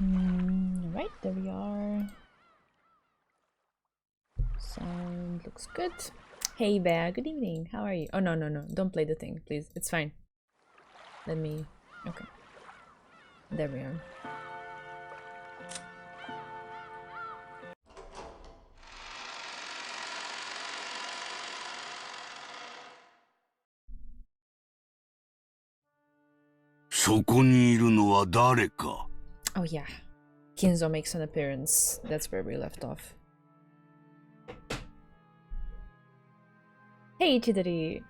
Right, there we are. Sound looks good. Hey Bear, good evening. How are you? Oh, no. Don't play the thing, please. It's fine. Let me... Okay. There we are. Oh yeah. Kinzo makes an appearance. That's where we left off. Hey Chidori!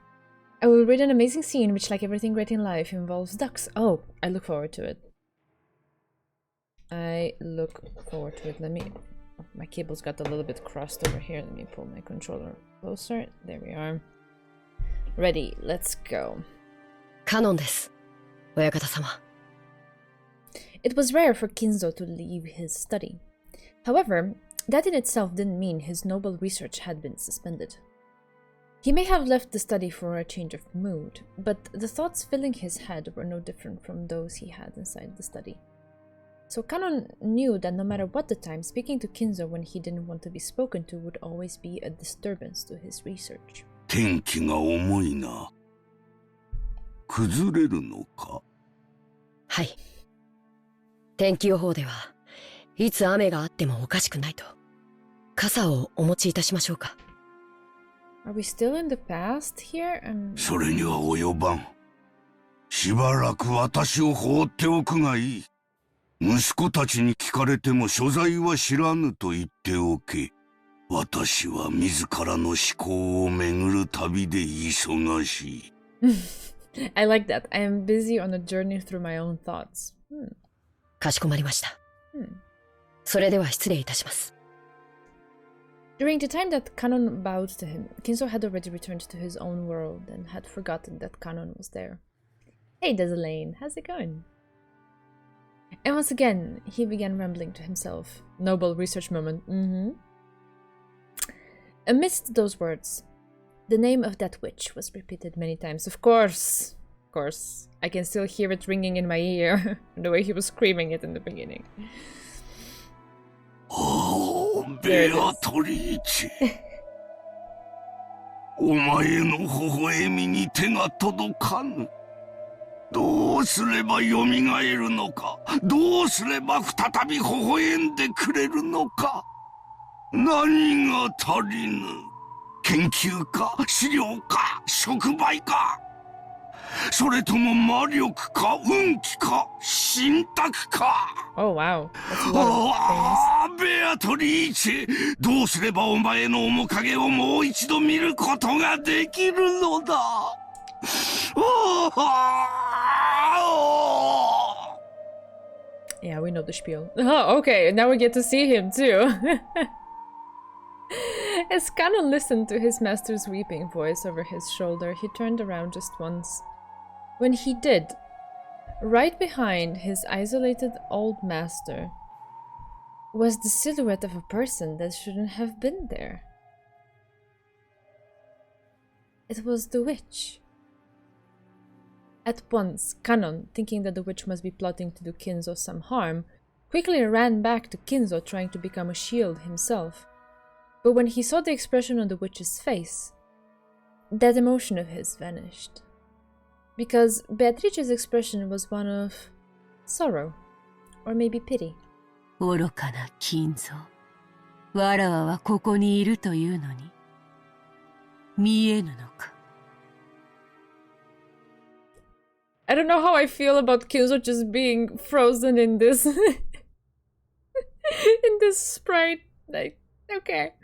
I will read an amazing scene which, like everything great in life, involves ducks. Oh, I look forward to it. Let me... Oh, my cable's got a little bit crossed over here. Let me pull my controller closer. There we are. Ready, let's go. Canon desu, Oyakata-sama. It was rare for Kinzo to leave his study. However, that in itself didn't mean his noble research had been suspended. He may have left the study for a change of mood, but the thoughts filling his head were no different from those he had inside the study. So Kanon knew that no matter what the time, speaking to Kinzo when he didn't want to be spoken to would always be a disturbance to his research. 天気が重いな。崩れるのか？はい。天気予報ではいつ雨があってもおかしくないと。傘をお持ちいたしましょうか。Are we still in the past here? それには及ばん。しばらく私を放っておくがいい。息子たちに聞かれても所在は知らぬと言っておけ。私は自らの思考を巡る旅で忙しい。I like that. I am busy on a journey through my own thoughts. かしこまりました。それでは失礼いたします。During the time that Kanon bowed to him, Kinzo had already returned to his own world and had forgotten that Kanon was there. Hey Desalane, how's it going? And once again, he began rambling to himself. Noble research moment. Amidst those words, the name of that witch was repeated many times. Of course. I can still hear it ringing in my ear, the way he was screaming it in the beginning. Oh, Beatrice! お前の微笑みに手が届かぬ。どうすれば蘇るのか。どうすれば再び微笑んでくれるのか。何が足りぬ。研究か、資料か、触媒か。それとも魔力か、運気か、信託か。Oh wow. ベアトリーチェ、どうすればお前の面影をもう一度見ることができるのだ。Yeah, we know the spiel. Oh, okay, now we get to see him too. As Kanon listened to his master's weeping voice over his shoulder, he turned around just once. When he did, right behind his isolated old master was the silhouette of a person that shouldn't have been there. It was the witch. At once, Kanon, thinking that the witch must be plotting to do Kinzo some harm, quickly ran back to Kinzo, trying to become a shield himself. But when he saw the expression on the witch's face, that emotion of his vanished. Because Beatrice's expression was one of sorrow, or maybe pity. 愚かな金蔵。わらわはここにいるというのに、見えぬのか。I don't know how I feel about Kinzo just being frozen in this in this sprite. Like, okay.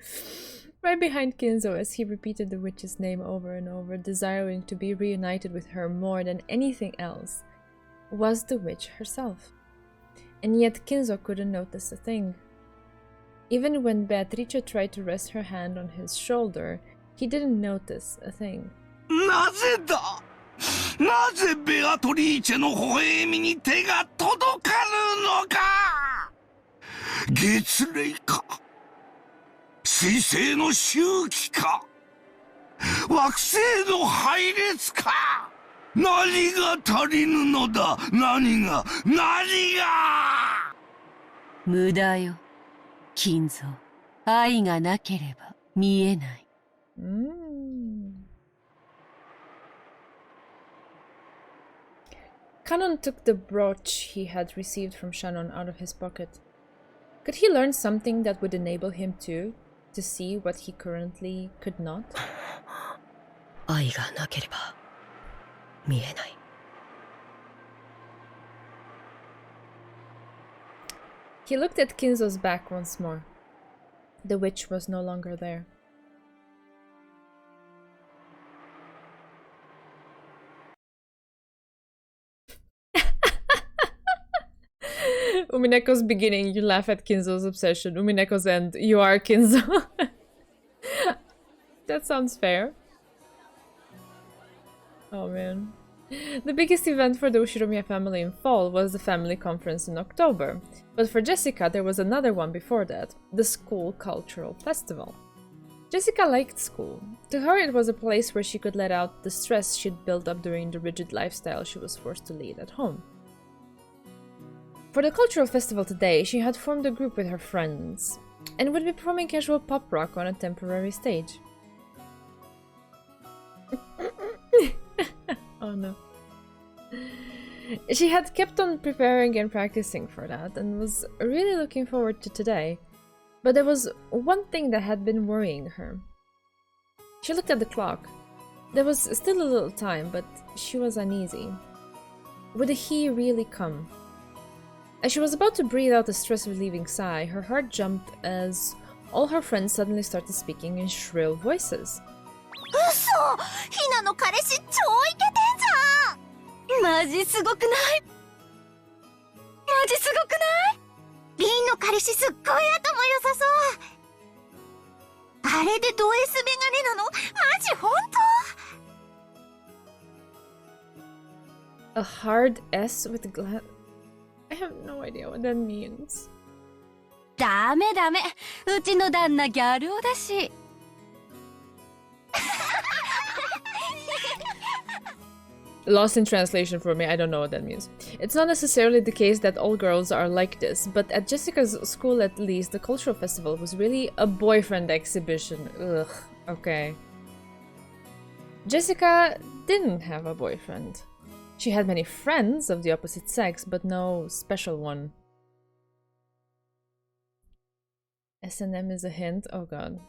Right behind Kinzo, as he repeated the witch's name over and over, desiring to be reunited with her more than anything else, was the witch herself. And yet Kinzo couldn't notice a thing. Even when Beatrice tried to rest her hand on his shoulder, he didn't notice a thing. なぜだ？なぜベアトリーチェの微笑みに手が届かぬのか。月齢か、水星の周期か、惑星の配列か。何が足りぬのだ。何が無駄よ、金蔵。愛がなければ見えない。Kanon took the brooch he had received from Shannon out of his pocket. Could he learn something that would enable him to see what he currently could not? 愛がなければ見えない。He looked at Kinzo's back once more. The witch was no longer there. Umineko's beginning, you laugh at Kinzo's obsession. Umineko's end, you are Kinzo. That sounds fair. Oh man. The biggest event for the Ushiromiya family in fall was the family conference in October. But for Jessica, there was another one before that, the school cultural festival. Jessica liked school. To her, it was a place where she could let out the stress she'd built up during the rigid lifestyle she was forced to lead at home. For the cultural festival today, she had formed a group with her friends and would be performing casual pop rock on a temporary stage. Oh no. She had kept on preparing and practicing for that and was really looking forward to today. But there was one thing that had been worrying her. She looked at the clock. There was still a little time, but she was uneasy. Would he really come? As she was about to breathe out a stress-relieving sigh, her heart jumped as all her friends suddenly started speaking in shrill voices. 嘘！ひなの彼氏超イケてんじゃん！マジすごくない？マジすごくない？リンの彼氏すっごい頭良さそう。あれでド S メガネなの？マジ本当？ A hard S with glass. I have no idea what that means. ダメダメ。うちの旦那ギャル男だし。Lost in translation for me, I don't know what that means. It's not necessarily the case that all girls are like this, but at Jessica's school at least, the cultural festival was really a boyfriend exhibition. Ugh, okay. Jessica didn't have a boyfriend. She had many friends of the opposite sex, but no special one. S&M is a hint? Oh god.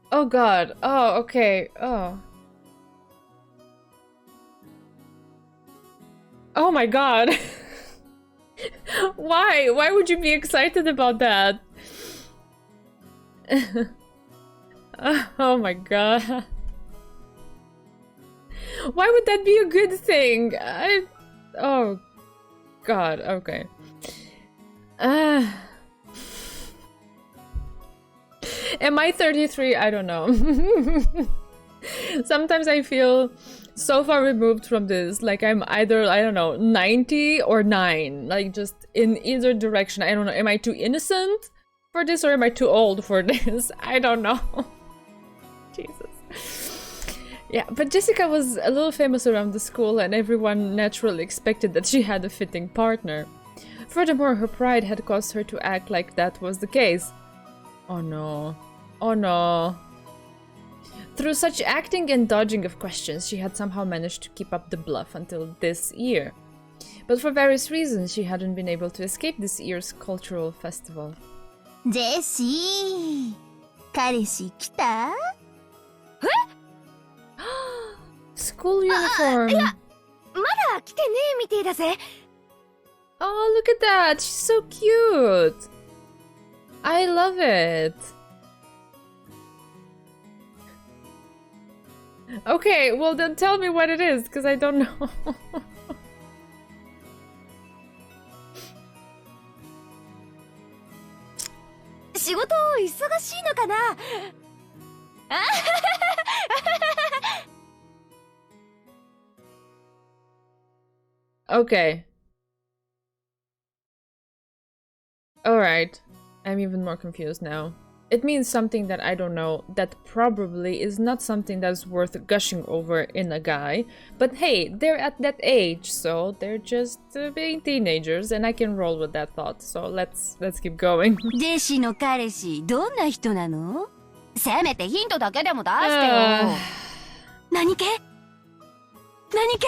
Oh god. Oh, okay. Oh. Oh my god. Why? Why would you be excited about that? Oh my god. Why would that be a good thing? Oh god, okay. Am I 33? I don't know. Sometimes I feel so far removed from this, like I'm either, I don't know, 90 or 9, like just in either direction. I don't know, am I too innocent for this or am I too old for this? I don't know. Jesus. Yeah, but Jessica was a little famous around the school and everyone naturally expected that she had a fitting partner. Furthermore, her pride had caused her to act like that was the case. Oh no. Oh no. Through such acting and dodging of questions, she had somehow managed to keep up the bluff until this year. But for various reasons, she hadn't been able to escape this year's cultural festival. ジェシー、彼氏来た？ School uniform! まだ来てねえみてえだぜ。 Oh, look at that! She's so cute! I love it! Okay, well then tell me what it is, because I don't know. 仕事忙しいのかな？ Okay. Alright. I'm even more confused now. It means something that I don't know, that probably is not something that's worth gushing over in a guy. But hey, they're at that age, so they're just being teenagers, and I can roll with that thought. So let's keep going. ジェシの彼氏どんな人なの？せめてヒントだけでも出してよ。何系？何系？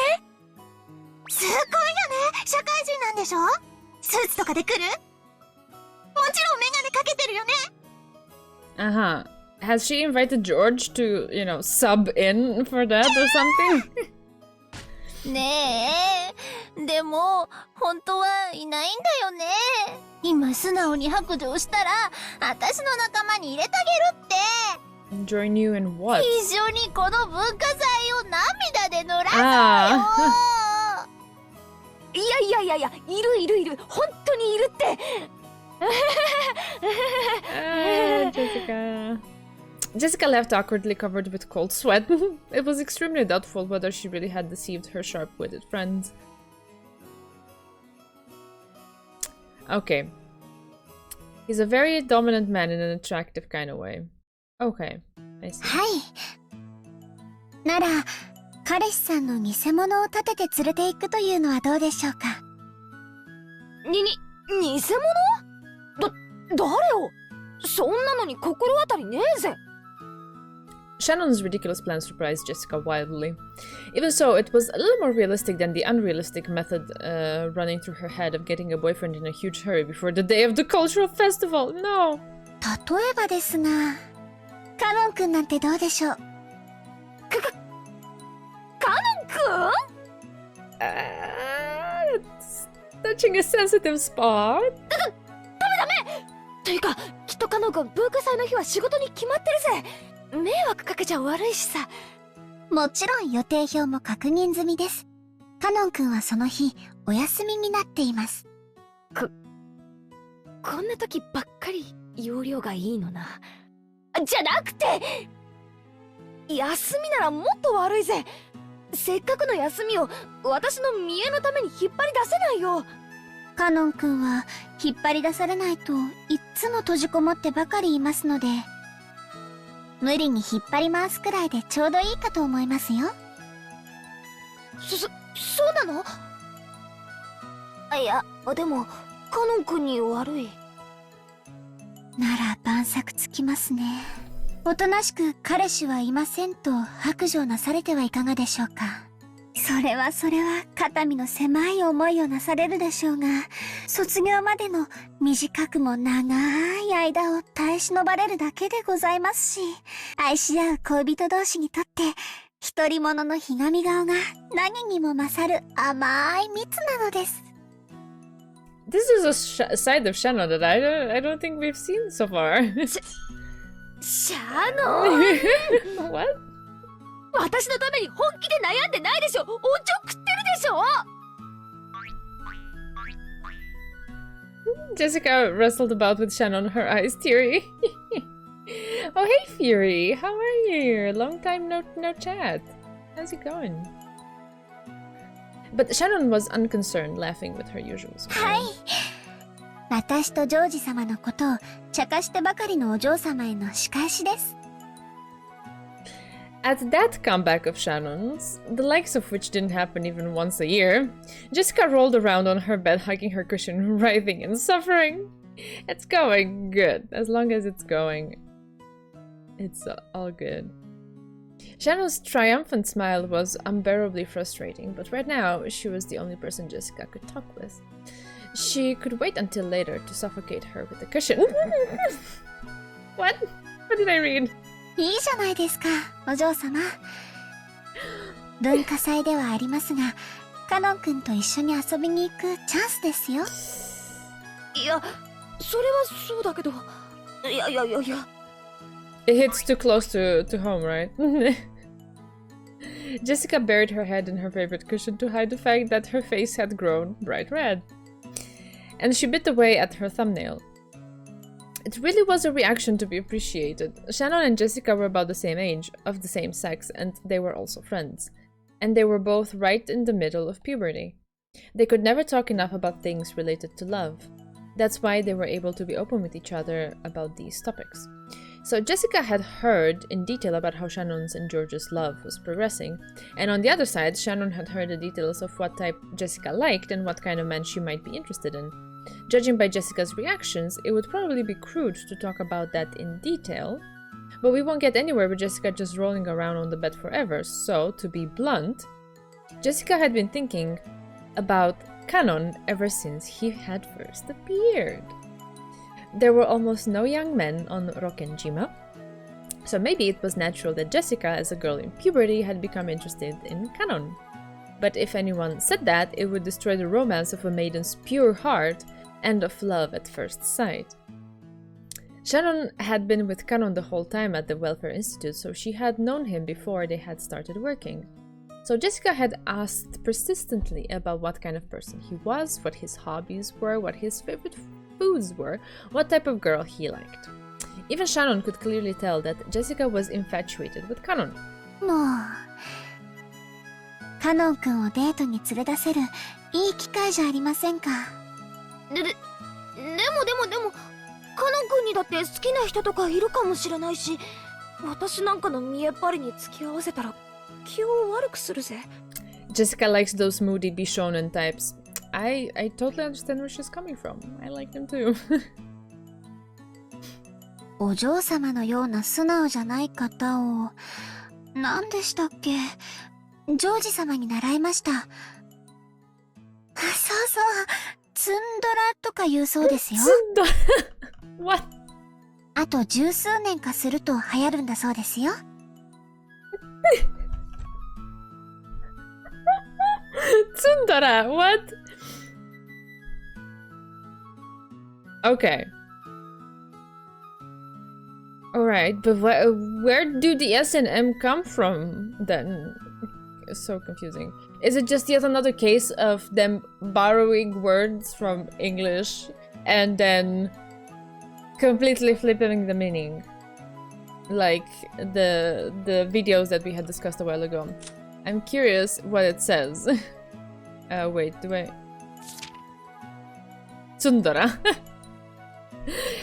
すごいよね。社会人なんでしょ？スーツとかで来る？もちろんメガネかけてるよね。Uh-huh. Has she invited George to, you know, sub in for that or something? ねえ、でも本当はいないんだよね。今素直に白状したら私の仲間に入れてあげるって。 Join you in what? 一緒にこの文化祭を涙で濡らそうよ。いや、いる、本当にいるって。Jessica left awkwardly covered with cold sweat. It was extremely doubtful whether she really had deceived her sharp-witted friends. Okay. He's a very dominant man in an attractive kind of way. Okay, I see. はい。なら、彼氏さんの偽物を立てて連れて行くというのはどうでしょうか。偽物？誰を？そんなのに心当たりねえぜ。Shannon's ridiculous plan surprised Jessica wildly. Even so, it was a little more realistic than the unrealistic method running through her head of getting a boyfriend in a huge hurry before the day of the cultural festival. No! 例えばですが、カノン君なんてどうでしょう。カノン君？That's touching a sensitive spot. ダメというか、きっとカノン君文化祭の日は仕事に決まってるぜ。迷惑かけちゃ悪いしさ。もちろん予定表も確認済みです。カノン君はその日お休みになっています。こんな時ばっかり容量がいいのな。じゃなくて、休みならもっと悪いぜ。せっかくの休みを私の見栄のために引っ張り出せないよ。カノン君は引っ張り出されないといっつも閉じこもってばかりいますので、無理に引っ張り回すくらいでちょうどいいかと思いますよ。そうなの？いや、でもカノン君に悪い。なら晩作つきますね。おとなしく彼氏はいませんと白状なされてはいかがでしょうか。それは肩身の狭い思いをなされるでしょうが、卒業までの短くも長い間を耐え忍ばれるだけでございますし、愛し合う恋人同士にとって独り者のひがみ顔が何にも勝る甘い蜜なのです。This is a side of Shannon that I don't think we've seen so far. シャノンWhat? 私のために本気で悩んでないでしょ。おちょくってるでしょ。Jessica wrestled about with Shannon, her eyes teary. Oh, hey, Fury. How are you? Long time no chat. How's it going? But Shannon was unconcerned, laughing with her usual smile. はい。私とジョージ様のことを茶化してばかりのお嬢様への仕返しです。At that comeback of Shannon's, the likes of which didn't happen even once a year, Jessica rolled around on her bed, hugging her cushion, writhing and suffering. It's going good. As long as it's going, it's all good. Shannon's triumphant smile was unbearably frustrating, but right now she was the only person Jessica could talk with. She could wait until later to suffocate her with the cushion. What? What did I read? いいじゃないですか、お嬢様。文化祭ではありますが、カノン君と一緒に遊びに行くチャンスですよ。いや、それはそうだけど、いや。It hits too close to home, right? Jessica buried her head in her favorite cushion to hide the fact that her face had grown bright red. And she bit away at her thumbnail. It really was a reaction to be appreciated. Shannon and Jessica were about the same age, of the same sex, and they were also friends. And they were both right in the middle of puberty. They could never talk enough about things related to love. That's why they were able to be open with each other about these topics. So Jessica had heard in detail about how Shannon's and George's love was progressing, and on the other side, Shannon had heard the details of what type Jessica liked and what kind of man she might be interested in. Judging by Jessica's reactions, it would probably be crude to talk about that in detail, but we won't get anywhere with Jessica just rolling around on the bed forever, so, to be blunt, Jessica had been thinking about Kanon ever since he had first appeared. There were almost no young men on Rokkenjima, so maybe it was natural that Jessica, as a girl in puberty, had become interested in Kanon. But if anyone said that, it would destroy the romance of a maiden's pure heart and of love at first sight. Shannon had been with Kanon the whole time at the Welfare Institute, so she had known him before they had started working. So Jessica had asked persistently about what kind of person he was, what his hobbies were, what his favorite foods were, what type of girl he liked. Even Shannon could clearly tell that Jessica was infatuated with Kanon. もうカノン君をデートに連れ出せるいい機会じゃありませんか。でもカノン君にだって好きな人とかいるかもしれないし、私なんかの見えっ張りに付き合わせたら気を悪くするぜ。Jessica likes those moody Bishonen types. I totally understand where she's coming from. I like them too. お嬢様のような素直じゃない方を何でしたっけ、ジョージ様に習いました。そうそう、ツンドラとか言うそうですよ。ツンドラWhat? あと十数年かすると流行るんだそうですよ。Tsundara, what? Okay. Alright, but where do the S and M come from then? It's so confusing. Is it just yet another case of them borrowing words from English and then completely flipping the meaning? Like the videos that we had discussed a while ago. I'm curious what it says. Wait, do I... Tsundara.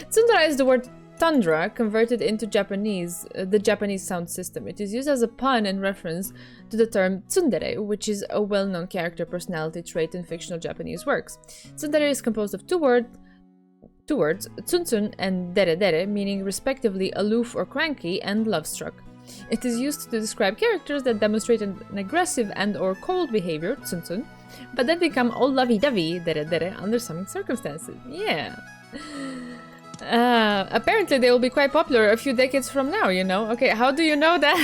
Tsundara is the word tundra converted into Japanese, the Japanese sound system. It is used as a pun and reference to the term tsundere, which is a well-known character personality trait in fictional Japanese works. Tsundere is composed of two words, tsuntsun and dere, meaning respectively aloof or cranky and love-struck. It is used to describe characters that demonstrate an aggressive and or cold behavior, tsuntsun, but then become all lovey-dovey, dere, under some circumstances. Yeah. Apparently they will be quite popular a few decades from now, you know? Okay, how do you know that?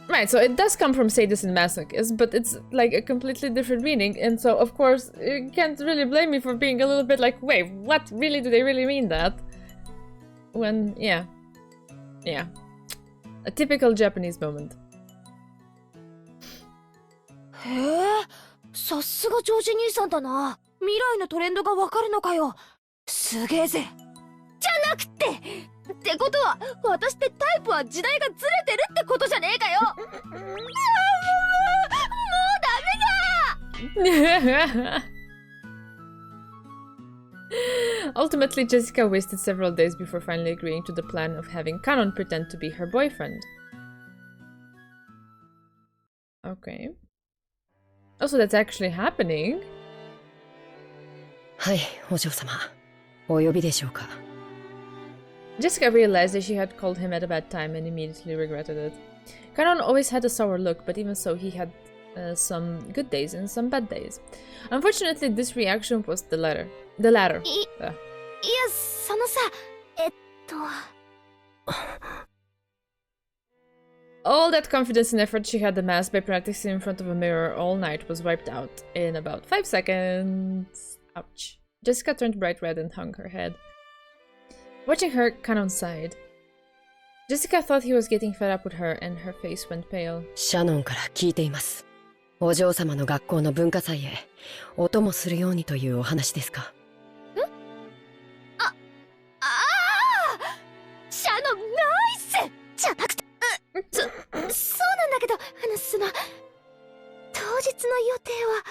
Right, so it does come from sadist and masochist, but it's like a completely different meaning, and so of course you can't really blame me for being a little bit like, wait, what? Really? Do they really mean that? When, yeah. A typical Japanese moment. へえ、さすがジョージ兄さんだな。未来のトレンドがわかるのかよ。すげえぜ。じゃなくてってことは、私ってタイプは時代がずれてるってことじゃねえかよ。もうダメだ。Ultimately, Jessica wasted several days before finally agreeing to the plan of having Kanon pretend to be her boyfriend. Okay. Also, that's actually happening. はい、お嬢様。お呼びでしょうか。Jessica realized that she had called him at a bad time and immediately regretted it. Kanon always had a sour look, but even so, he had some good days and some bad days. Unfortunately, this reaction was the latter. いや、そのさ、All that confidence and effort she had amassed by practicing in front of a mirror all night was wiped out in about 5 seconds. Ouch. Jessica turned bright red and hung her head. Watching her, Kanon sighed. Jessica thought he was getting fed up with her, and her face went pale. シャノンから聞いています。お嬢様の学校の文化祭へお供するようにというお話ですか。シャノンナイスじゃなくて、そうなんだけど、その当日の予定は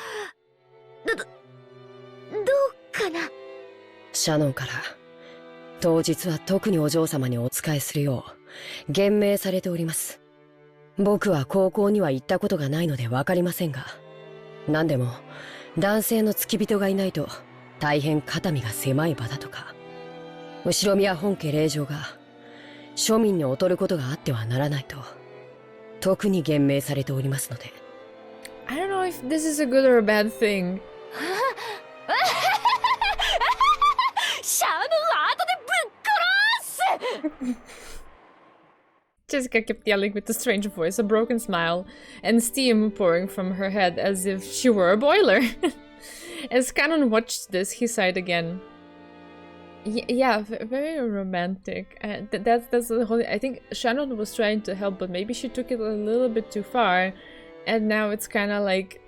どうかな。シャノンから当日は特にお嬢様にお仕えするよう厳命されております。僕は高校には行ったことがないのでわかりませんが、何でも男性の付き人がいないと大変肩身が狭い場だとか、後宮本家令嬢が庶民に劣ることがあってはならないと特に厳命されておりますので。 I don't know if this is a good or a bad thing. シャノンは後でぶっ殺す Jessica kept yelling with a strange voice, a broken smile, and steam pouring from her head as if she were a boiler. As Canon watched this, he sighed again. Yeah, very romantic. That's the whole. I think Shannon was trying to help, but maybe she took it a little bit too far, and now it's kind of like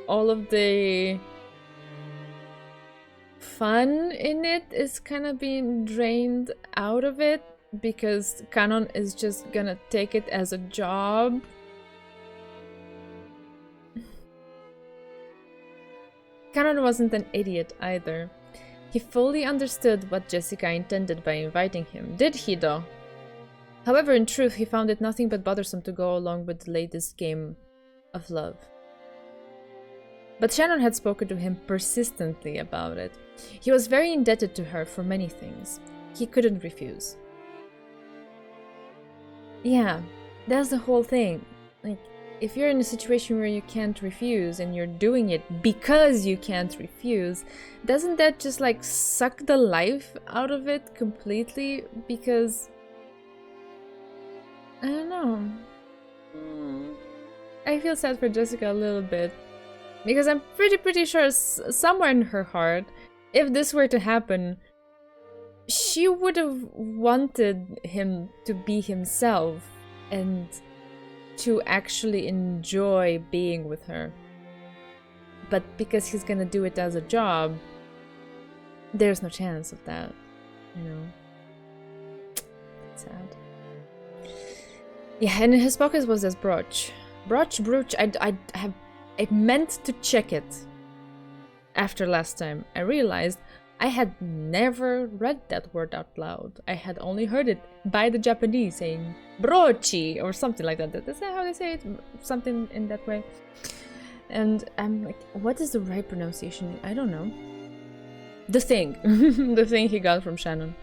all of the fun in it is kind of being drained out of it because Canon is just gonna take it as a job. Canon wasn't an idiot either. He fully understood what Jessica intended by inviting him, did he though? However, in truth, he found it nothing but bothersome to go along with the latest game of love. But Shannon had spoken to him persistently about it. He was very indebted to her for many things. He couldn't refuse. Yeah, that's the whole thing. Like, if you're in a situation where you can't refuse and you're doing it because you can't refuse, doesn't that just like suck the life out of it completely? Because I don't know. I feel sad for Jessica a little bit because I'm pretty sure somewhere in her heart, if this were to happen, she would have wanted him to be himself and to actually enjoy being with her. But because he's gonna do it as a job, there's no chance of that, you know. That's sad. Yeah, and in his pocket was this brooch. Brooch. I meant to check it after last time. I realized I had never read that word out loud. I had only heard it by the Japanese saying brochi or something like that. Is that how they say it? Something in that way. And I'm like, what is the right pronunciation? I don't know. The thing. The thing he got from Shannon.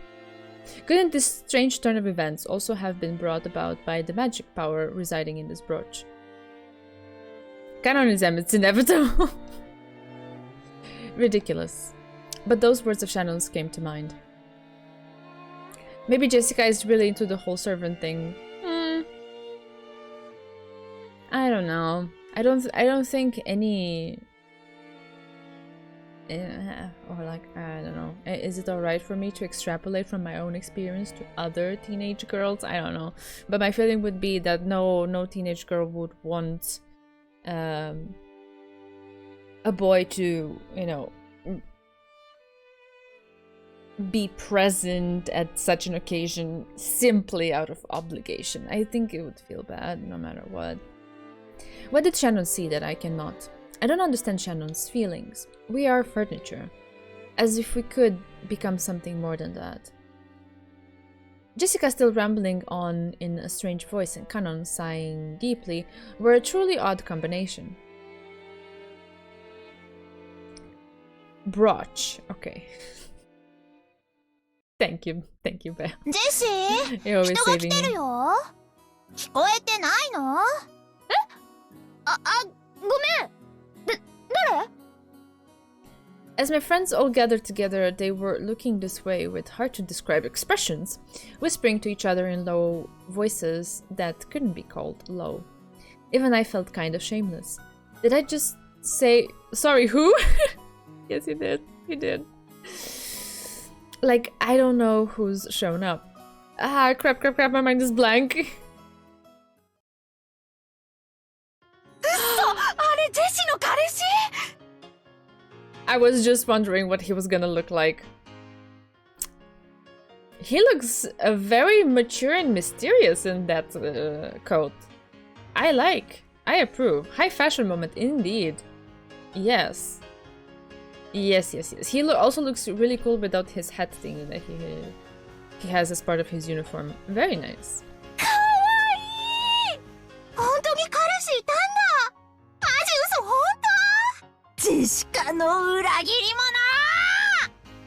Couldn't this strange turn of events also have been brought about by the magic power residing in this brooch? Canonism, it's inevitable. Ridiculous. But those words of Shannon's came to mind. Maybe Jessica is really into the whole servant thing. I don't know. I don't think any. Or like, I don't know. Is it alright for me to extrapolate from my own experience to other teenage girls? I don't know. But my feeling would be that no teenage girl would want a boy to, you know, be present at such an occasion simply out of obligation. I think it would feel bad no matter what. What did Shannon see that I cannot? I don't understand Shannon's feelings. We are furniture. As if we could become something more than that. Jessica still rambling on in a strange voice and Canon sighing deeply were a truly odd combination. Brooch. Okay. Thank you, Belle. ジェシー、 You're always 人が saving 来てる me. よ。聞こえてないの？ごめん。誰？ As my friends all gathered together, they were looking this way with hard-to-describe expressions, whispering to each other in low voices that couldn't be called low. Even I felt kind of shameless. Did I just say, sorry, who? Yes, you did. You did. Like, I don't know who's shown up. Ah, crap, my mind is blank. あれジェシの彼氏？ I was just wondering what he was gonna look like. He looks very mature and mysterious in that coat. I approve. High fashion moment indeed. Yes. Yes, yes, yes. He also looks really cool without his hat thing that he has as part of his uniform. Very nice. かわいい。本当に彼氏いたんだ。マジ嘘本当？ジェシカの裏切り者。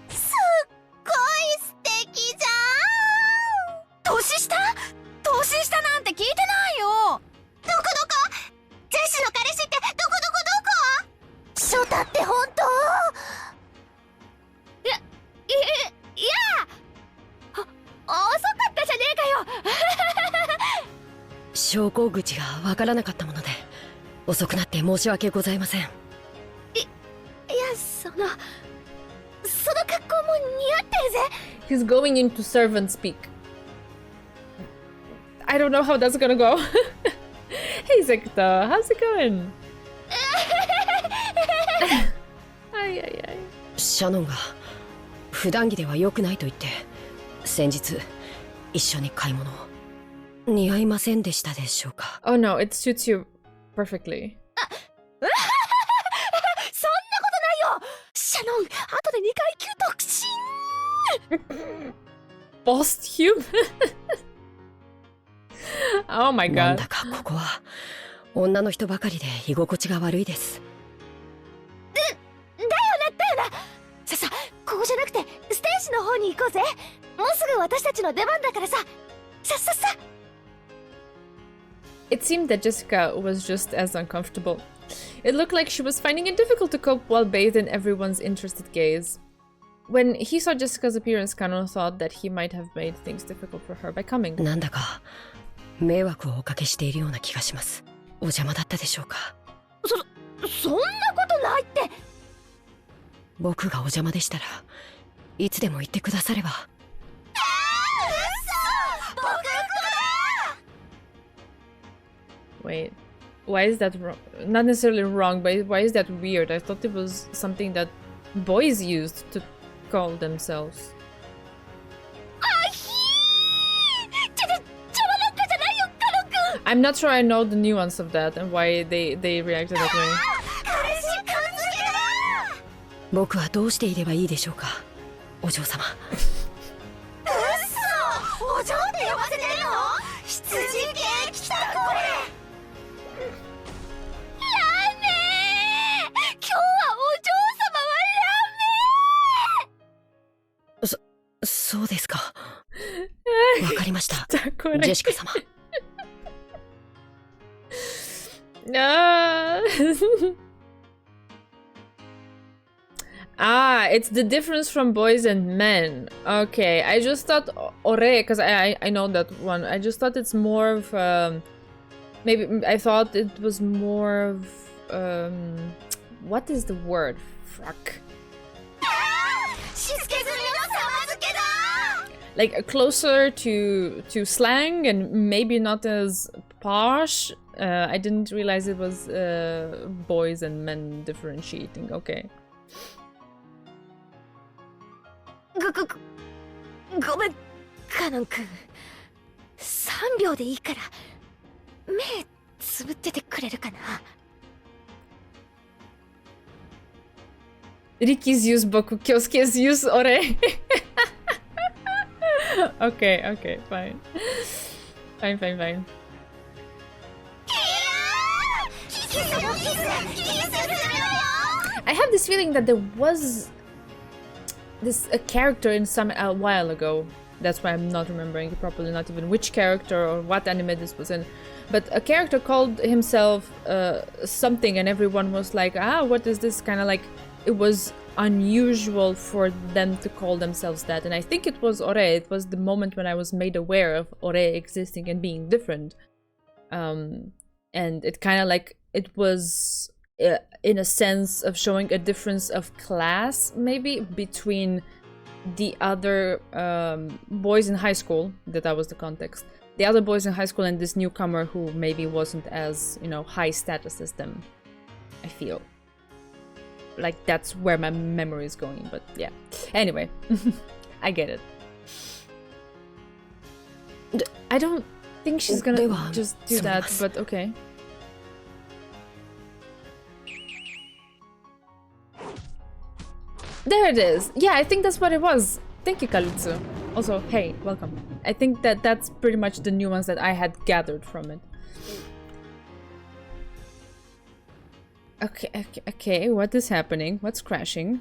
すっごい素敵じゃん。年下？年下なんて聞いてないよ。どこどこ？ジェシの彼氏ってどこどこどこ？ショタって本当？いや。遅かったじゃねえかよ。昇降口がわからなかったもので遅くなって申し訳ございません。いや、その格好も似合ってるぜ。 He's going into servant speak. I don't know how that's gonna go. Hey Zekta, how's it going? はいはいはい。シャノンが普段着では良くないと言って先日一緒に買い物を。似合いませんでしたでしょうか。 Oh no, it suits you perfectly. そんなことないよ。シャノン、後で2階級特進。Bossed human. Oh my なん god. だかここは女の人ばかりで居心地が悪いです。だよな。さ、ここじゃなくてステージの方に行こうぜ。もうすぐ私たちの出番だからさ。さ。It seemed that Jessica was just as uncomfortable. It looked like she was finding it difficult to cope while bathed in everyone's interested gaze. When he saw Jessica's appearance, Kano thought that he might have made things difficult for her by coming. なんだか迷惑をおかけしているような気がします。お邪魔だったでしょうか。そんなことないって。僕がお邪魔でしたらいつでも言ってくだされば。Wait, why is that wrong? Not necessarily wrong, but why is that weird? I thought it was something that boys used to call themselves. I'm not sure I know the nuance of that and why they reacted that way. 僕はどうしていればいいでしょうか、お嬢様。お嬢って呼ばせてるの？羊系来たこれ。ラメー。今日はお嬢様はラメー。そうですか。わかりました。ジェシカ様。It's the difference from boys and men. Okay, I just thought ore, because I know that one. I just thought it's more of maybe I thought it was more of what is the word? Fuck. Like closer to slang and maybe not as posh. I didn't realize it was boys and men differentiating. Okay. ごめん、カノン君。3秒でいいから目つぶっててくれるかな。Ricky's use boku, Kyosuke's use ore. Okay, fine. Fine. I have this feeling that there was a character in some a while ago. That's why I'm not remembering it properly, not even which character or what anime this was in. But a character called himself something, and everyone was like, what is this? Kind of like it was unusual for them to call themselves that. And I think it was ore. It was the moment when I was made aware of ore existing and being different. And it kind of like it was in a sense of showing a difference of class, maybe between the other boys in high school. That was the context. The other boys in high school and this newcomer who maybe wasn't as, high status as them. I feel like that's where my memory is going, but yeah. Anyway, I get it. I don't think she's gonna just do that, but okay. There it is. Yeah, I think that's what it was. Thank you, Kalitsu. Also, hey, welcome. I think that's pretty much the nuance that I had gathered from it. Okay, what is happening? What's crashing?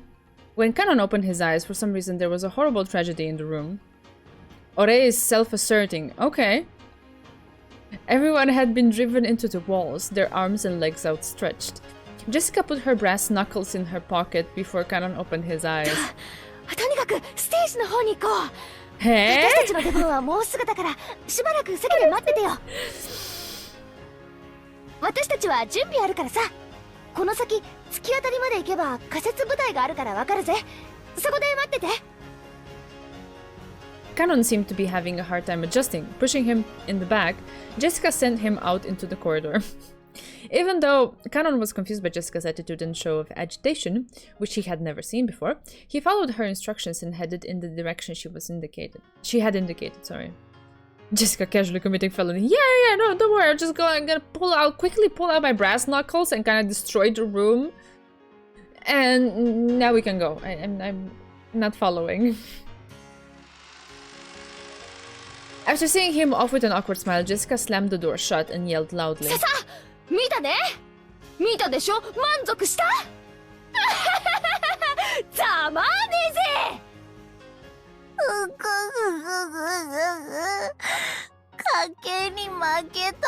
When Kanon opened his eyes, for some reason there was a horrible tragedy in the room. Ore is self-asserting. Okay. Everyone had been driven into the walls, their arms and legs outstretched. Jessica put her brass knuckles in her pocket before Kanon opened his eyes. とにかくステージの方に行こう。Hey? 私たちの出番はもうすぐだからしばらく席で待っててよ。私たちは準備あるからさ。この先突き当たりまで行けば仮設舞台があるからわかるぜ。そこで待ってて。Kanon seemed to be having a hard time adjusting. Pushing him in the back, Jessica sent him out into the corridor. Even though Kanon was confused by Jessica's attitude and show of agitation, which he had never seen before, he followed her instructions and headed in the direction she had indicated, sorry. Jessica casually committing felony. Yeah, no, don't worry, I'm gonna quickly pull out my brass knuckles and kind of destroy the room. And now we can go. I'm not following. After seeing him off with an awkward smile, Jessica slammed the door shut and yelled loudly. ささ、見たね。見たでしょ。満足した。ざまねぜ。賭けに負けた。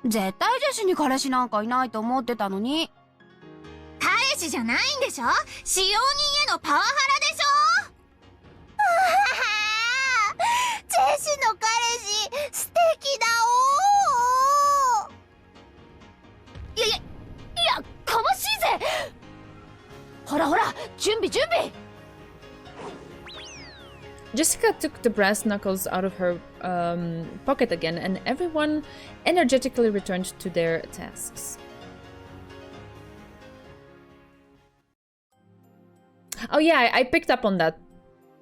絶対ジェシに彼氏なんかいないと思ってたのに。彼氏じゃないんでしょ。使用人へのパワハラでしょ。ジェシの彼氏素敵だおー。いやかましいぜ。ほら準備。Jessica took the brass knuckles out of her pocket again, and everyone energetically returned to their tasks. Oh yeah, I picked up on that.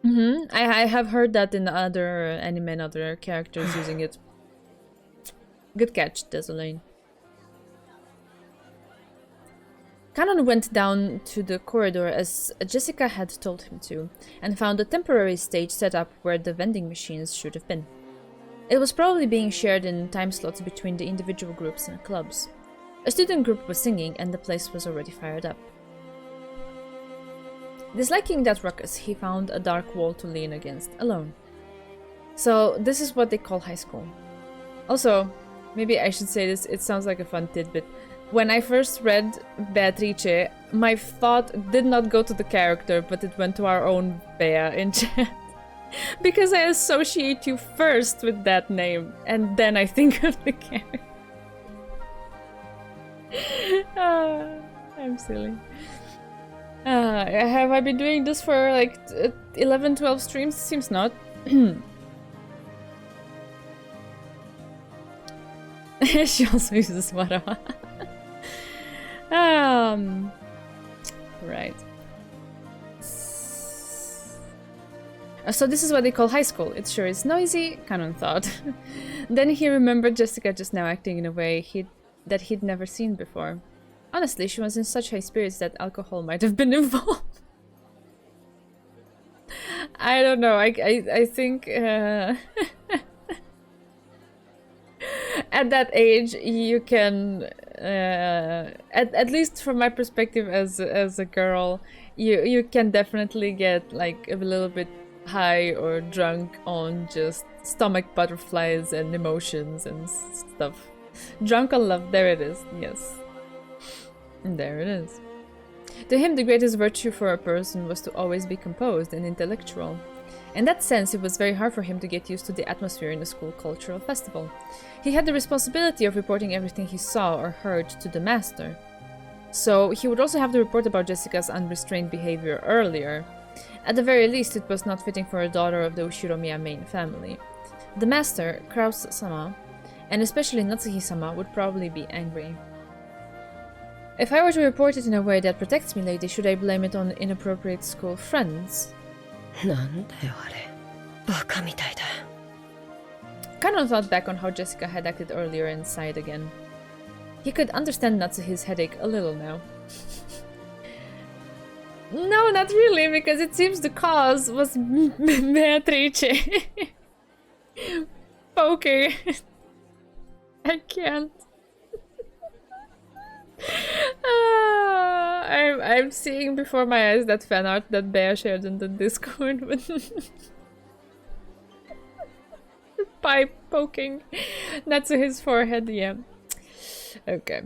I have heard that in other anime and other characters using it. Good catch, Desolane. Kanon went down to the corridor as Jessica had told him to, and found a temporary stage set up where the vending machines should have been. It was probably being shared in time slots between the individual groups and clubs. A student group was singing, and the place was already fired up. Disliking that ruckus, he found a dark wall to lean against, alone. So, this is what they call high school. Also, maybe I should say this, it sounds like a fun tidbit. When I first read Beatrice, my thought did not go to the character, but it went to our own Bea in chat. Because I associate you first with that name, and then I think of the character. I'm silly. Have I been doing this for like 11, 12 streams? Seems not. She also uses Warawa. Right. So this is what they call high school. It sure is noisy, Kanon thought. Then he remembered Jessica just now acting in a way he'd never seen before. Honestly, she was in such high spirits that alcohol might have been involved. I don't know. I think at that age you can at least from my perspective as a girl, you can definitely get like a little bit high or drunk on just stomach butterflies and emotions and stuff. Drunk on love, there it is. Yes. There it is. To him, the greatest virtue for a person was to always be composed and intellectual. In that sense, it was very hard for him to get used to the atmosphere in a school cultural festival. He had the responsibility of reporting everything he saw or heard to the master. So he would also have to report about Jessica's unrestrained behavior earlier. At the very least, it was not fitting for a daughter of the Ushiromiya main family. The master, Kraus-sama, and especially Natsuhi-sama, would probably be angry. If I were to report it in a way that protects me, lady, should I blame it on inappropriate school friends? Kanon thought back on how Jessica had acted earlier and sighed again. He could understand Natsuhi's headache a little now. No, not really, because it seems the cause was Beatrice. Poking. I can't. I'm seeing before my eyes that fan art that Bea shared in the Discord with pipe poking Natsuhi's forehead, yeah. Okay.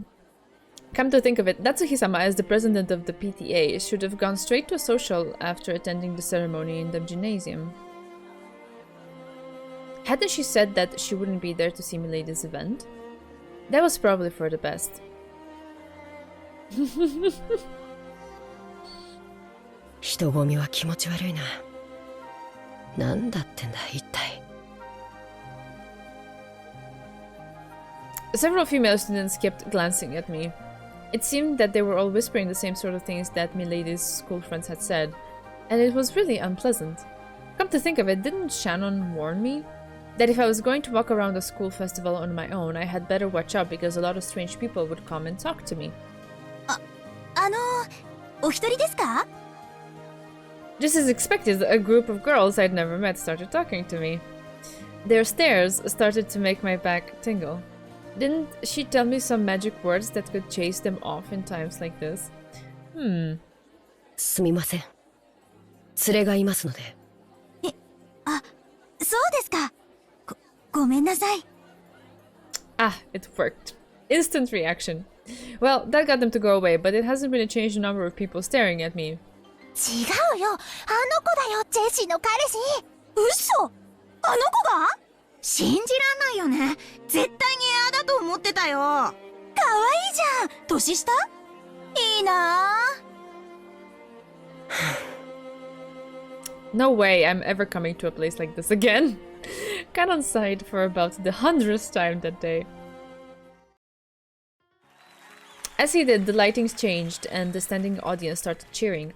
Come to think of it, Natsuhi-sama, as the president of the PTA, should have gone straight to a social after attending the ceremony in the gymnasium. Hadn't she said that she wouldn't be there to see Milady's event? That was probably for the best. 人混みは気持ち悪いな。なんだってんだ一体。Several female students kept glancing at me. It seemed that they were all whispering the same sort of things that Milady's school friends had said, and it was really unpleasant. Come to think of it, didn't Shannon warn me? That if I was going to walk around a school festival on my own, I had better watch out because a lot of strange people would come and talk to me. お一人ですか? Just as expected, a group of girls I'd never met started talking to me. Their stares started to make my back tingle. Didn't she tell me some magic words that could chase them off in times like this? すみません。連れがいますので。そうですか。ごめんなさい。 Ah, it worked. Instant reaction. Well, that got them to go away, but it hasn't really changed the number of people staring at me. 違うよ。あの子だよ、ジェシーの彼氏。嘘。あの子が？信じらんないよね。絶対にエアだと思ってたよ。可愛いじゃん。年下？いいなぁ。No way I'm ever coming to a place like this again. Canon sighed for about the 100th time that day. As he did, the lightings changed and the standing audience started cheering.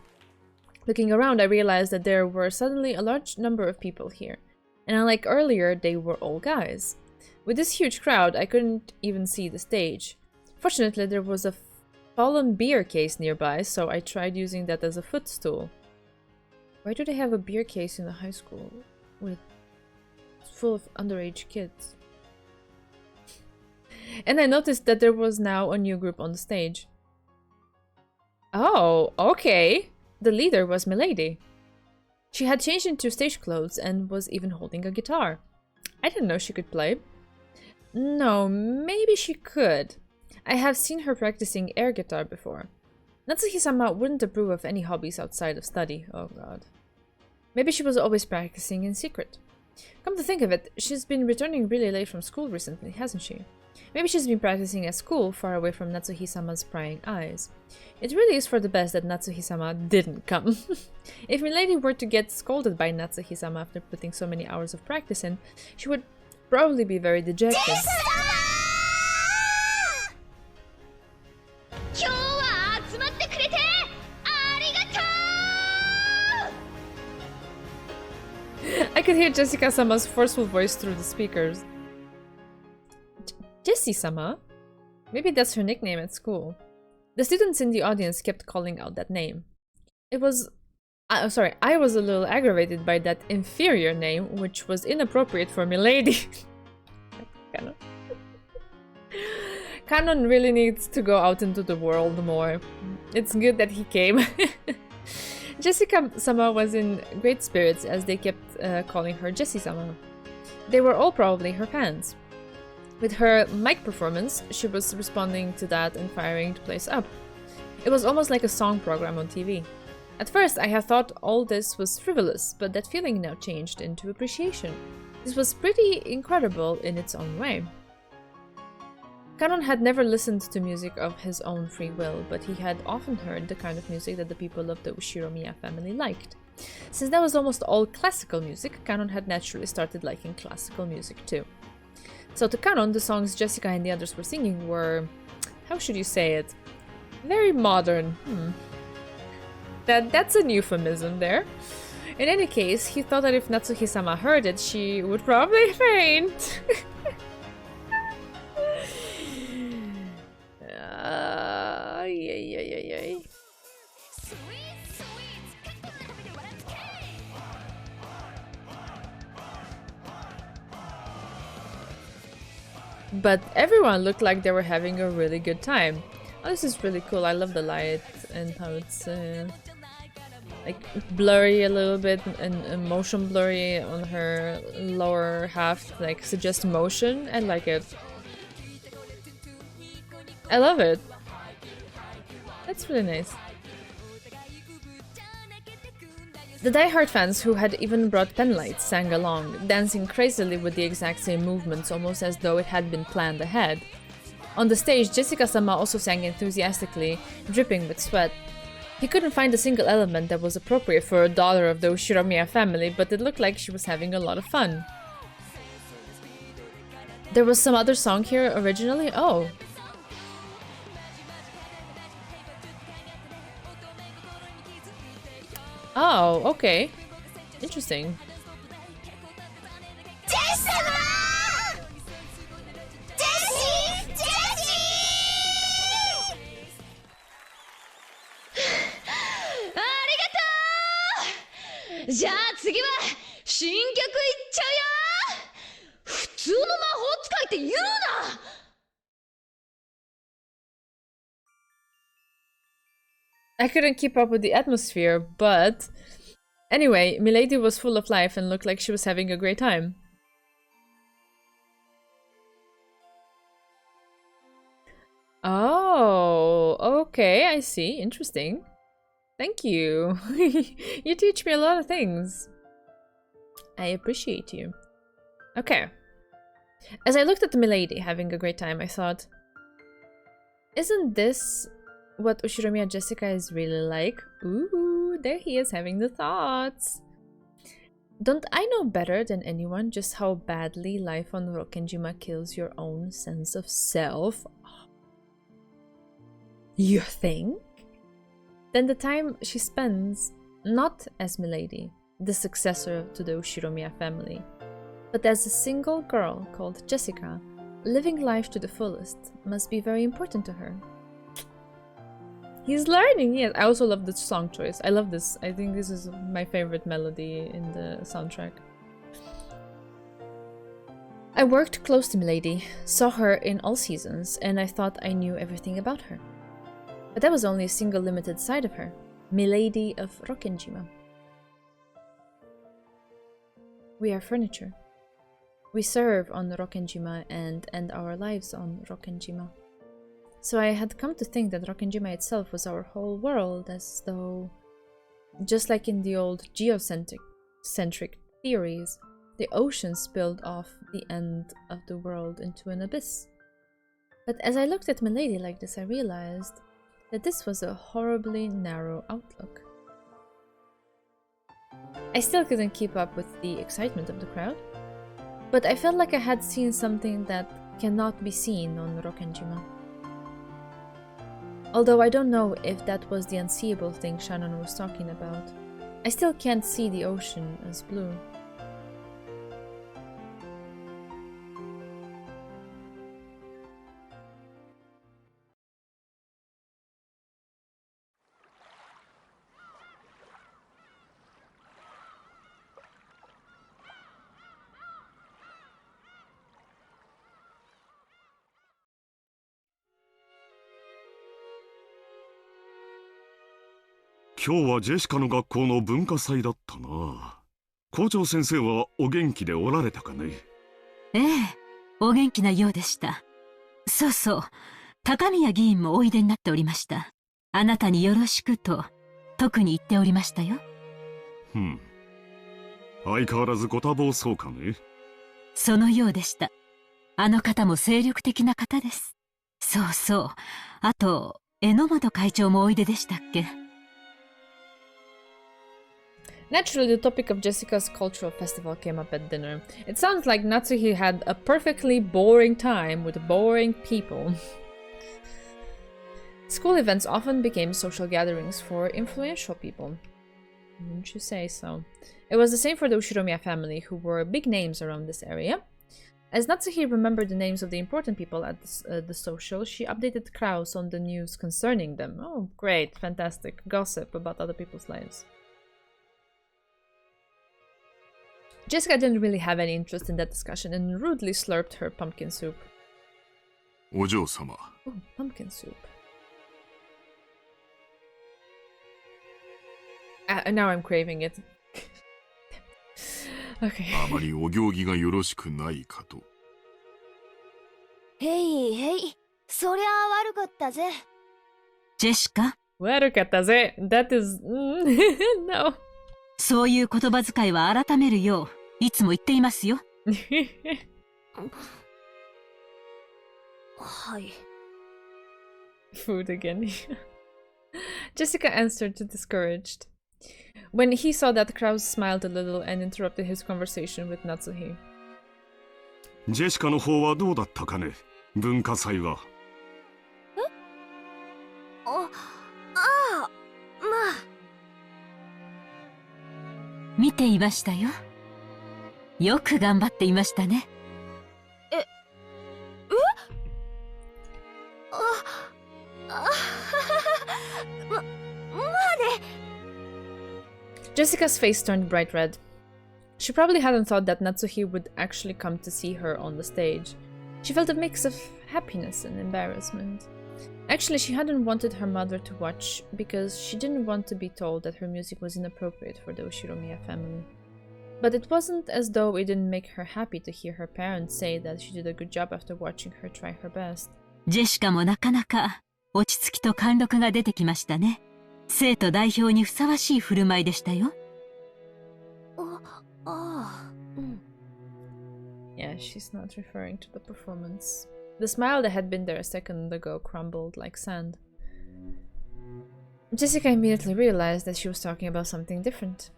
Looking around, I realized that there were suddenly a large number of people here. And unlike earlier, they were all guys. With this huge crowd, I couldn't even see the stage. Fortunately, there was a fallen beer case nearby, so I tried using that as a footstool. Why do they have a beer case in a high school with full of underage kids? And I noticed that there was now a new group on the stage. Oh, okay. The leader was Milady. She had changed into stage clothes and was even holding a guitar. I didn't know she could play. No, maybe she could. I have seen her practicing air guitar before. Natsuhi-sama wouldn't approve of any hobbies outside of study. Oh god. Maybe she was always practicing in secret. Come to think of it, she's been returning really late from school recently, hasn't she? Maybe she's been practicing at school, far away from Natsuhi-sama's prying eyes. It really is for the best that Natsuhi-sama didn't come. If Milady were to get scolded by Natsuhi-sama after putting so many hours of practice in, she would probably be very dejected. I could hear Jessica-sama's forceful voice through the speakers. Jessie-sama? Maybe that's her nickname at school. The students in the audience kept calling out that name. I was a little aggravated by that inferior name, which was inappropriate for Milady. Canon really needs to go out into the world more. It's good that he came. Jessica-sama was in great spirits as they kept calling her Jessie-sama. They were all probably her fans. With her mic performance, she was responding to that and firing the place up. It was almost like a song program on TV. At first, I had thought all this was frivolous, but that feeling now changed into appreciation. This was pretty incredible in its own way. Canon had never listened to music of his own free will, but he had often heard the kind of music that the people of the Ushiromiya family liked. Since that was almost all classical music, Canon had naturally started liking classical music too. So to Canon, the songs Jessica and the others were singing were, how should you say it, very modern. That's a euphemism there. In any case, he thought that if Natsuhi-sama heard it, she would probably faint. Yay. but everyone looked like they were having a really good time. Oh, this is really cool. I love the light and how it's like blurry a little bit and motion blurry on her lower half, like suggest motion. I like it. I love it. That's really nice. The die-hard fans who had even brought pen lights sang along, dancing crazily with the exact same movements, almost as though it had been planned ahead. On the stage, Jessica-sama also sang enthusiastically, dripping with sweat. He couldn't find a single element that was appropriate for a daughter of the Ushiromiya family, but it looked like she was having a lot of fun. There was some other song here originally? Oh. Oh, okay. Interesting. I couldn't keep up with the atmosphere, but anyway, Milady was full of life and looked like she was having a great time. Oh, okay, I see. Interesting. Thank you. You teach me a lot of things. I appreciate you. Okay. As I looked at Milady having a great time, I thought, isn't this what Ushiromiya Jessica is really like? Ooh, there he is having the thoughts. Don't I know better than anyone just how badly life on Rokkenjima kills your own sense of self? You think? Then the time she spends not as Milady, the successor to the Ushiromiya family, but as a single girl called Jessica, living life to the fullest must be very important to her. He's learning, yes. I also love the song choice. I love this. I think this is my favorite melody in the soundtrack. I worked close to Milady, saw her in all seasons, and I thought I knew everything about her. But that was only a single limited side of her, Milady of Rokkenjima. We are furniture. We serve on Rokkenjima and end our lives on Rokkenjima. So I had come to think that Rokkenjima itself was our whole world, as though, just like in the old geocentric theories, the ocean spilled off the end of the world into an abyss. But as I looked at Milady like this, I realized that this was a horribly narrow outlook. I still couldn't keep up with the excitement of the crowd, but I felt like I had seen something that cannot be seen on Rokkenjima. Although I don't know if that was the unseeable thing Shannon was talking about, I still can't see the ocean as blue.今日はジェシカの学校の文化祭だったな。校長先生はお元気でおられたかね。ええ、お元気なようでした。そうそう、高宮議員もおいでになっておりました。あなたによろしくと特に言っておりましたよ。相変わらずご多忙そうかね。そのようでした。あの方も精力的な方です。そうそう。あと、榎本会長もおいででしたっけ。Naturally, the topic of Jessica's cultural festival came up at dinner. It sounds like Natsuhi had a perfectly boring time with boring people. School events often became social gatherings for influential people. Wouldn't you say so? It was the same for the Ushiromiya family, who were big names around this area. As Natsuhi remembered the names of the important people at the social, she updated Kraus on the news concerning them. Oh, great, fantastic. Gossip about other people's lives. Jessica didn't really have any interest in that discussion and rudely slurped her pumpkin soup. お嬢様。 Oh, pumpkin soup. Now I'm craving it. Okay. あまりお行儀がよろしくないかと。へいへい、そりゃあ悪かったぜ。ジェシカ、 That is... no. そういう言葉遣いは改めるよう、いつも言っていますよ。はい。Food again. Jessica answered discouraged. When he saw that, Krause smiled a little and interrupted his conversation with Natsuhi. ジェシカの方はどうだったかね、文化祭は。ああ、まあ。見ていましたよ。よく頑張っていましたね。Jessica's face turned bright red. She probably hadn't thought that Natsuhi would actually come to see her on the stage. She felt a mix of happiness and embarrassment. Actually, she hadn't wanted her mother to watch because she didn't want to be told that her music was inappropriate for the Ushiromiya family. But it wasn't as though it didn't make her happy to hear her parents say that she did a good job after watching her try her best. ジェシカもなかなか落ち着きと貫禄が出てきましたね。生徒代表にふさわしい振る舞いでしたよ。Yeah, she's not referring to the performance. The smile that had been there a second ago crumbled like sand. Jessica immediately realized that she was talking about something different.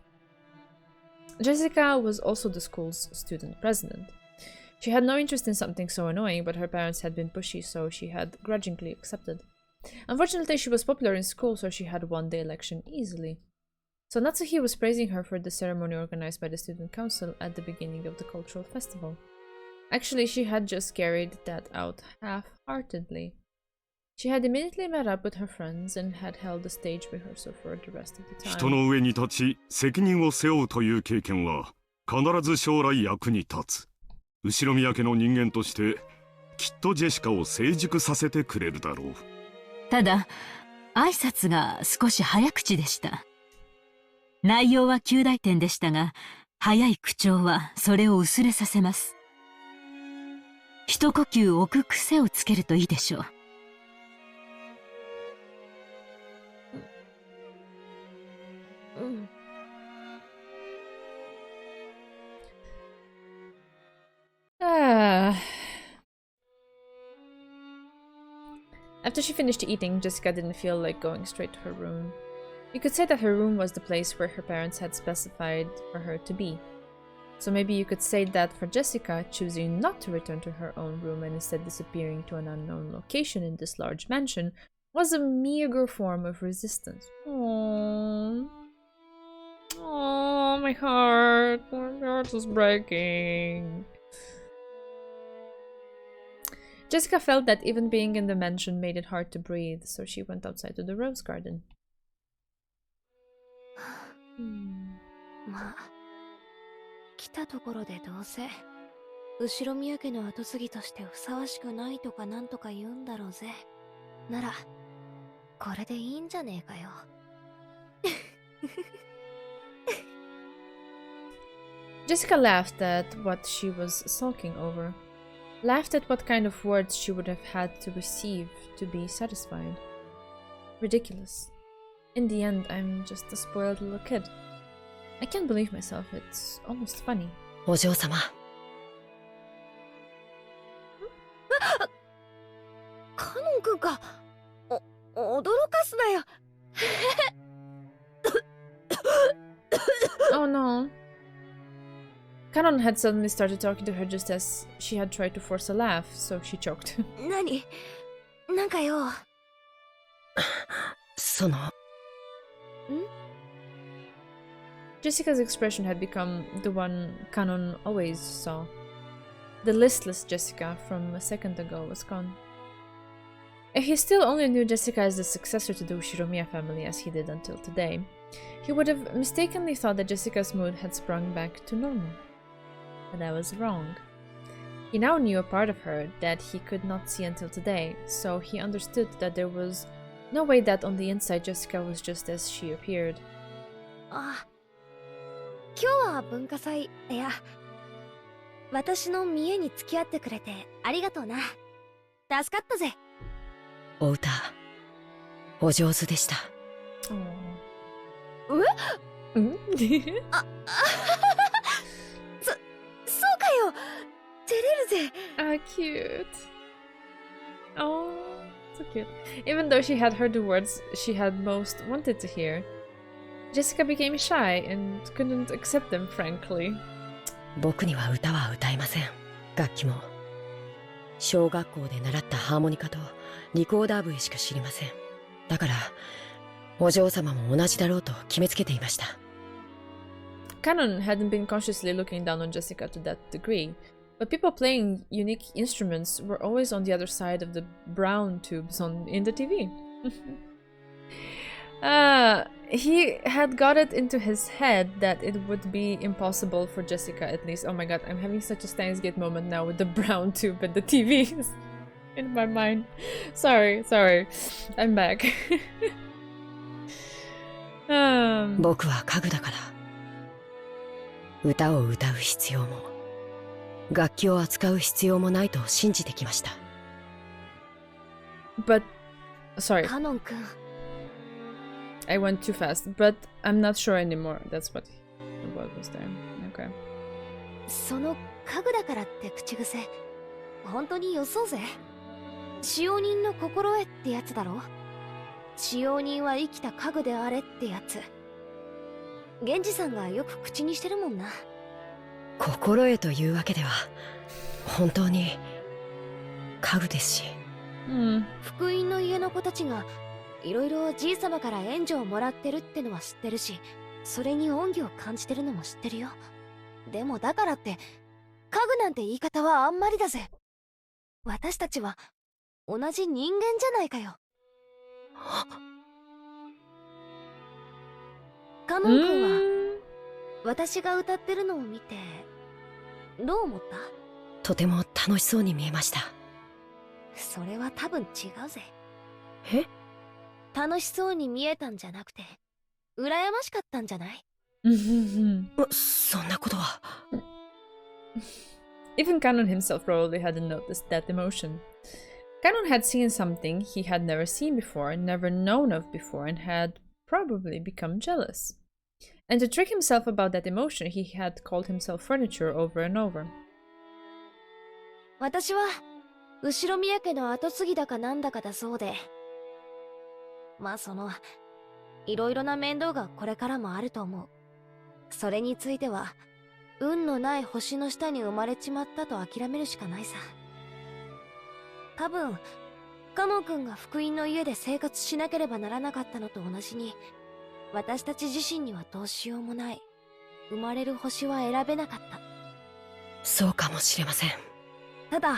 Jessica was also the school's student president. She had no interest in something so annoying, but her parents had been pushy, so she had grudgingly accepted. Unfortunately, she was popular in school, so she had won the election easily. So Natsuhi was praising her for the ceremony organized by the student council at the beginning of the cultural festival. Actually, she had just carried that out half-heartedly. She had immediately met up with her friends and had held a stage rehearsal for the rest of the time. 人の上に立ち責任を背負うという経験は必ず将来役に立つ。後ろ宮家の人間としてきっとジェシカを成熟させてくれるだろう。ただ、挨拶が少し早口でした。内容は及第点でしたが、早い口調はそれを薄れさせます。一呼吸置く癖をつけるといいでしょう。After she finished eating, Jessica didn't feel like going straight to her room. You could say that her room was the place where her parents had specified for her to be. So maybe you could say that for Jessica, choosing not to return to her own room and instead disappearing to an unknown location in this large mansion was a meager form of resistance. Aww. Oh, my heart is breaking. Jessica felt that even being in the mansion made it hard to breathe, so she went outside to the rose garden. まあ、来たところでどうせ後ろ宮家の跡継ぎとしてふさわしくないとかなんとか言うんだろうぜ。ならこれでいいんじゃねえかよ。Jessica laughed at what she was sulking over. Laughed at what kind of words she would have had to receive to be satisfied. Ridiculous. In the end, I'm just a spoiled little kid. I can't believe myself, it's almost funny. お嬢様。カノン君か。驚かすなよ。Oh no. Kanon had suddenly started talking to her just as she had tried to force a laugh, so she choked. 何？なんかよ。その。Jessica's expression had become the one Kanon always saw. The listless Jessica from a second ago was gone. If he still only knew Jessica as the successor to the Ushiromiya family as he did until today, he would have mistakenly thought that Jessica's mood had sprung back to normal. But I was wrong. He now knew a part of her that he could not see until today, so he understood that there was no way that on the inside Jessica was just as she appeared. あ、今日は文化祭、いや、私の見栄に付き合ってくれてありがとうな。助かったぜ。お歌、お上手でした。そうかよ。照れるぜ。Ah, cute. Oh, so cute. Even though she had heard the words she had most wanted to hear, Jessica became shy and couldn't accept them, frankly. 僕には歌は歌えません。楽器も。小学校で習ったハーモニカとリコーダー笛しか知りません。だから、お嬢様も同じだろうと決めつけていました。Canon hadn't been consciously looking down on Jessica to that degree, but people playing unique instruments were always on the other side of the brown tubes in the TV. He had got it into his head that it would be impossible for Jessica, at least. Oh my god, I'm having such a Steins Gate moment now with the brown tube and the TVs in my mind. Sorry. I'm back. 僕は家具だから。歌を歌う必要も、楽器を扱う必要もないと信じてきました。But, sorry. カノン君。I went too fast, but I'm not sure anymore. That's what was there. Okay. その家具だからって口癖、本当に予想ぜ。使用人の心得ってやつだろ。使用人は生きた家具であれってやつ。源氏さんがよく口にしてるもんな。心得というわけでは、本当に家具ですし。福音の家の子たちがいろいろじい様から援助をもらってるってのは知ってるし、それに恩義を感じてるのも知ってるよ。でもだからって家具なんて言い方はあんまりだぜ。私たちは同じ人間じゃないかよ。カノン君は私が歌ってるのを見てどう思った？とても楽しそうに見えました。それは多分違うぜ。え？楽しそうに見えたんじゃなくて羨ましかったんじゃない？そんなことは。Even Canon himself probably hadn't noticed that emotion. Canon had seen something he had never seen before, never known of before, and had probably become jealous. And to trick himself about that emotion, he had called himself furniture over and over. 私は後宮家の跡継ぎだかなんだかだそうで、まあいろいろな面倒がこれからもあると思う。それについては運のない星の下に生まれちまったと諦めるしかないさ。多分カノン君が福音の家で生活しなければならなかったのと同じに、私たち自身にはどうしようもない。生まれる星は選べなかった。そうかもしれません。ただ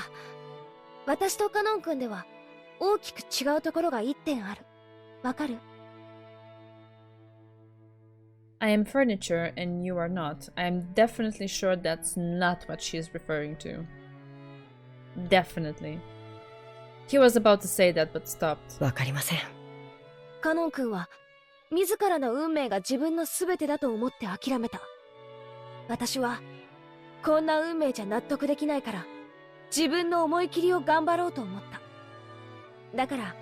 私とカノン君では大きく違うところが一点ある。わかる？ I am furniture and you are not. I am definitely sure that's not what she is referring to. Definitely. He was about to say that but stopped. わかりません。カノン君は自らの運命が自分の全てだと思って諦めた。私はこんな運命じゃ納得できないから自分の思い切りを頑張ろうと思った。だから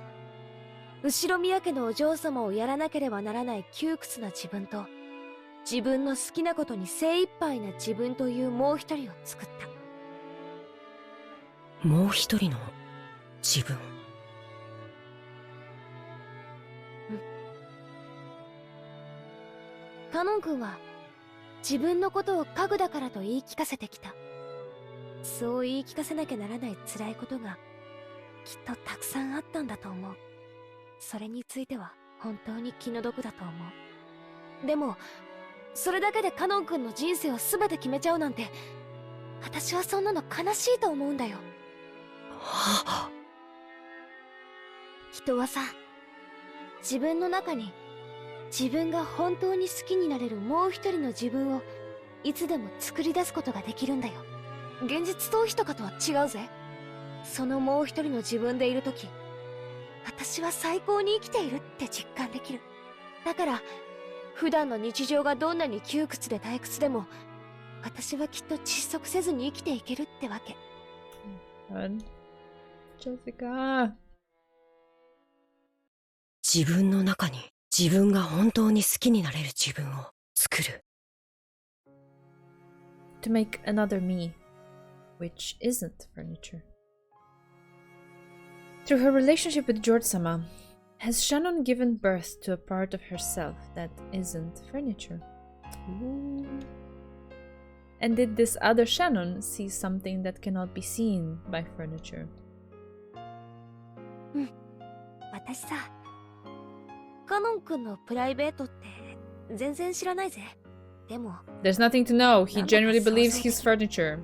後宮家のお嬢様をやらなければならない窮屈な自分と、自分の好きなことに精一杯な自分というもう一人を作った。もう一人の自分。カノン君は自分のことを家具だからと言い聞かせてきた。そう言い聞かせなきゃならない辛いことがきっとたくさんあったんだと思う。それについては本当に気の毒だと思う。でもそれだけでカノン君の人生を全て決めちゃうなんて、私はそんなの悲しいと思うんだよ。人はさ、自分の中に自分が本当に好きになれるもう一人の自分をいつでも作り出すことができるんだよ。現実逃避とかとは違うぜ。そのもう一人の自分でいるとき、私は最高に生きているって実感できる。だから普段の日常がどんなに窮屈で退屈でも、私はきっと窒息せずに生きていけるってわけ。Jessica. 自分の中に自分が本当に好きになれる自分を作る。To make another me, which isn't furniture. Through her relationship with George-sama, has Shannon given birth to a part of herself that isn't furniture? Ooh. And did this other Shannon see something that cannot be seen by furniture? 私さ、カノン君のプライベートって全然知らないぜ。でも There's nothing to know. He genuinely believes he's furniture.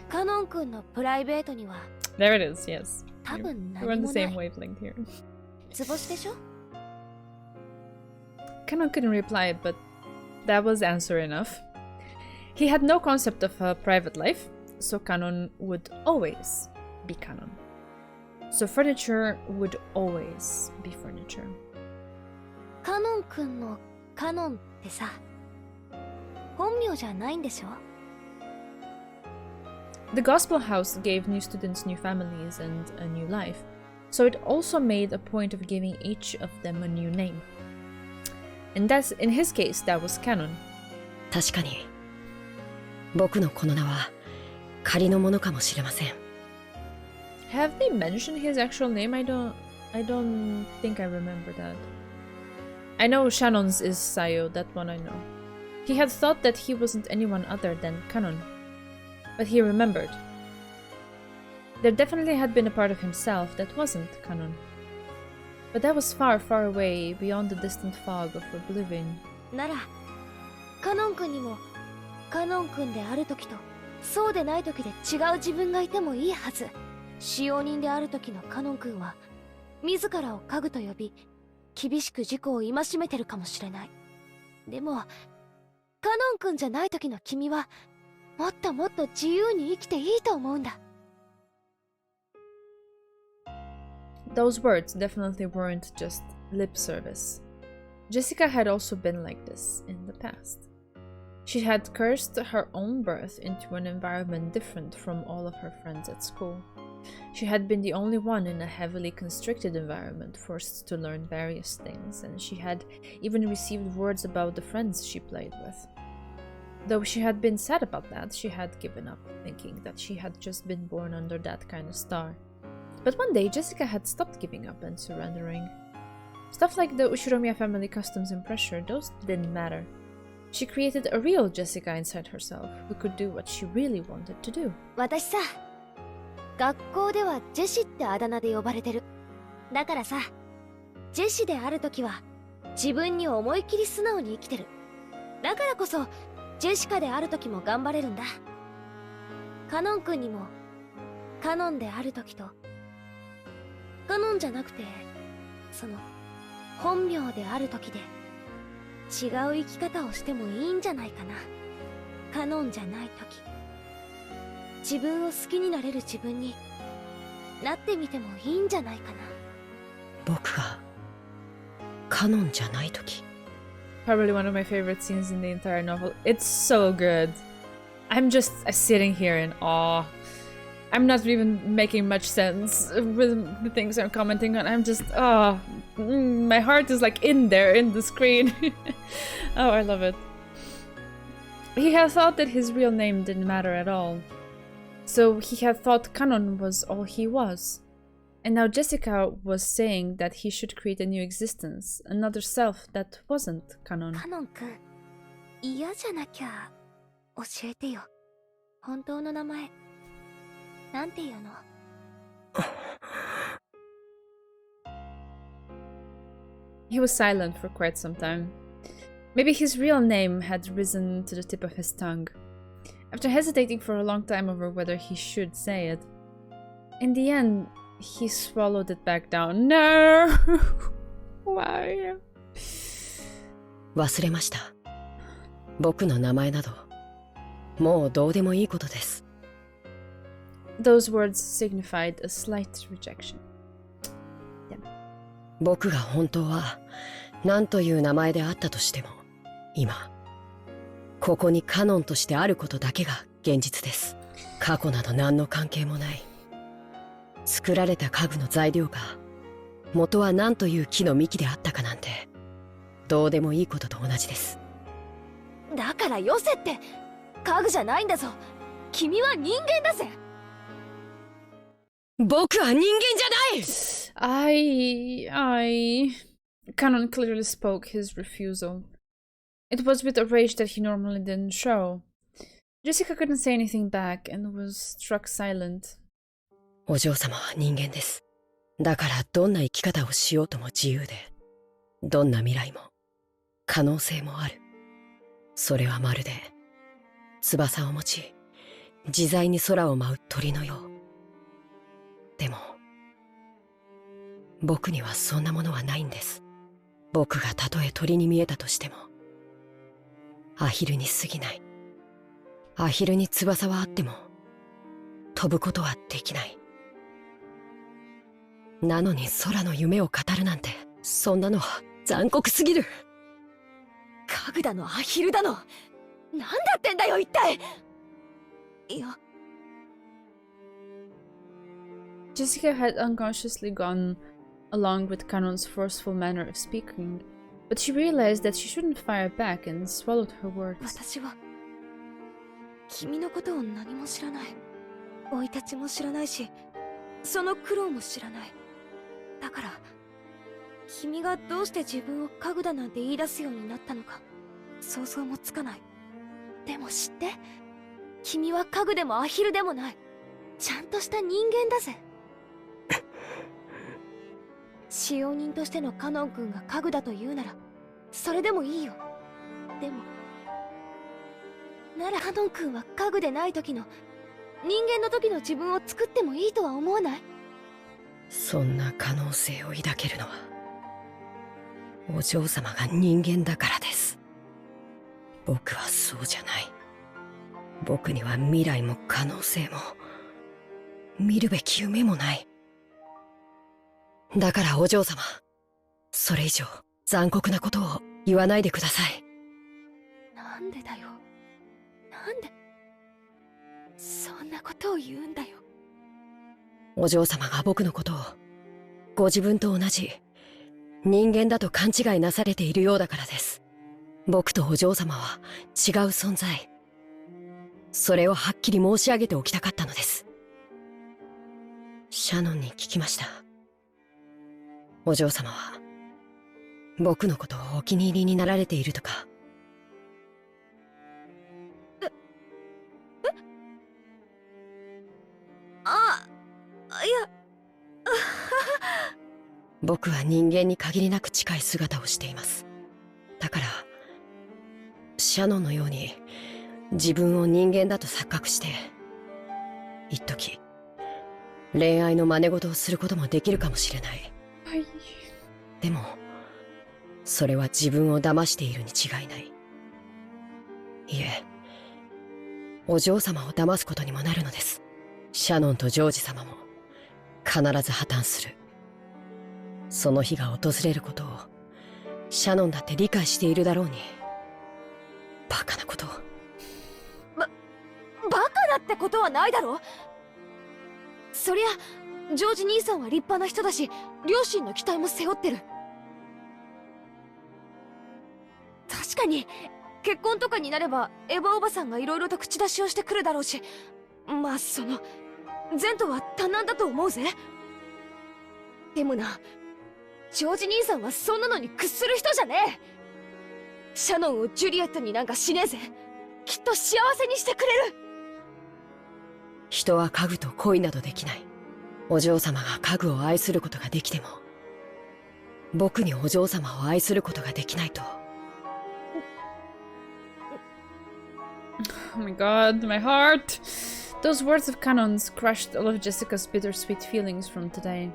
カノン君のプライベートには There it is, yes. 多分 We're 何 on も the な same い。 wavelength here. 図星でしょ？ Kanon couldn't reply, but that was answer enough. He had no concept of a private life, so Kanon would always be Kanon. So furniture would always be furniture. カノン君のカノンってさ、本名じゃないんでしょ？ The Gospel House gave new students new families and a new life, so it also made a point of giving each of them a new name. And that's, in his case, that was Kanon. 確かに僕のこの名は仮のものかもしれません。 Have they mentioned his actual name? I don't think I remember that. I know Shannon's is Sayo, that one I know. He had thought that he wasn't anyone other than Kanon. But he remembered. There definitely had been a part of himself that wasn't Kanon. But that was far, far away, beyond the distant fog of oblivion. なら、カノン君にもカノン君である時とそうでない時で違う自分がいてもいいはず。使用人である時のカノン君は自らを家具と呼び、厳しく自己を戒めてるかもしれない。でもカノン君じゃない時の君はもっともっと自由に生きていいと思うんだ。 Those words definitely weren't just lip service. Jessica had also been like this in the past. She had cursed her own birth into an environment different from all of her friends at school. She had been the only one in a heavily constricted environment, forced to learn various things, and she had even received words about the friends she played with. Though she had been sad about that, she had given up, thinking that she had just been born under that kind of star. But one day, Jessica had stopped giving up and surrendering. Stuff like the Ushiromiya family customs and pressure, those didn't matter. She created a real Jessica inside herself, who could do what she really wanted to do. 私さ、学校ではジェシってあだ名で呼ばれてる。だからさ、ジェシであるときは自分に思いっきり素直に生きてる。だからこそジェシカであるときも頑張れるんだ。カノン君にもカノンであるときとカノンじゃなくてその本名であるときで違う生き方をしてもいいんじゃないかな。カノンじゃないとき、自分を好きになれる自分になってみてもいいんじゃないかな。僕がカノンじゃないとき。 Probably one of my favorite scenes in the entire novel. It's so good. I'm just sitting here in awe. I'm not even making much sense with the things I'm commenting on. I'm just, my heart is like in there, in the screen. Oh, I love it. He had thought that his real name didn't matter at all. So he had thought Kanon was all he was. And now Jessica was saying that he should create a new existence, another self that wasn't Kanon. カノン君、嫌じゃなきゃ教えてよ。本当の名前なんていうの？ He was silent for quite some time. Maybe his real name had risen to the tip of his tongue. After hesitating for a long time over whether he should say it, in the end, he swallowed it back down. No! Why? 忘れました。僕の名前などもうどうでもいいことです。Those words signified a slight rejection. 僕が本当は何という名前であったとしても、今ここにカノンとしてあることだけが現実です。過去など何の関係もない。作られた家具の材料が元は何という木の幹であったかなんてどうでもいいことと同じです。だからよせって。家具じゃないんだぞ。君は人間だぜ。僕は人間じゃない。Canon clearly spoke his refusal. It was with a rage that he normally didn't show. Jessica couldn't say anything back and was struck silent. お嬢様は人間です。だからどんな生き方をしようとも自由で、どんな未来も可能性もある。それはまるで翼を持ち自在に空を舞う鳥のよう。でも僕にはそんなものはないんです。僕がたとえ鳥に見えたとしてもアヒルに過ぎない。アヒルに翼はあっても飛ぶことはできない。なのに空の夢を語るなんて、そんなのは残酷すぎる。家具だのアヒルだの、なんだってんだよ一体。いや、 Jessica had unconsciously gone along with Canon's forceful manner of speaking, but she realized that she shouldn't fire back and swallowed her words. 私は君のことを何も知らない。生い立ちも知らないし、その苦労も知らない。だから君がどうして自分を家具だなんて言い出すようになったのか想像もつかない。でも知って、君は家具でもアヒルでもない。ちゃんとした人間だぜ。使用人としてのカノン君が家具だと言うならそれでもいいよ。でもならカノン君は家具でない時の人間の時の自分を作ってもいいとは思わない？そんな可能性を抱けるのはお嬢様が人間だからです。僕はそうじゃない。僕には未来も可能性も見るべき夢もない。だからお嬢様、それ以上残酷なことを言わないでください。なんでだよ。なんでそんなことを言うんだよ。お嬢様が僕のことをご自分と同じ人間だと勘違いなされているようだからです。僕とお嬢様は違う存在。それをはっきり申し上げておきたかったのです。シャノンに聞きました。お嬢様は僕のことをお気に入りになられているとか。いや僕は人間に限りなく近い姿をしています。だからシャノンのように自分を人間だと錯覚して一時恋愛の真似事をすることもできるかもしれない。はい。でもそれは自分を騙しているに違いない。いえ、お嬢様を騙すことにもなるのです。シャノンとジョージ様も必ず破綻する。その日が訪れることをシャノンだって理解しているだろうに。バカなことを。バカだってことはないだろ。そりゃジョージ兄さんは立派な人だし、両親の期待も背負ってる。確かに結婚とかになればエヴァおばさんがいろいろと口出しをしてくるだろうし、まあその前途は多難だと思うぜ。でもな、ジョージ兄さんはそんなのに屈する人じゃねえ。シャノンをジュリエットになんかしねえぜ。きっと幸せにしてくれる。人は家具と恋などできない。お嬢様が家具を愛することができても僕にお嬢様を愛することができないと。 Oh my god, my heart! Those words of Canon's crushed all of Jessica's bittersweet feelings from today.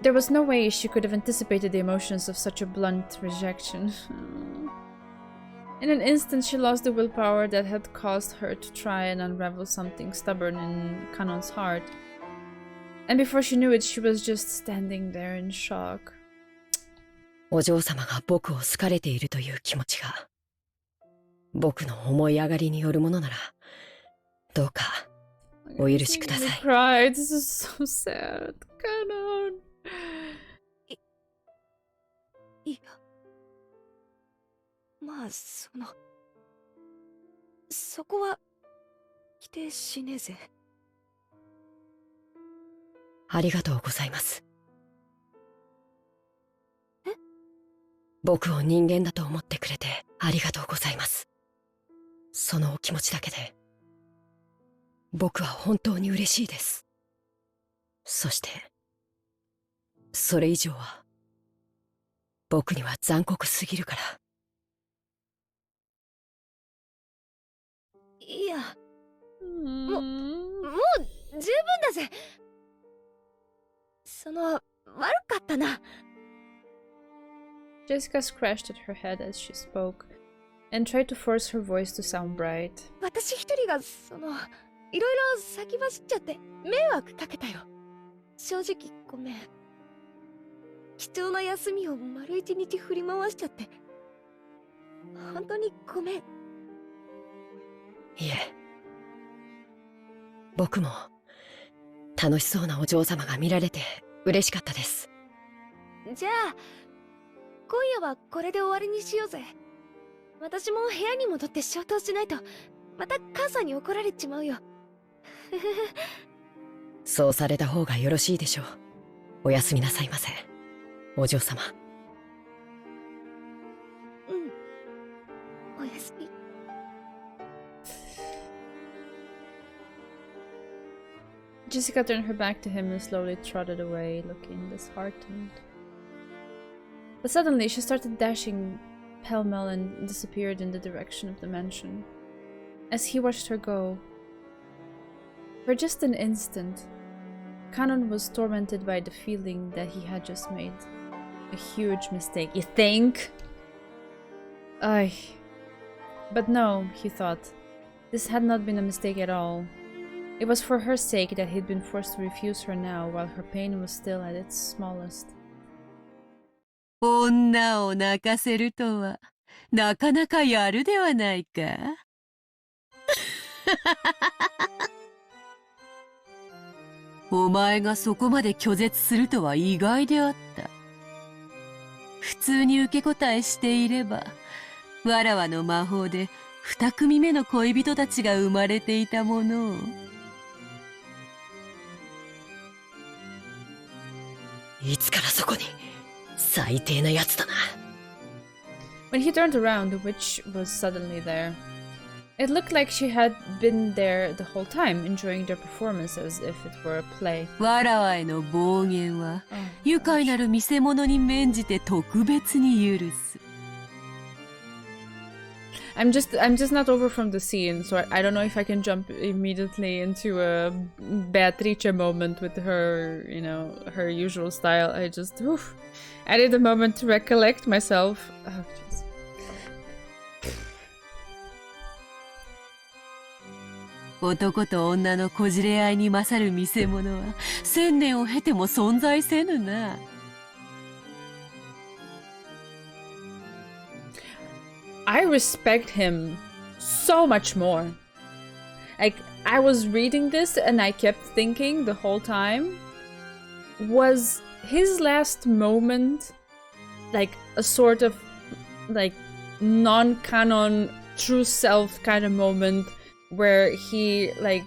There was no way she could have anticipated the emotions of such a blunt rejection. In an instant, she lost the willpower that had caused her to try and unravel something stubborn in Kanon's heart. And before she knew it, she was just standing there in shock. お嬢様が僕を好かれているという気持ちが、僕の思い上がりによるものなら、どうかお許しください。Cried. This is so sad. Kanon. いや、まあそこは否定しねえぜ。ありがとうございます。え？僕を人間だと思ってくれてありがとうございます。そのお気持ちだけで僕は本当に嬉しいです。そしてそれ以上は僕には残酷すぎるから。いや、もう十分だぜ。悪かったな。Jessica scratched at her head as she spoke and tried to force her voice to sound bright. 私一人がいろいろ先走っちゃって迷惑かけたよ。正直ごめん。貴重な休みを丸一日振り回しちゃって本当にごめん。いえ、僕も楽しそうなお嬢様が見られて嬉しかったです。じゃあ今夜はこれで終わりにしようぜ。私も部屋に戻って消灯しないとまた母さんに怒られちまうよ。そうされた方がよろしいでしょう。おやすみなさいませ、お嬢様。おやすみ。Jessica turned her back to him and slowly trotted away, looking disheartened. But suddenly she started dashing pell-mell and disappeared in the direction of the mansion. As he watched her go, for just an instant, Kanon was tormented by the feeling that he had just made a huge mistake. You think? Ay. But no, he thought. This had not been a mistake at all. It was for her sake that he'd been forced to refuse her now while her pain was still at its smallest. 女を泣かせるとはなかなかやるではないか。お前がそこまで拒絶するとは意外であった。普通に受け答えしていれば、わらわの魔法で二組目の恋人たちが生まれていたものを。いつからそこに。最低なやつだな。When he turned around, the witch was suddenly there. It looked like she had been there the whole time, enjoying their performance as if it were a play. わらわへの暴言は、愉快なる見せ物に免じて特別に許す。I'm just not over from the scene, so I don't know if I can jump immediately into a Beatrice moment with her, you know, her usual style. I need a moment to recollect myself. Oh, jeez. 男と女のこじれ合いに勝る見せ物は千年を経ても存在せぬな。I respect him so much more. Like, I was reading this and I kept thinking the whole time, was his last moment like a sort of like non-canon true self kind of moment where he like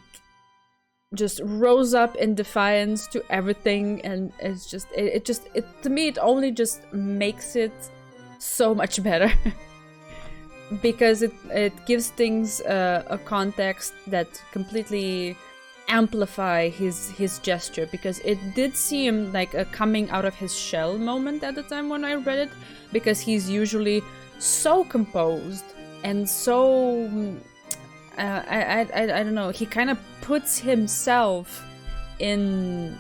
just rose up in defiance to everything, and it's just it to me it only just makes it so much better. Because it gives things a context that completely amplify his gesture, because it did seem like a coming out of his shell moment at the time when I read it, because he's usually so composed and so I don't know, he kind of puts himself in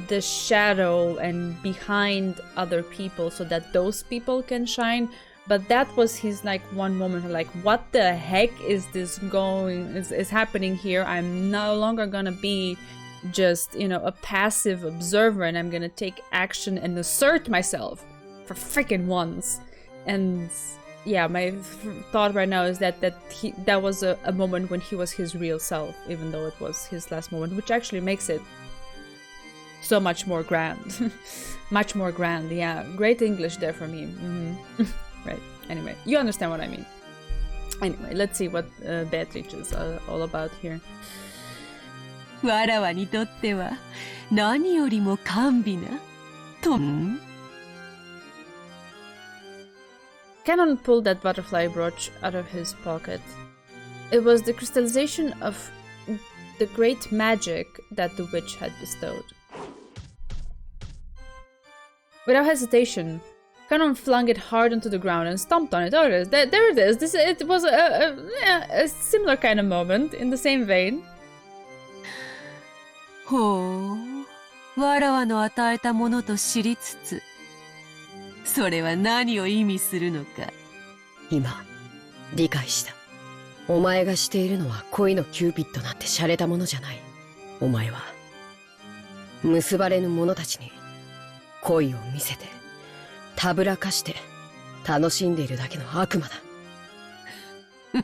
the shadow and behind other people so that those people can shine. But that was his like one moment, like, what the heck is this is happening here? I'm no longer gonna be just, you know, a passive observer, and I'm gonna take action and assert myself for freaking once. And yeah, my thought right now is that that was a moment when he was his real self, even though it was his last moment, which actually makes it so much more grand. Much more grand, yeah. Great English there for me. Right, anyway, you understand what I mean. Anyway, let's see what Beatrice is all about here. わらわにとっては何よりも甘美なと。Canon pulled that butterfly brooch out of his pocket. It was the crystallization of the great magic that the witch had bestowed. Without hesitation, Canon flung it hard onto the ground and stomped on it. Oh, there it is. It was a similar kind of moment, in the same vein. ほう、わらわの与えたものと知りつつ、それは何を意味するのか。今、理解した。お前がしているのは恋のキューピッドなんて洒落たものじゃない。お前は、結ばれぬ者たちに恋を見せて、たぶらかして楽しんでいるだけの悪魔だ。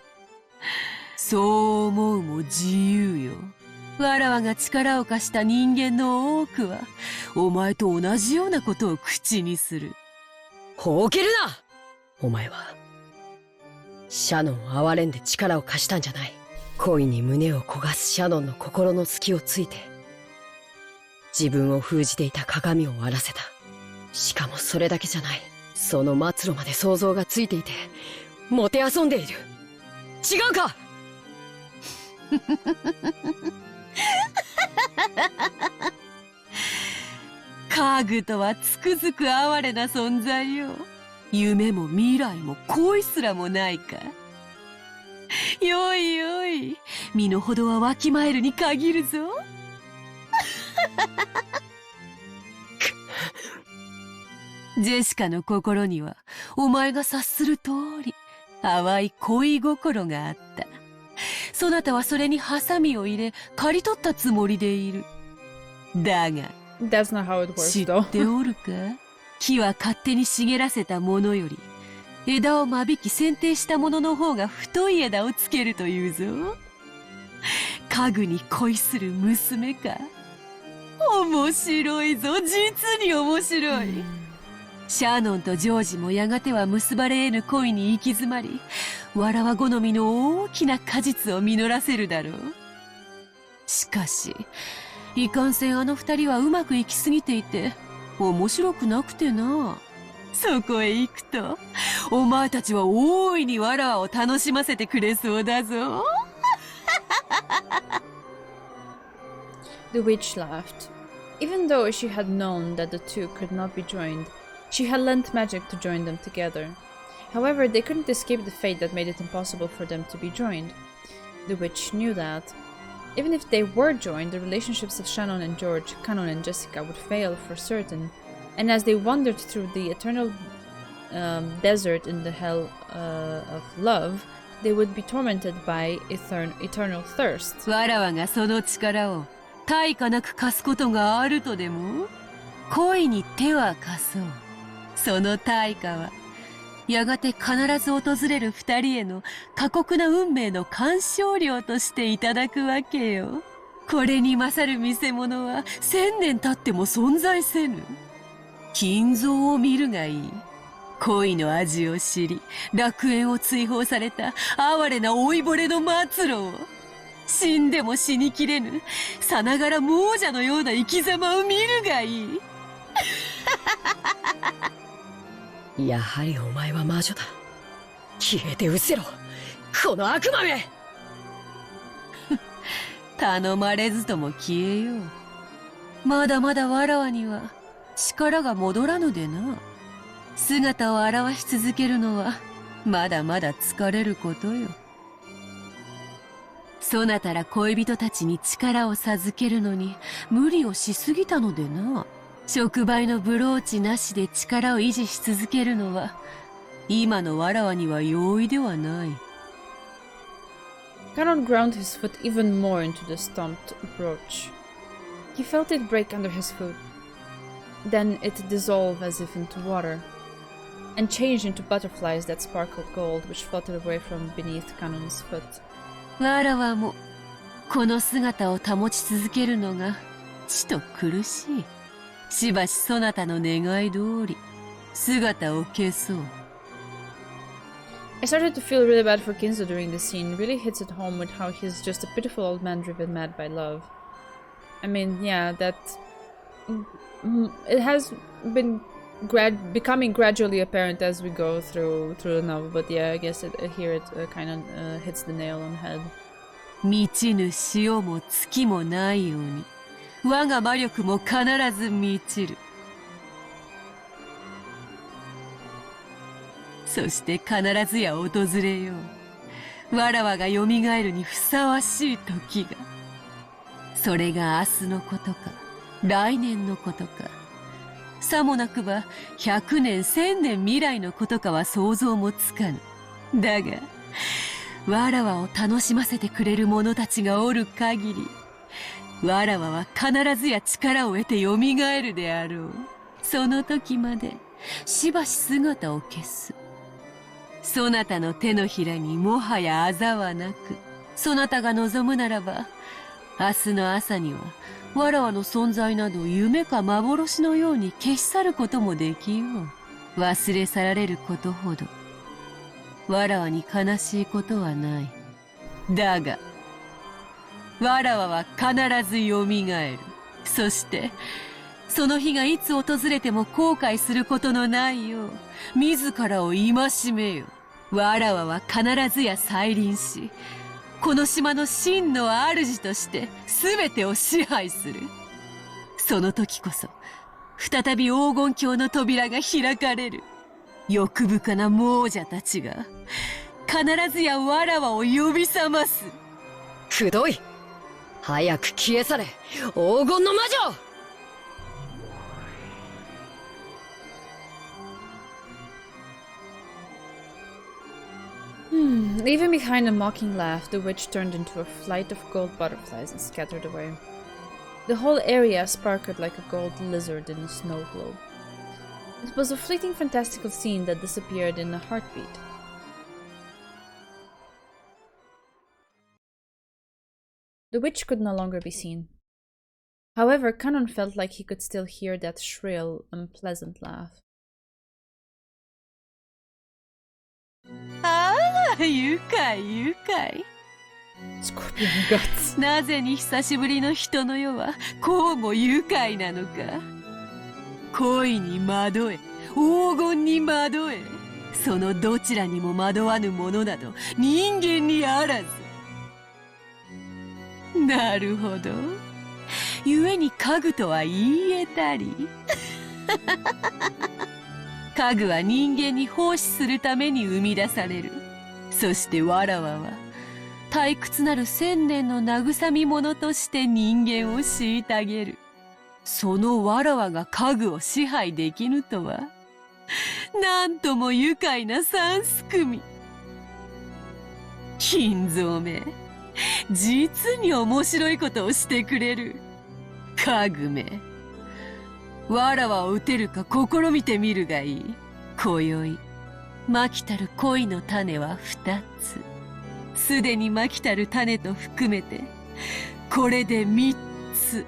そう思うも自由よ。わらわが力を貸した人間の多くは、お前と同じようなことを口にする。ほうけるな！お前は、シャノンを憐れんで力を貸したんじゃない。恋に胸を焦がすシャノンの心の隙をついて、自分を封じていた鏡を割らせた。しかもそれだけじゃない。その末路まで想像がついていて、もてあそんでいる。違うか！家具とはつくづく哀れな存在よ。夢も未来も恋すらもないか。よいよい、身の程はわきまえるに限るぞ。ジェシカの心には、お前が察する通り、淡い恋心があった。そなたはそれにハサミを入れ、刈り取ったつもりでいる。だが、That's not how it works, 知 though. っておるか？木は勝手に茂らせたものより、枝を間引き剪定したものの方が太い枝をつけるというぞ。家具に恋する娘か。面白いぞ、実に面白い。シャーノンとジョージもやがては結ばれ得ぬ恋に行き詰まり、わらわ好みの大きな果実を実らせるだろう。しかし、いかんせんあの二人はうまくいきすぎていて、面白くなくてな。そこへ行くと、お前たちは大いにわらわを楽しませてくれそうだぞ。The witch laughed. Even though she had known that the two could not be joined, she had lent magic to join them together. However, they couldn't escape the fate that made it impossible for them to be joined. The witch knew that. Even if they were joined, the relationships of Shannon and George, Canon and Jessica would fail for certain, and as they wandered through the eternal desert in the hell of love, they would be tormented by eternal thirst. わらわがその力を対価なく貸すことがあるとでも？恋に手は貸そう。その対価は、やがて必ず訪れる二人への過酷な運命の鑑賞料としていただくわけよ。これに勝る見せ物は1000年経っても存在せぬ。金像を見るがいい。恋の味を知り、楽園を追放された哀れな老いぼれの末路を。死んでも死にきれぬ、さながら亡者のような生き様を見るがいい。やはりお前は魔女だ。消えて失せろ、この悪魔め！頼まれずとも消えよう。まだまだわらわには力が戻らぬでな。姿を現し続けるのはまだまだ疲れることよ。そなたら恋人たちに力を授けるのに無理をしすぎたのでな。触媒のブローチなしで力を維持し続けるのは今のわらわには容易ではない。Canon ground his foot even more into the stomped brooch. He felt it break under his foot. Then it dissolve as if into water, and change into butterflies that sparkled gold, which floated away from beneath Canon's foot. わらわもこの姿を保ち続けるのがちと苦しい。しばしそなたの願い通り姿を消そう。I started to feel really bad for Kinzo during the scene. Really hits it home with how he's just a pitiful old man driven mad by love. I mean, yeah, that it has been becoming gradually apparent as we go through the novel, but yeah, I guess here it kind of hits the nail on the head. 満ちぬ潮も月もないように我が魔力も必ず満ちる。そして必ずや訪れよう。わらわがよみがえるにふさわしい時が。それが明日のことか来年のことか、さもなくば100年1000年未来のことかは想像もつかぬ。だがわらわを楽しませてくれる者たちがおる限り、わらわは必ずや力を得てよみがえるであろう。その時までしばし姿を消す。そなたの手のひらにもはやあざはなく、そなたが望むならば明日の朝にはわらわの存在など夢か幻のように消し去ることもできよう。忘れ去られることほどわらわに悲しいことはない。だがわらわは必ずよみがえる。そしてその日がいつ訪れても後悔することのないよう自らを戒めよ。わらわは必ずや再臨し、この島の真の主として全てを支配する。その時こそ再び黄金鏡の扉が開かれる。欲深な亡者たちが必ずやわらわを呼び覚ます。くどい、早く消え去れ黄金の魔女。Even behind a mocking laugh, the witch turned into a flight of gold butterflies and scattered away. The whole area sparkled like a gold lizard in a snow globe. It was a fleeting, fantastical scene that disappeared in a heartbeat. The witch could no longer be seen. However, Kanon felt like he could still hear that shrill, unpleasant laugh. ああ、愉快愉快。Scorpion guts. なぜに久しぶりの人の世はこうも愉快なのか。恋に惑え、黄金に惑え、そのどちらにも惑わぬものなど人間にあらず。なるほど。故に家具とは言えたり。家具は人間に奉仕するために生み出される。そしてわらわは退屈なる千年の慰み者として人間を虐げる。そのわらわが家具を支配できぬとは、なんとも愉快な三すくみ。金蔵め、実に面白いことをしてくれる。家具め、わらわを撃てるか試みてみるがいい。今宵まきたる恋の種は2つ。すでにまきたる種と含めてこれで3つ。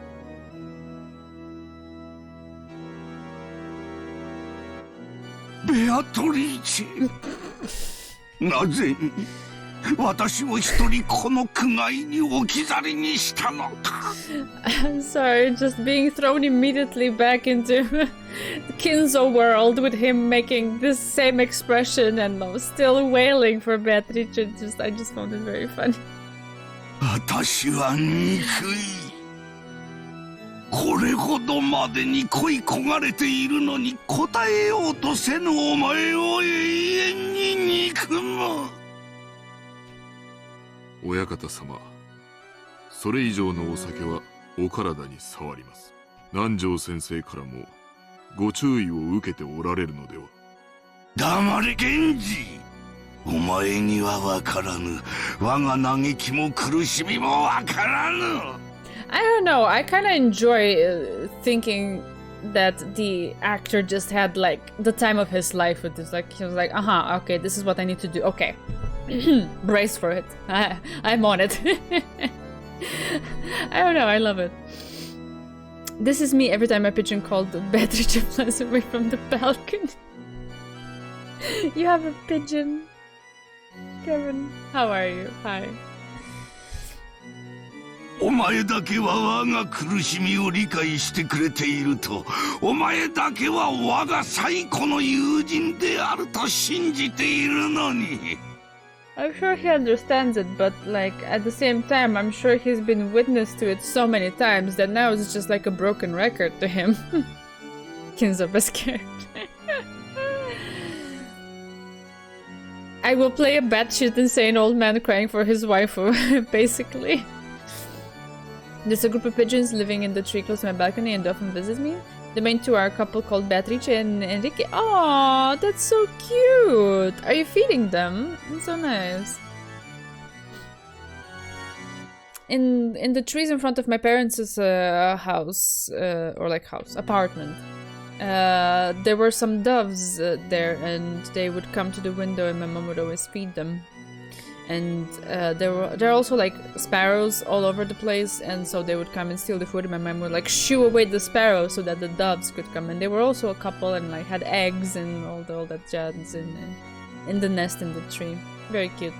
ベアトリーチェ、なぜに私を一人この苦界に置き去りにしたのか。I'm sorry, just being thrown immediately back into the Kinzo world with him making this same expression and still wailing for Beatrice. I just found it very funny. 私は憎い。これほどまでに恋焦がれているのに応えようとせぬお前を永遠に憎む。親方様、それ以上のお酒はお体に障ります。南條先生からもご注意を受けておられるのでは。黙れ源氏。お前にはわからぬ。我が嘆きも苦しみもわからぬ。I don't know. I kind of enjoy thinking that the actor just had like the time of his life with this. Like he was like, okay, this is what I need to do. Okay, brace for it. I'm on it. I don't know. I love it. This is me every time a pigeon called Beatrice flies away from the balcony. You have a pigeon, Kevin. How are you? Hi. お前だけは我が苦しみを理解してくれていると、お前だけは我が最古の友人であると信じているのに。I'm sure he understands it, but like at the same time, I'm sure he's been witness to it so many times that now it's just like a broken record to him. Kinzo was scared. I will play a batshit insane old man crying for his waifu, basically. There's a group of pigeons living in the tree close to my balcony and often visits me. The main two are a couple called Beatrice and Enrique. Aww, that's so cute! Are you feeding them? That's so nice. In the trees in front of my parents' house, or like house, apartment, there were some doves there, and they would come to the window and my mom would always feed them. And there are also like sparrows all over the place, and so they would come and steal the food, and my mom would like shoo away the sparrows so that the doves could come. And they were also a couple and like had eggs and all that jazz in the nest in the tree. Very cute.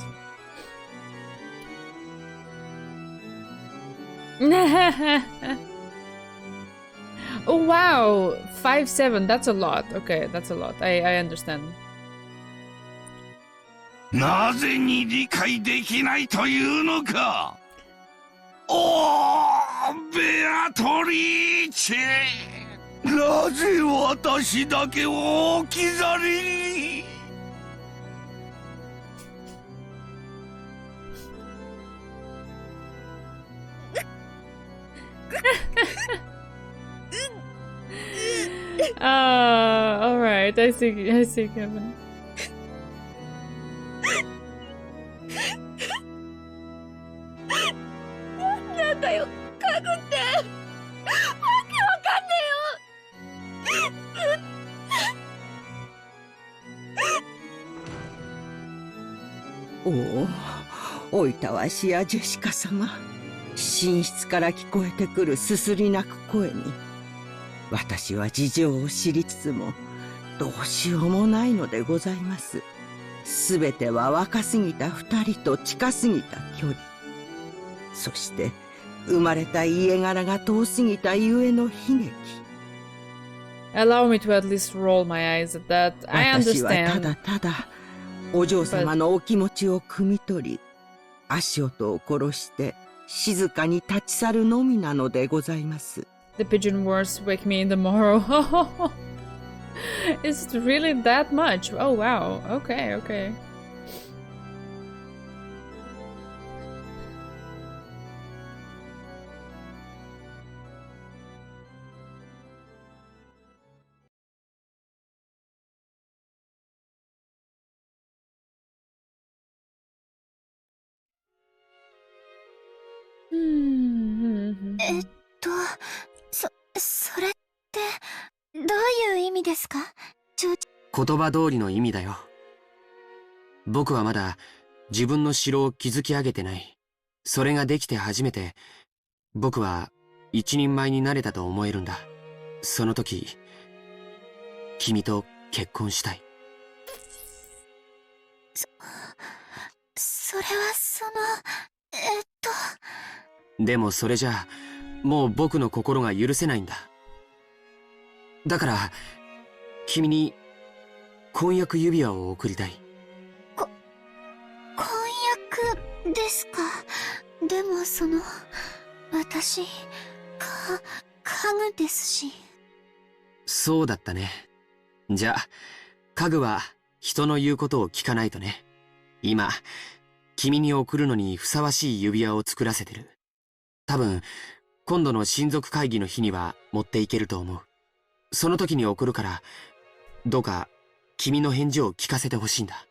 Oh wow, 5'7", that's a lot. Okay, that's a lot. I understand. なぜに理解できないというのか。おー、ベアトリーチェ。なぜ私だけを置き去りに。Alright, I see, Kevin. なんだよ、家具って。わけわかんねえよ。おお、おいたわしやジェシカ様。寝室から聞こえてくるすすり泣く声に、私は事情を知りつつもどうしようもないのでございます。すべては若すぎた二人と近すぎた距離、そして生まれた家柄が遠すぎたゆえの悲劇。Allow me to at least roll my eyes at that. I 私はた understand. だただお嬢様のお気持ちを汲み取り、足音を殺して静かに立ち去るのみなのでございます。The pigeon wars wake me in the morrow. Is it really that much? Oh wow. Okay, okay. Hmm. それって、どういう意味ですか？言葉通りの意味だよ。僕はまだ自分の城を築き上げてない。それができて初めて、僕は一人前になれたと思えるんだ。その時、君と結婚したい。それはでもそれじゃ、もう僕の心が許せないんだ。だから、君に婚約指輪を贈りたい。婚約ですか？でも私、家具ですし。そうだったね。じゃあ、家具は人の言うことを聞かないとね。今、君に贈るのにふさわしい指輪を作らせてる。多分、今度の親族会議の日には持っていけると思う。その時に贈るから、どうか君の返事を聞かせてほしいんだ。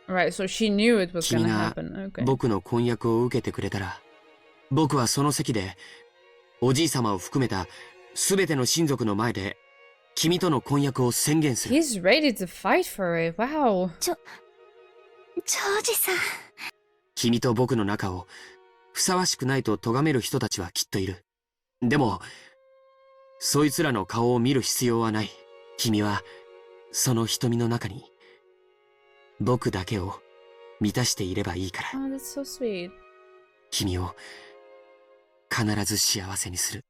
Right, so she knew it was 君 gonna が happen. Okay. 僕の婚約を受けてくれたら、僕はその席で、おじい様を含めたすべての親族の前で、君との婚約を宣言する。He's ready to fight for it. Wow. ジョージさん。君と僕の仲をふさわしくないと咎める人たちはきっといる。でも、そいつらの顔を見る必要はない。君は、その瞳の中に、僕だけを満たしていればいいから。Oh, that's so sweet. 君を必ず幸せにする。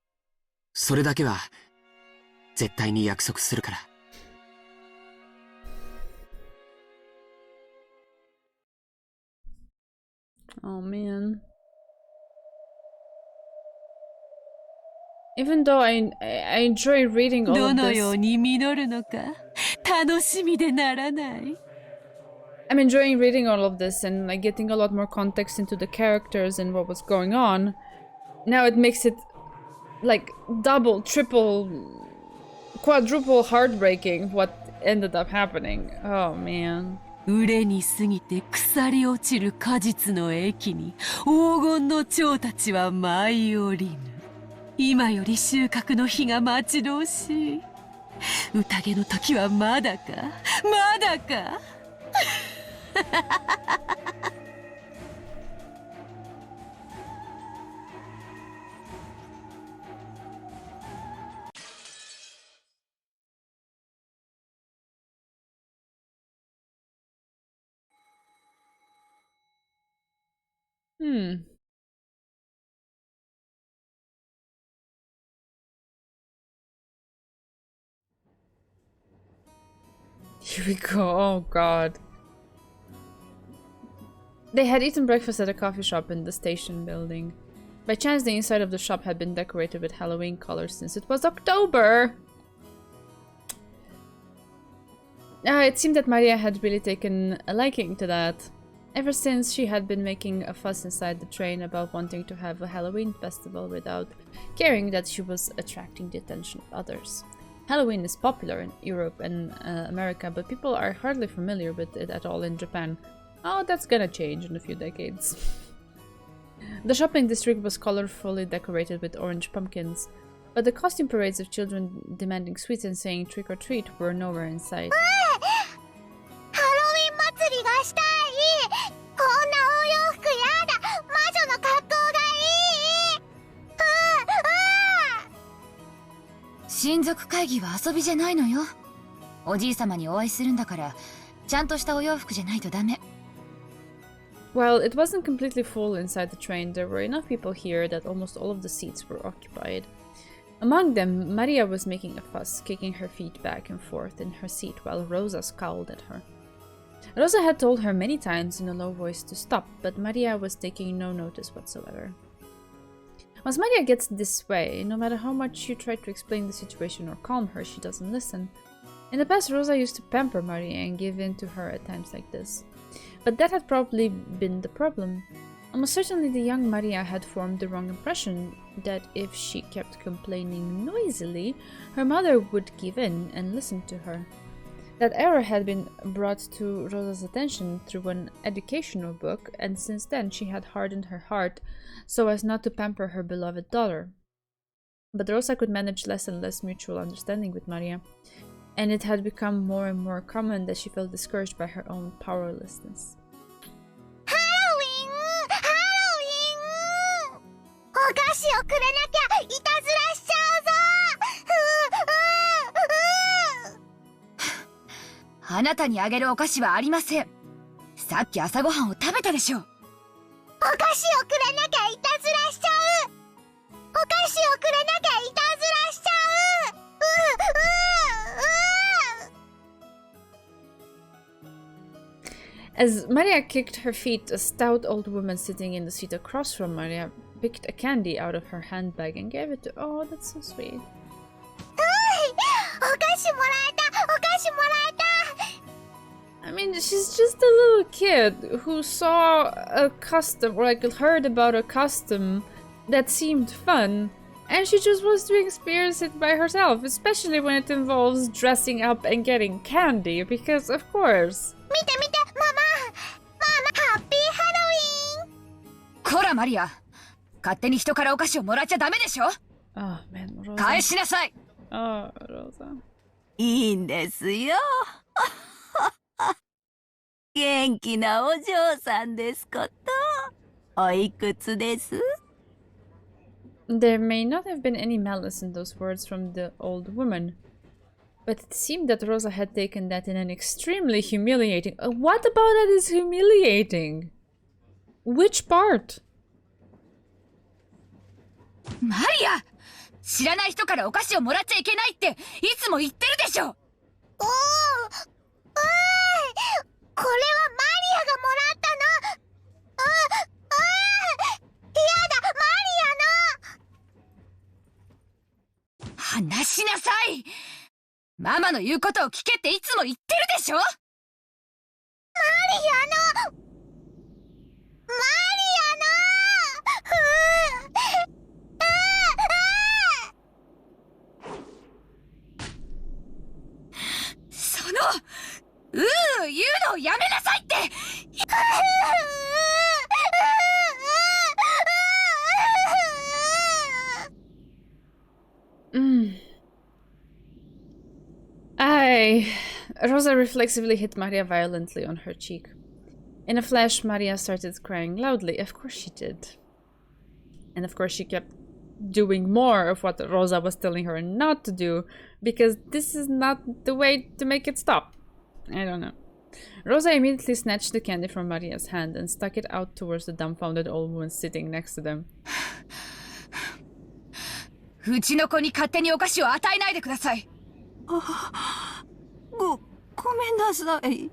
それだけは絶対に約束するから。Oh man. Even though I enjoy reading all ど of のよ this, うに実るのか楽しみでならない。I'm enjoying reading all of this and like getting a lot more context into the characters and what was going on. Now it makes it like double, triple, quadruple heartbreaking what ended up happening. Oh man. 憂に過ぎて腐り落ちる果実の駅に黄金の蝶たちは舞い降りぬ。今より収穫の日が待ち遠しい。宴の時はまだかまだか。Here we go. Oh god. They had eaten breakfast at a coffee shop in the station building. By chance, the inside of the shop had been decorated with Halloween colors since it was October. It seemed that Maria had really taken a liking to that. Ever since, she had been making a fuss inside the train about wanting to have a Halloween festival without caring that she was attracting the attention of others. Halloween is popular in Europe and America, but people are hardly familiar with it at all in Japan. Oh, that's gonna change in a few decades. The shopping district was colorfully decorated with orange pumpkins, but the costume parades of children demanding sweets and saying trick or treat were nowhere in sight. Halloween 祭りがしたい。こんなお洋服やだ。魔女の格好がいい。親族会議は遊びじゃないのよ。おじいさまにお会いするんだから、ちゃんとしたお洋服じゃないとダメ。While it wasn't completely full inside the train, there were enough people here that almost all of the seats were occupied. Among them, Maria was making a fuss, kicking her feet back and forth in her seat while Rosa scowled at her. Rosa had told her many times in a low voice to stop, but Maria was taking no notice whatsoever. Once Maria gets this way, no matter how much you try to explain the situation or calm her, she doesn't listen. In the past, Rosa used to pamper Maria and give in to her at times like this. But that had probably been the problem. Almost certainly the young Maria had formed the wrong impression that if she kept complaining noisily, her mother would give in and listen to her. That error had been brought to Rosa's attention through an educational book, and since then she had hardened her heart so as not to pamper her beloved daughter. But Rosa could manage less and less mutual understanding with Maria, and it had become more and more common that she felt discouraged by her own powerlessness. Halloween! Halloween! お菓子をくれなきゃいたずらしちゃうぞ。あなたにあげるお菓子はありません。さっき朝ごはんを食べたでしょ。お菓子をくれなきゃいたずらしちゃう。お菓子をくれなきゃいたずらしちゃう。As Maria kicked her feet, a stout old woman sitting in the seat across from Maria picked a candy out of her handbag and gave it to— oh, that's so sweet. お菓子もらえた。お菓子もらえた。I mean, she's just a little kid who saw a custom, or like heard about a custom that seemed fun, And she just wants to experience it by herself, especially when it involves dressing up and getting candy, because of course. 見て見てママハッピーハロウィーンこらマリア、勝手に人からお菓子をもらっちゃダメでしょ。 Oh man, Rosa. 返しなさい。 Oh, Rosa. いいんですよ。元気なお嬢さんですこと。おいくつです？ There may not have been any malice in those words from the old woman, but it seemed that Rosa had taken that in an extremely humiliating... what about that is humiliating? Which part? マリア、知らない人からお菓子をもらっちゃいけないっていつも言ってるでしょ。おー、おい、これはマリアがもらったの。やだ、マリアの。話しなさい。ママの言うことを聞けっていつも言ってるでしょ。マリアのその言うのをやめなさいって。Rosa reflexively hit Maria violently on her cheek. In a flash, Maria started crying loudly. Of course she did. And of course she kept doing more of what Rosa was telling her not to do, because this is not the way to make it stop. I don't know. Rosa immediately snatched the candy from Maria's hand and stuck it out towards the dumbfounded old woman sitting next to them. うちの子に勝手にお菓子を与えないでください。ごめんなさい。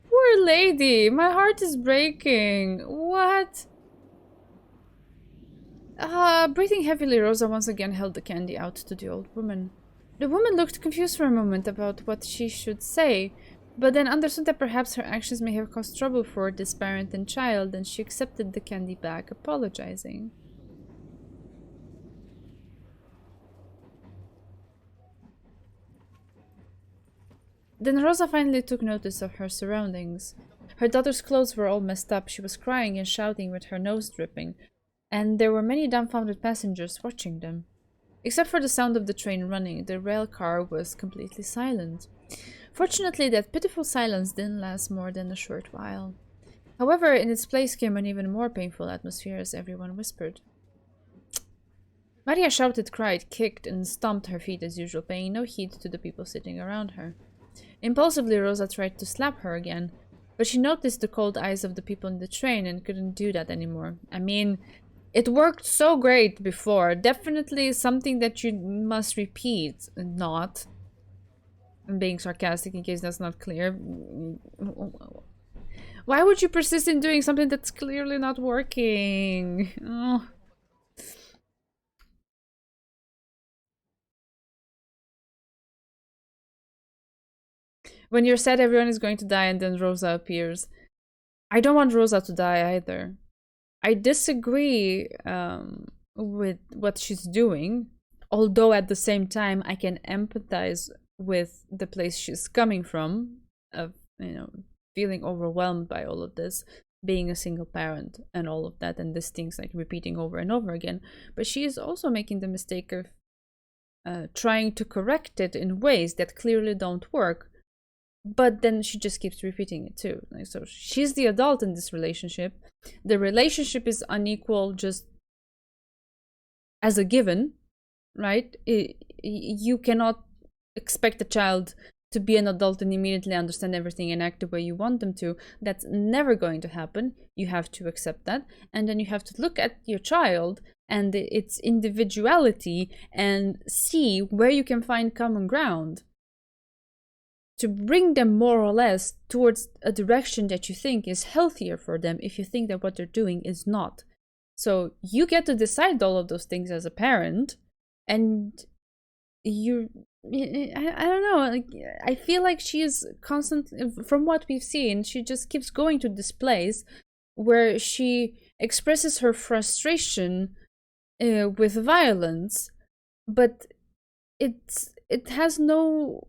Poor lady, my heart is breaking. What? Breathing heavily, Rosa once again held the candy out to the old woman. The woman looked confused for a moment about what she should say, but then understood that perhaps her actions may have caused trouble for this parent and child, and she accepted the candy back, apologizing. Then Rosa finally took notice of her surroundings. Her daughter's clothes were all messed up, she was crying and shouting with her nose dripping, and there were many dumbfounded passengers watching them. Except for the sound of the train running, the rail car was completely silent. Fortunately, that pitiful silence didn't last more than a short while. However, in its place came an even more painful atmosphere as everyone whispered. Maria shouted, cried, kicked, and stomped her feet as usual, paying no heed to the people sitting around her. Impulsively, Rosa tried to slap her again, but she noticed the cold eyes of the people in the train and couldn't do that anymore. I mean, it worked so great before. Definitely something that you must repeat, not. I'm being sarcastic in case that's not clear. Why would you persist in doing something that's clearly not working? Oh. When you're sad everyone is going to die and then Rosa appears. I don't want Rosa to die either. I disagree with what she's doing, although at the same time I can empathize with the place she's coming from, of, you know, feeling overwhelmed by all of this, being a single parent and all of that, and these things like repeating over and over again. But she is also making the mistake of trying to correct it in ways that clearly don't work. But then she just keeps repeating it too. Like, so she's the adult in this relationship. The relationship is unequal just as a given, right? You cannot expect a child to be an adult and immediately understand everything and act the way you want them to. That's never going to happen. You have to accept that. And then you have to look at your child and its individuality and see where you can find common ground, to bring them more or less towards a direction that you think is healthier for them if you think that what they're doing is not. So you get to decide all of those things as a parent, and I don't know, like, I feel like she is constantly, from what we've seen, she just keeps going to this place where she expresses her frustration with violence, but it has no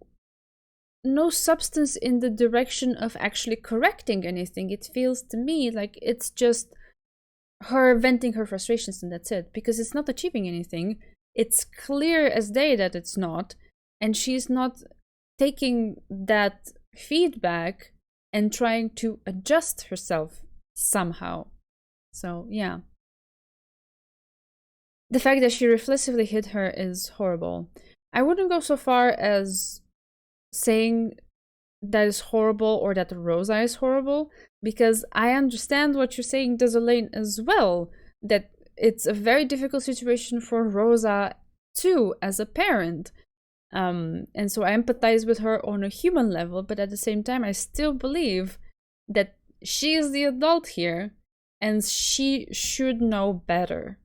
substance in the direction of actually correcting anything. It feels to me like it's just her venting her frustrations and that's it, because it's not achieving anything. It's clear as day that it's not, and she's not taking that feedback and trying to adjust herself somehow. So yeah, the fact that she reflexively hit her is horrible. I wouldn't go so far as saying that is horrible or that Rosa is horrible, because I understand what you're saying, Desolane, as well, that it's a very difficult situation for Rosa too as a parent. And so I empathize with her on a human level, but at the same time I still believe that she is the adult here and she should know better.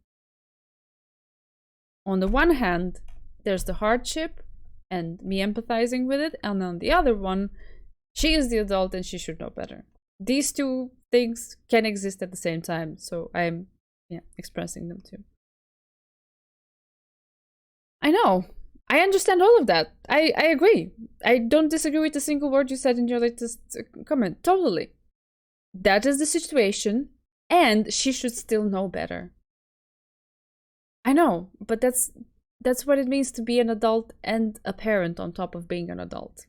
On the one hand, there's the hardship and me empathizing with it, and on the other one, she is the adult and she should know better. These two things can exist at the same time, so I'm expressing them too. I know. I understand all of that. I agree. I don't disagree with a single word you said in your latest comment. Totally. That is the situation, and she should still know better. I know, but that's what it means to be an adult and a parent on top of being an adult.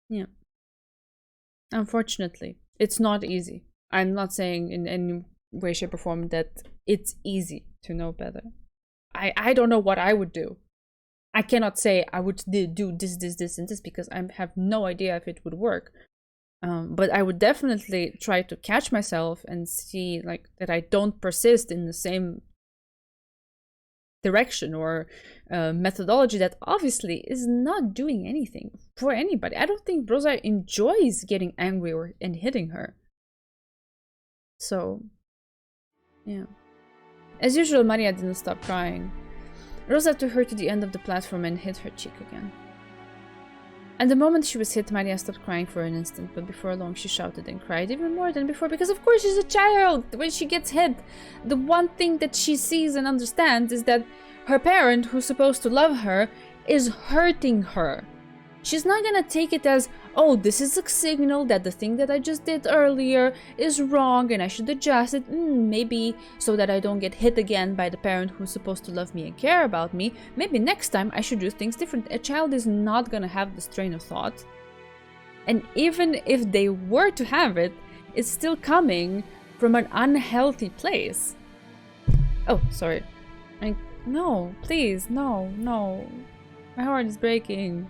Yeah. Unfortunately, it's not easy. I'm not saying in any way, shape, or form that it's easy to know better. I don't know what I would do. I cannot say I would do this, and this, because I have no idea if it would work. But I would definitely try to catch myself and see like that I don't persist in the same direction or methodology that obviously is not doing anything for anybody. I don't think Rosa enjoys getting angry and hitting her. So, yeah. As usual, Maria didn't stop crying. Rosa took her to the end of the platform and hit her cheek again. At the moment she was hit, Maria stopped crying for an instant, but before long she shouted and cried even more than before, because of course she's a child. When she gets hit, the one thing that she sees and understands is that her parent, who's supposed to love her, is hurting her. She's not gonna take it as, oh, this is a signal that the thing that I just did earlier is wrong and I should adjust it, maybe so that I don't get hit again by the parent who's supposed to love me and care about me. Maybe next time I should do things different. A child is not gonna have this train of thought. And even if they were to have it, it's still coming from an unhealthy place. Oh, sorry. No, please, no. My heart is breaking.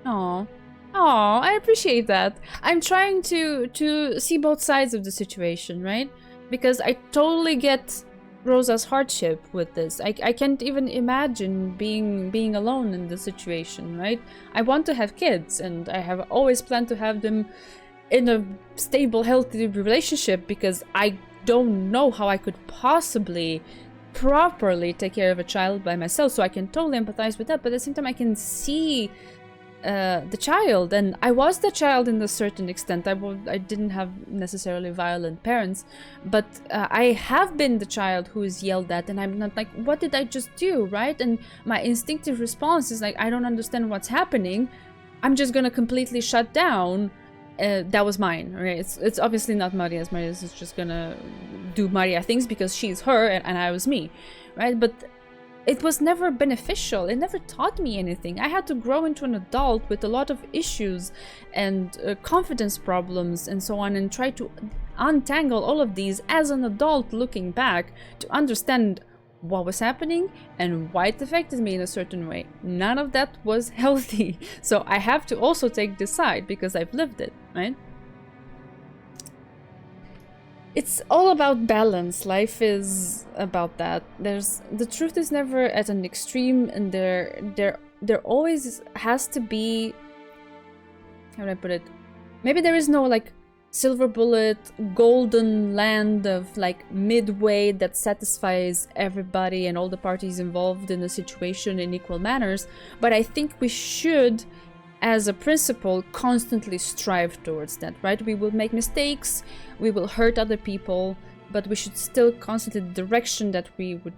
Oh, I appreciate that. I'm trying to see both sides of the situation, right? Because I totally get Rosa's hardship with this. I can't even imagine being alone in the situation, right? I want to have kids, and I have always planned to have them in a stable, healthy relationship, because I don't know how I could possibly properly take care of a child by myself, so I can totally empathize with that, but at the same time I can see the child, and I was the child in a certain extent. I didn't have necessarily violent parents, but I have been the child who is yelled at, and I'm not like, what did I just do, right? And my instinctive response is like, I don't understand what's happening. I'm just gonna completely shut down. That was mine, right? It's obviously not Maria's. Maria's is just gonna do Maria things because she's her and I was me, right? But it was never beneficial. It never taught me anything. I had to grow into an adult with a lot of issues and confidence problems and so on, and try to untangle all of these as an adult looking back to understand what was happening and why it affected me in a certain way. None of that was healthy. So I have to also take this side because I've lived it, right? It's all about balance. Life is about that. The truth is never at an extreme, and there always has to be, how do I put it? Maybe there is no like silver bullet, golden land of like midway that satisfies everybody and all the parties involved in the situation in equal manners, but I think we should as a principle, constantly strive towards that, right? We will make mistakes, we will hurt other people, but we should still constantly, the direction that we would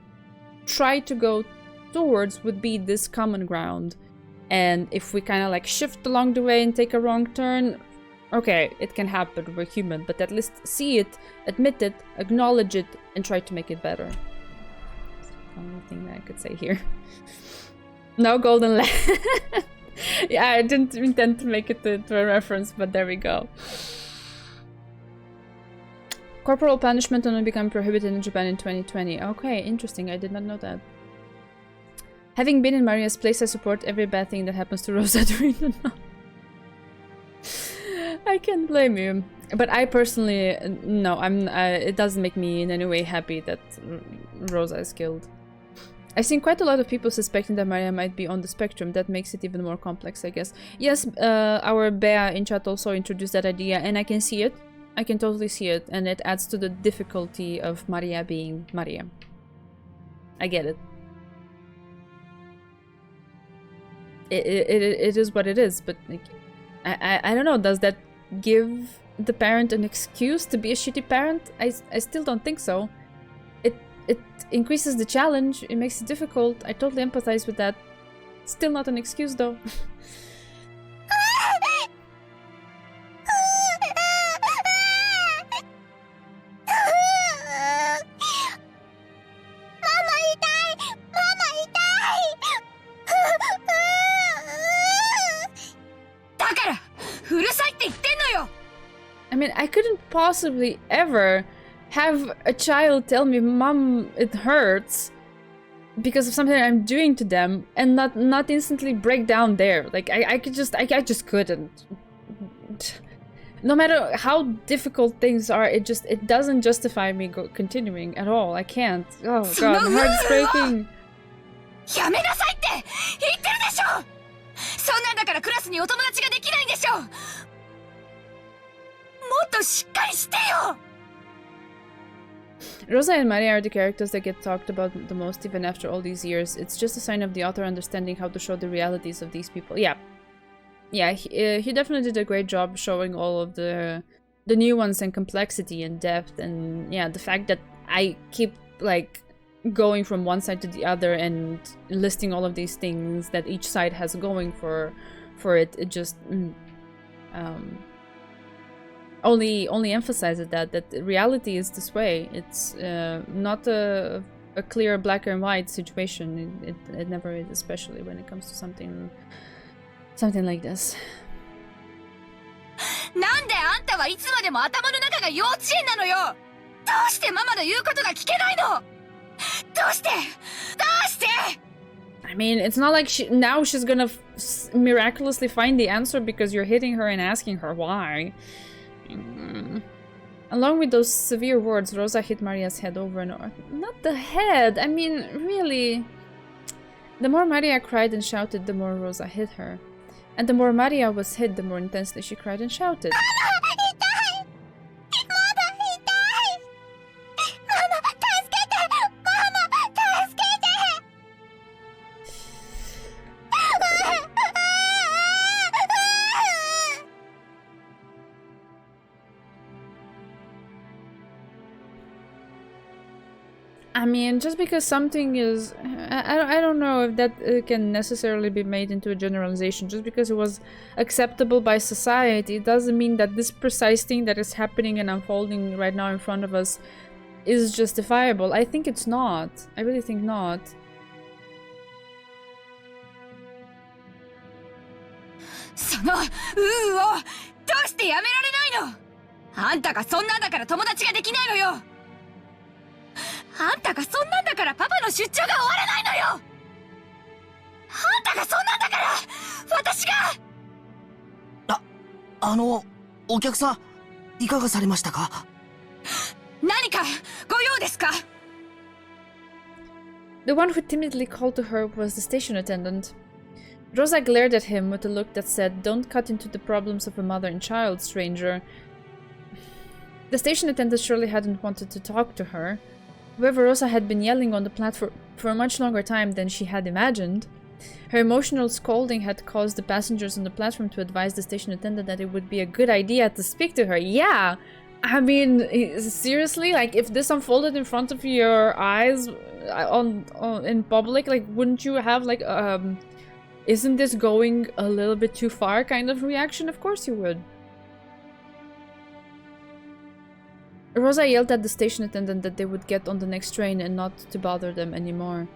try to go towards would be this common ground. And if we kind of like shift along the way and take a wrong turn, okay, it can happen, we're human, but at least see it, admit it, acknowledge it, and try to make it better. That's the only thing that I could say here. No golden land. Yeah, I didn't intend to make it to a reference, but there we go. Corporal punishment only became prohibited in Japan in 2020. Okay, interesting. I did not know that. Having been in Maria's place, I support every bad thing that happens to Rosa during the night. I can't blame you. But I personally, no, it doesn't make me in any way happy that Rosa is killed. I've seen quite a lot of people suspecting that Maria might be on the spectrum. That makes it even more complex, I guess. Yes, our Bea in chat also introduced that idea, and I can see it. I can totally see it, and it adds to the difficulty of Maria being Maria. I get it. It is what it is, but like, I don't know, does that give the parent an excuse to be a shitty parent? I still don't think so. It increases the challenge, it makes it difficult. I totally empathize with that. Still not an excuse though. I mean, I couldn't possibly ever have a child tell me, "Mom, it hurts," because of something I'm doing to them, and not instantly break down there. Like I just couldn't. No matter how difficult things are, it doesn't justify me continuing at all. I can't. Oh god, my heart is breaking. やめなさいって言ってるでしょ。そんなんだからクラスにお友達ができないんでしょ。もっとしっかりしてよ。Rosa and Maria are the characters that get talked about the most even after all these years. It's just a sign of the author understanding how to show the realities of these people. Yeah. Yeah, he definitely did a great job showing all of the nuance and complexity and depth, and yeah, the fact that I keep like going from one side to the other and listing all of these things that each side has going for it. It just only emphasizes that reality is this way. It's not a clear black and white situation. It never is, especially when it comes to something like this. なんであんたはいつまでも頭の中が幼稚園なのよ。どうしてママの言うことが聞けないの。どうしてI mean, it's not like now she's gonna miraculously find the answer because you're hitting her and asking her why. Along with those severe words, Rosa hit Maria's head over and over. Not the head, I mean, really. The more Maria cried and shouted, the more Rosa hit her. And the more Maria was hit, the more intensely she cried and shouted. I mean, just because something is... I don't know if that can necessarily be made into a generalization. Just because it was acceptable by society, it doesn't mean that this precise thing that is happening and unfolding right now in front of us is justifiable. I think it's not. I really think not. そのうーをどうしてやめられないの。あんたがそんなんだから友達ができないのよ。あんたがそんなんだからパパの出張が終わらないのよ。あんたがそんなんだから私が。お客さんいかがされましたか。何かご用ですか。 The one who timidly called to her was the station attendant. Rosa glared at him with a look that said, "Don't cut into the problems of a mother and child, stranger." The station attendant surely hadn't wanted to talk to her. However, Rosa had been yelling on the platform for a much longer time than she had imagined. Her emotional scolding had caused the passengers on the platform to advise the station attendant that it would be a good idea to speak to her. Yeah! I mean, seriously? Like, if this unfolded in front of your eyes in public, like, wouldn't you have, like, isn't this going a little bit too far kind of reaction? Of course you would. Rosa yelled at the station attendant that they would get on the next train and not to bother them anymore.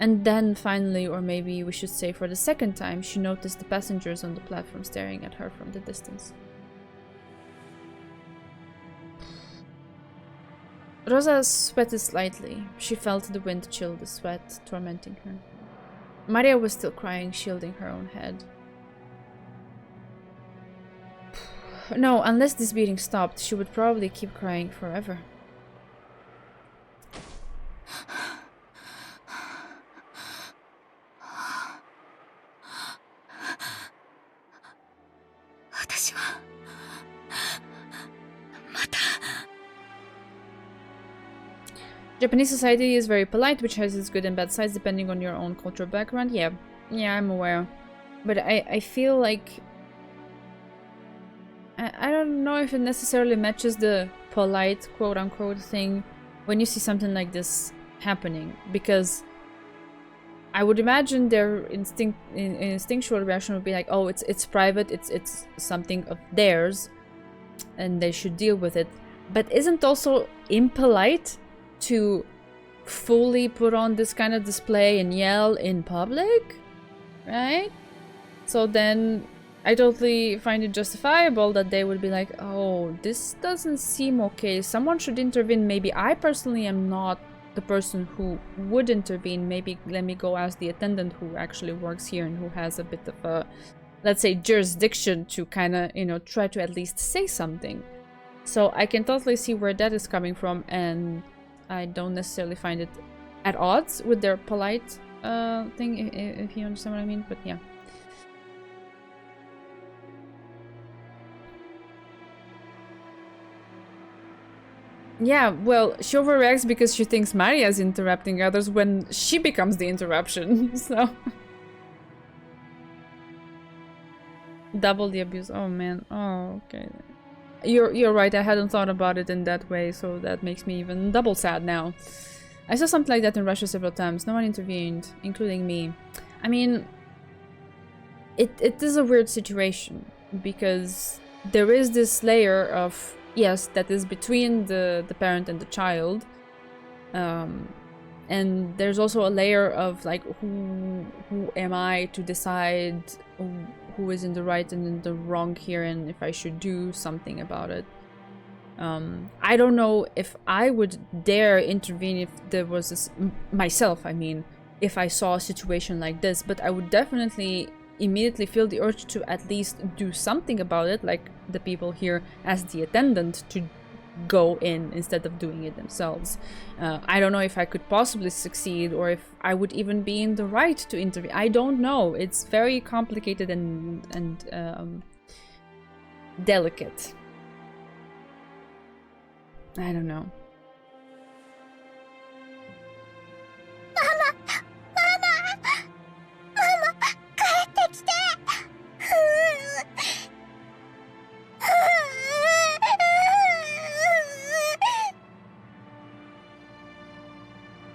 And then finally, or maybe we should say for the second time, she noticed the passengers on the platform staring at her from the distance. Rosa sweated slightly. She felt the wind chill the sweat, tormenting her. Maria was still crying, shielding her own head. No, unless this beating stopped, she would probably keep crying forever. Japanese society is very polite, which has its good and bad sides depending on your own cultural background. Yeah, I'm aware. But I feel like... I don't know if it necessarily matches the polite quote-unquote thing when you see something like this happening. Because I would imagine their instinctual reaction would be like, oh, it's private, it's something of theirs, and they should deal with it. But isn't also impolite to fully put on this kind of display and yell in public, right? So then I totally find it justifiable that they would be like, oh, this doesn't seem okay, someone should intervene. Maybe I personally am not the person who would intervene. Maybe let me go ask the attendant who actually works here and who has a bit of a, let's say, jurisdiction to kind of, you know, try to at least say something. So I can totally see where that is coming from, and I don't necessarily find it at odds with their polite thing, if you understand what I mean, but yeah. Yeah, well, she overreacts because she thinks Maria is interrupting others when she becomes the interruption, so... Double the abuse. Oh man, oh, okay. You're right, I hadn't thought about it in that way, so that makes me even double sad now. I saw something like that in Russia several times. No one intervened, including me. I mean, it is a weird situation, because there is this layer of, yes, that is between the parent and the child. And there's also a layer of, like, who am I to decide who is in the right and in the wrong here, and if I should do something about it. I don't know if I would dare intervene if there was this, myself, I mean, if I saw a situation like this, but I would definitely immediately feel the urge to at least do something about it, like the people here as the attendant, to go in instead of doing it themselves. I don't know if I could possibly succeed, or if I would even be in the right to intervene. I don't know. It's very complicated and delicate. I don't know.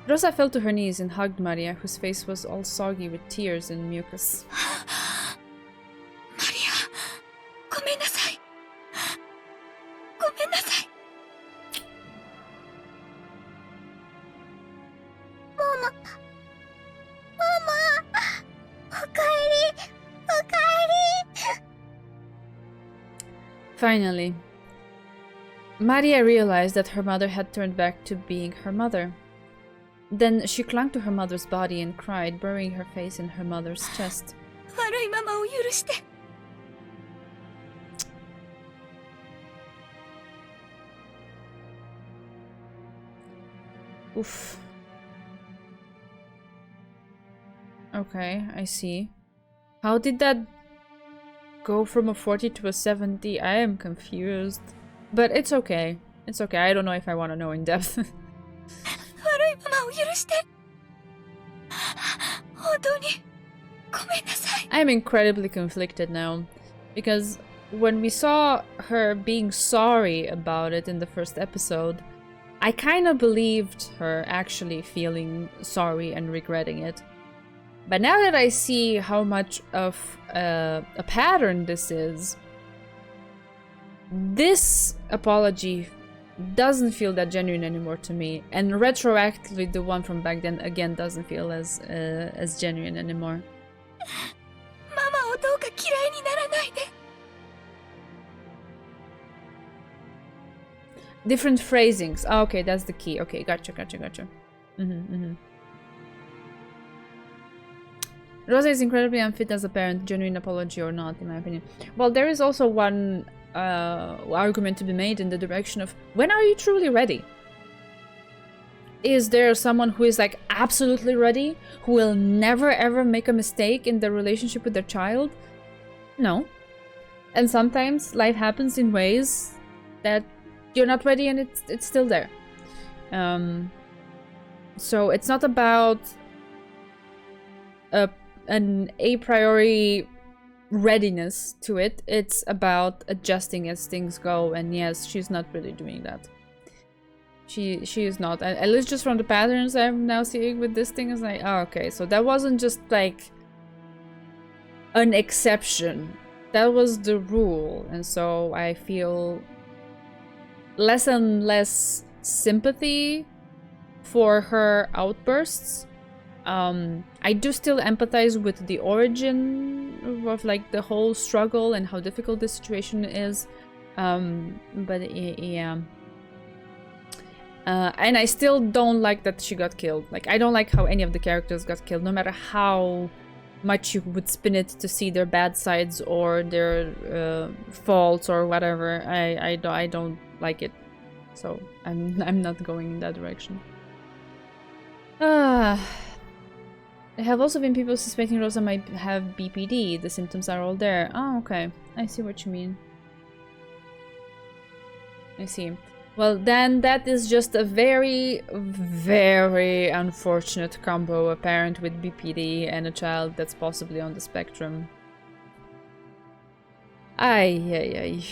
Rosa fell to her knees and hugged Maria, whose face was all soggy with tears and mucus. Maria, ごめんなさい。ごめんなさい。ママ、おかえり、おかえり。Finally, Maria realized that her mother had turned back to being her mother. Then she clung to her mother's body and cried, burying her face in her mother's chest. 悪いママを許して。Oof. Okay, I see. How did that go from a 40 to a 70? I am confused. But it's okay. It's okay. I don't know if I want to know in depth. 悪いママを許して。本当に I'm incredibly conflicted now. Because when we saw her being sorry about it in the first episode, I kind of believed her actually feeling sorry and regretting it. But now that I see how much of a pattern this is, this apology doesn't feel that genuine anymore to me, and retroactively the one from back then again doesn't feel as genuine anymore. Different phrasings. Oh, okay, that's the key. Okay, gotcha. Rosa is incredibly unfit as a parent, genuine apology or not, in my opinion. Well, there is also one argument to be made in the direction of, when are you truly ready? Is there someone who is like absolutely ready, who will never ever make a mistake in their relationship with their child? No. And sometimes life happens in ways that you're not ready and it's still there. So it's not about an a priori readiness to it. It's about adjusting as things go, and yes, she's not really doing that. She is not. At least just from the patterns I'm now seeing with this thing, is like, oh, okay, so that wasn't just like an exception. That was the rule, and so I feel less and less sympathy for her outbursts. I do still empathize with the origin of like the whole struggle and how difficult this situation is, but yeah. And I still don't like that she got killed. Like, I don't like how any of the characters got killed, no matter how much you would spin it to see their bad sides or their faults or whatever. I don't like it, so I'm not going in that direction. There have also been people suspecting Rosa might have BPD. The symptoms are all there. Oh, okay. I see what you mean. I see. Well, then that is just a very, very unfortunate combo. A parent with BPD and a child that's possibly on the spectrum. Ay.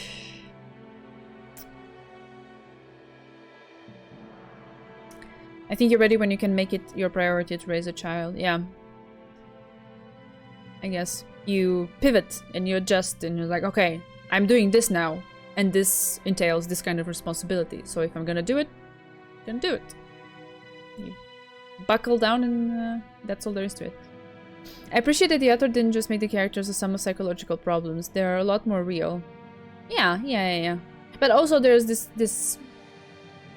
I think you're ready when you can make it your priority to raise a child. Yeah. I guess you pivot and you adjust and you're like, okay, I'm doing this now. And this entails this kind of responsibility. So if I'm gonna do it, then do it. You buckle down and that's all there is to it. I appreciate that the author didn't just make the characters a sum of psychological problems. They're a lot more real. Yeah. But also there's this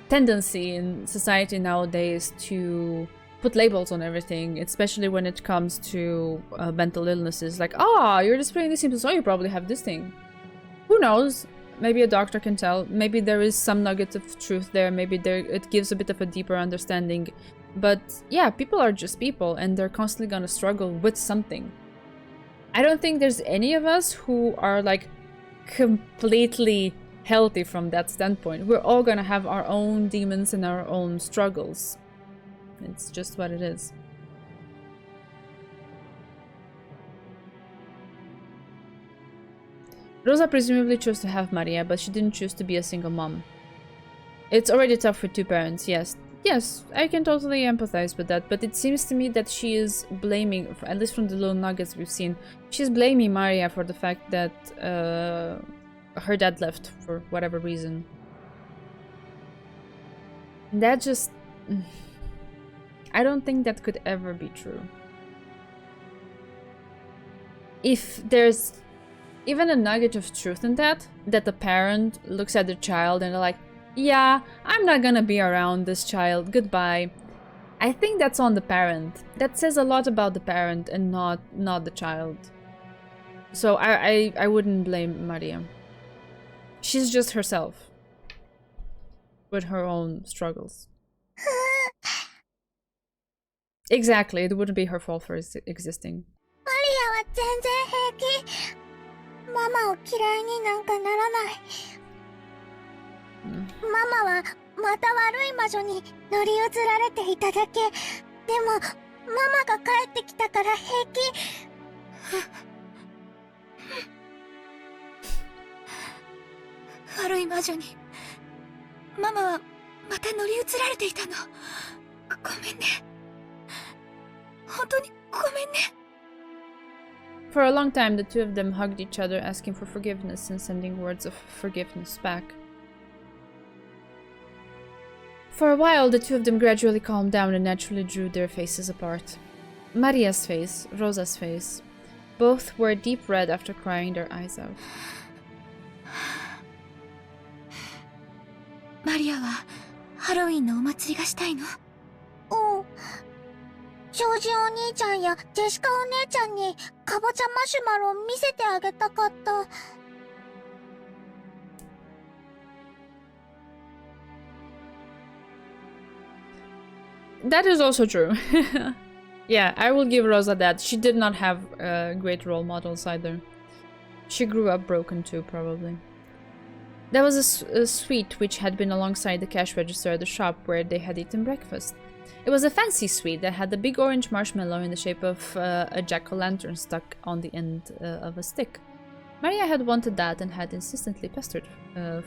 tendency in society nowadays to put labels on everything, especially when it comes to mental illnesses. Like, you're displaying these symptoms, so you probably have this thing. Who knows? Maybe a doctor can tell. Maybe there is some nugget of truth there. Maybe it gives a bit of a deeper understanding. But yeah, people are just people, and they're constantly gonna struggle with something. I don't think there's any of us who are like completely healthy from that standpoint. We're all gonna have our own demons and our own struggles. It's just what it is. Rosa presumably chose to have Maria, but she didn't choose to be a single mom. It's already tough for two parents, yes. Yes, I can totally empathize with that, but it seems to me that she is blaming, at least from the little nuggets we've seen, she's blaming Maria for the fact that her dad left for whatever reason. That just... I don't think that could ever be true. If there's even a nugget of truth in that the parent looks at the child and they're like, yeah, I'm not gonna be around this child, goodbye. I think that's on the parent. That says a lot about the parent and not the child. So I wouldn't blame Maria. She's just herself. With her own struggles. Exactly, it wouldn't be her fault for existing. Maria は全然平気。ママを嫌いになんかならない。ママはまた悪い魔女に乗り移られていただけ。でもママが帰ってきたから平気。悪い魔女にママはまた乗り移られていたの。ごめんね。本当にごめんね。For a long time, the two of them hugged each other, asking for forgiveness and sending words of forgiveness back. For a while, the two of them gradually calmed down and naturally drew their faces apart. Maria's face, Rosa's face, both were deep red after crying their eyes out. マリアはハロウィンのお祭りがしたいの？うん。庄司お兄ちゃんやジェシカお姉ちゃんにかぼちゃマシュマロ見せてあげたかった。That is also true. Yeah, I will give Rosa that. She did not have great role models either. She grew up broken too, probably. There was a sweet which had been alongside the cash register at the shop where they had eaten breakfast. It was a fancy sweet that had a big orange marshmallow in the shape of a jack-o'-lantern stuck on the end of a stick. Maria had wanted that and had insistently pestered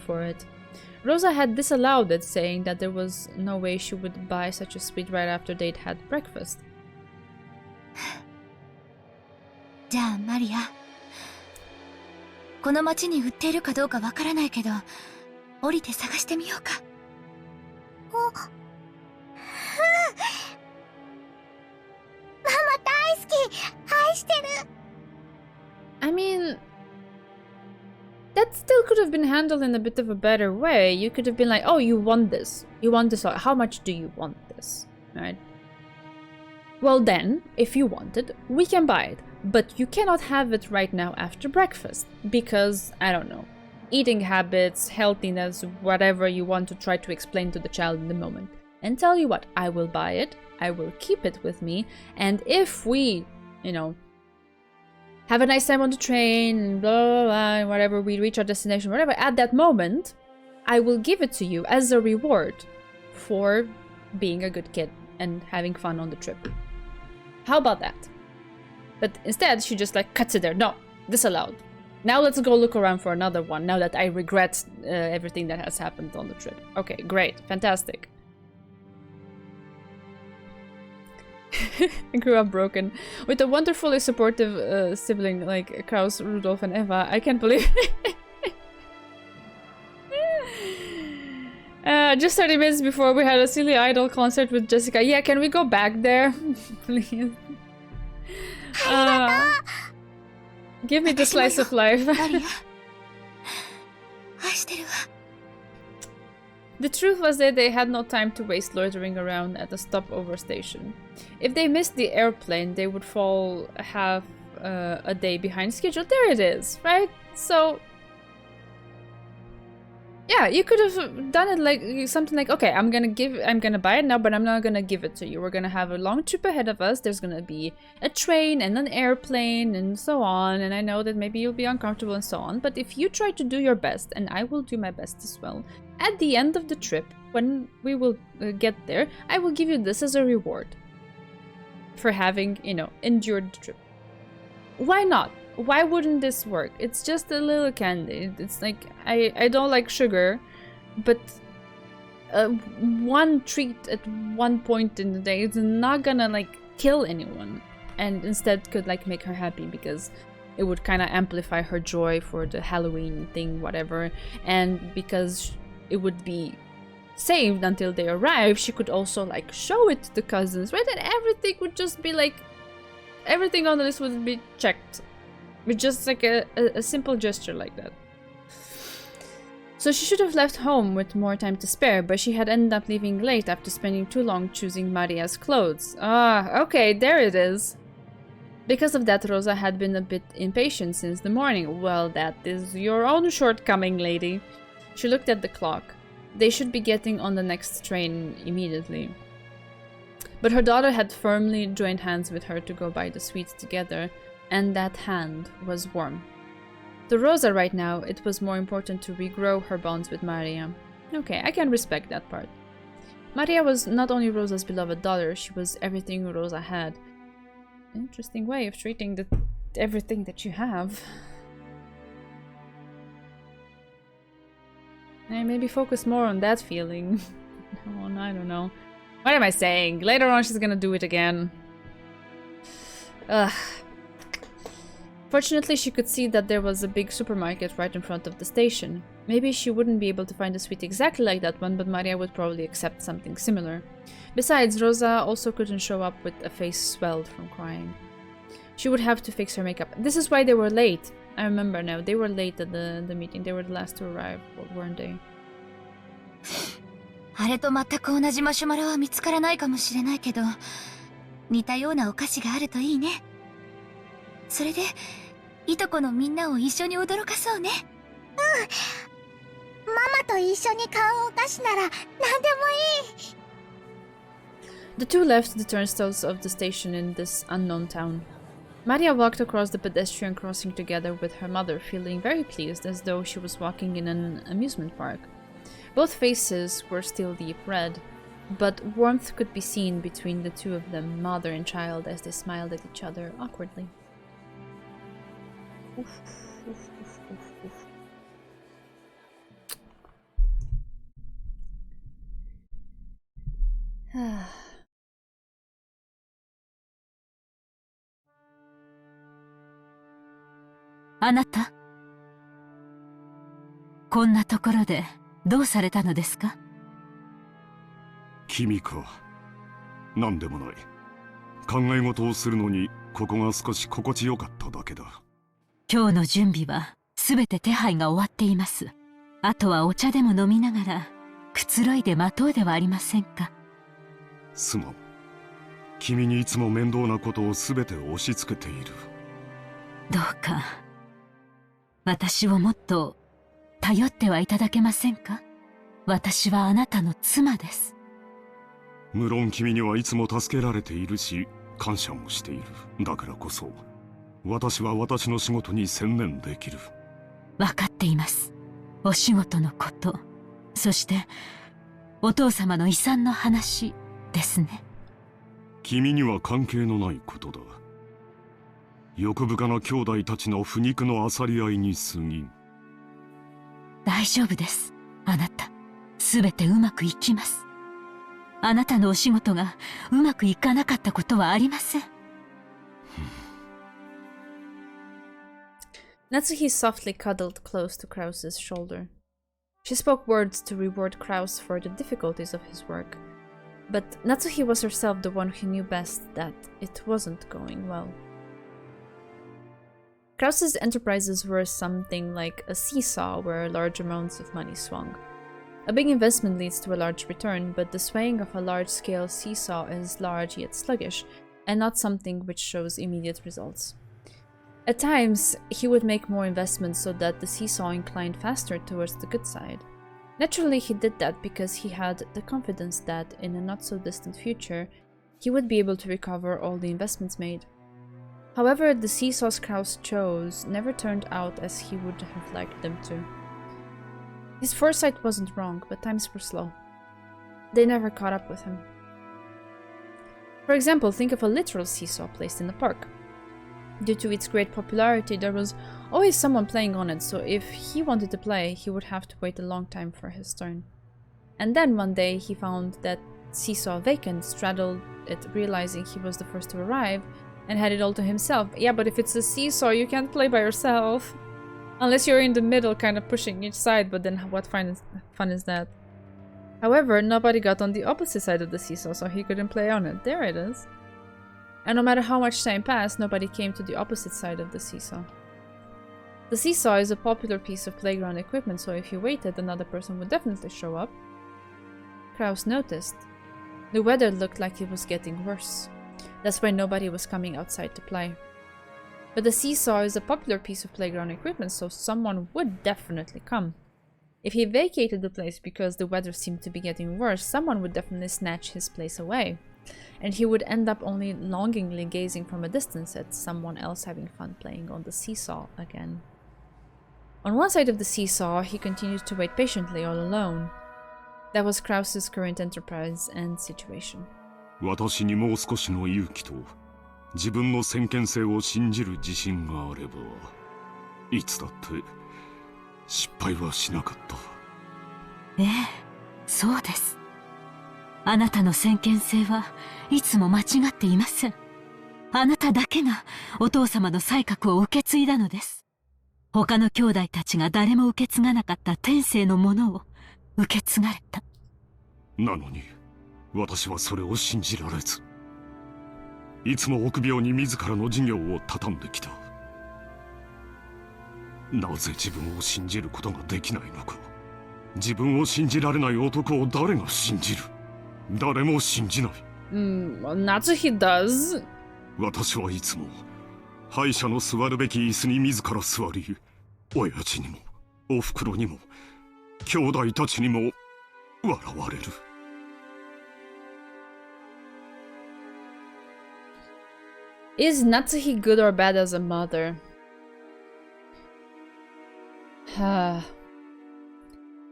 for it. Rosa had disallowed it, saying that there was no way she would buy such a sweet right after they'd had breakfast. じゃあマリア、この町に売っているかどうかわからないけど、降りて探してみようか。ママ大好き、愛してる。I mean, that still could have been handled in a bit of a better way. You could have been like, oh, you want this. You want this. How much do you want this? Right? Well then, if you want it, we can buy it. But you cannot have it right now after breakfast. Because, I don't know, eating habits, healthiness, whatever you want to try to explain to the child in the moment. And tell you what, I will buy it, I will keep it with me, and if we, you know, have a nice time on the train, and blah, blah, blah, and whatever, we reach our destination, whatever, at that moment, I will give it to you as a reward for being a good kid and having fun on the trip. How about that? But instead, she just like cuts it there. No, disallowed. Now let's go look around for another one, now that I regret everything that has happened on the trip. Okay, great, fantastic. I grew up broken. With a wonderfully supportive sibling like Kraus, Rudolf, and Eva, I can't believe just 30 minutes before we had a Silly Idol concert with Jessica. Yeah, can we go back there? Please. Give me the slice of life. The truth was that they had no time to waste loitering around at the stopover station. If they missed the airplane, they would fall half a day behind schedule. There it is, right? So, yeah, you could have done it like something like, okay, I'm gonna buy it now, but I'm not gonna give it to you. We're gonna have a long trip ahead of us. There's gonna be a train and an airplane and so on. And I know that maybe you'll be uncomfortable and so on. But if you try to do your best, and I will do my best as well, at the end of the trip, when we will get there, I will give you this as a reward for having, you know, endured the trip. Why not? Why wouldn't this work? It's just a little candy. It's like, I don't like sugar, but one treat at one point in the day is not gonna like kill anyone, and instead could like make her happy because it would kind of amplify her joy for the Halloween thing, whatever, and because it would be saved until they arrive, she could also like show it to the cousins, right? And everything would just be like, everything on the list would be checked with just like a simple gesture like that. So she should have left home with more time to spare, but she had ended up leaving late after spending too long choosing Maria's clothes. Ah, okay, there it is. Because of that, Rosa had been a bit impatient since the morning. Well, that is your own shortcoming, lady. She looked at the clock. They should be getting on the next train immediately. But her daughter had firmly joined hands with her to go buy the sweets together, and that hand was warm. To Rosa right now, it was more important to regrow her bonds with Maria. Okay, I can respect that part. Maria was not only Rosa's beloved daughter, she was everything Rosa had. Interesting way of treating the everything that you have. Maybe focus more on that feeling. Oh, I don't know. What am I saying? Later on she's gonna do it again. Ugh. Fortunately, she could see that there was a big supermarket right in front of the station. Maybe she wouldn't be able to find a sweet exactly like that one, but Maria would probably accept something similar. Besides, Rosa also couldn't show up with a face swelled from crying. She would have to fix her makeup. This is why they were late. I remember now. They were late at the meeting. They were the last to arrive, weren't they? あれと全く同じマシュマロは見つからないかもしれないけど、似たようなお菓子があるといいね。それで、いとこのみんなを一緒に驚かそうね。ママと一緒に買うお菓子なら何でもいい。The two left the turnstiles of the station in this unknown town. Maria walked across the pedestrian crossing together with her mother, feeling very pleased, as though she was walking in an amusement park. Both faces were still deep red, but warmth could be seen between the two of them, mother and child, as they smiled at each other awkwardly. Oof, oof, oof, oof, oof. Ah. あなた、こんなところでどうされたのですか？君か。何でもない。考え事をするのにここが少し心地よかっただけだ。今日の準備はすべて手配が終わっています。あとはお茶でも飲みながらくつろいで待とうではありませんか。すまん。君にいつも面倒なことをすべて押し付けている。どうか私をもっと頼ってはいただけませんか。私はあなたの妻です。無論君にはいつも助けられているし感謝もしている。だからこそ私は私の仕事に専念できる。分かっています。お仕事のこと、そしてお父様の遺産の話ですね。君には関係のないことだ。欲深な兄弟たちの腐肉のあさり合いに過ぎん。大丈夫です。あなた、すべてうまくいきます。あなたのお仕事がうまくいかなかったことはありません。Natsuhi softly cuddled close to Krause's shoulder. She spoke words to reward Krause for the difficulties of his work, but Natsuhi was herself the one who knew best that it wasn't going well. Krause's enterprises were something like a seesaw where large amounts of money swung. A big investment leads to a large return, but the swaying of a large-scale seesaw is large yet sluggish, and not something which shows immediate results. At times, he would make more investments so that the seesaw inclined faster towards the good side. Naturally, he did that because he had the confidence that, in a not-so-distant future, he would be able to recover all the investments made. However, the seesaws Krause chose never turned out as he would have liked them to. His foresight wasn't wrong, but times were slow. They never caught up with him. For example, think of a literal seesaw placed in a park. Due to its great popularity, there was always someone playing on it, so if he wanted to play, he would have to wait a long time for his turn. And then one day he found that seesaw vacant, straddled it, realizing he was the first to arrive, and had it all to himself. Yeah, but if it's a seesaw, you can't play by yourself. Unless you're in the middle, kind of pushing each side, but then what fun is that? However, nobody got on the opposite side of the seesaw, so he couldn't play on it. There it is. And no matter how much time passed, nobody came to the opposite side of the seesaw. The seesaw is a popular piece of playground equipment, so if you waited, another person would definitely show up. Krause noticed. The weather looked like it was getting worse. That's why nobody was coming outside to play. But the seesaw is a popular piece of playground equipment, so someone would definitely come. If he vacated the place because the weather seemed to be getting worse, someone would definitely snatch his place away. And he would end up only longingly gazing from a distance at someone else having fun playing on the seesaw again. On one side of the seesaw, he continued to wait patiently all alone. That was Krause's current enterprise and situation. 私にもう少しの勇気と自分の先見性を信じる自信があれば、いつだって失敗はしなかった。ええ、そうです。あなたの先見性はいつも間違っていません。あなただけがお父様の才覚を受け継いだのです。他の兄弟たちが誰も受け継がなかった天性のものを受け継がれた。なのに私はそれを信じられず、いつも臆病に自らの事業を畳んできた。なぜ自分を信じることができないのか。自分を信じられない男を誰が信じる。誰も信じない。Natsuhi does. 私はいつも敗者の座るべき椅子に自ら座り、親父にもおふくろにも兄弟たちにも笑われる。Is Natsuhi good or bad as a mother?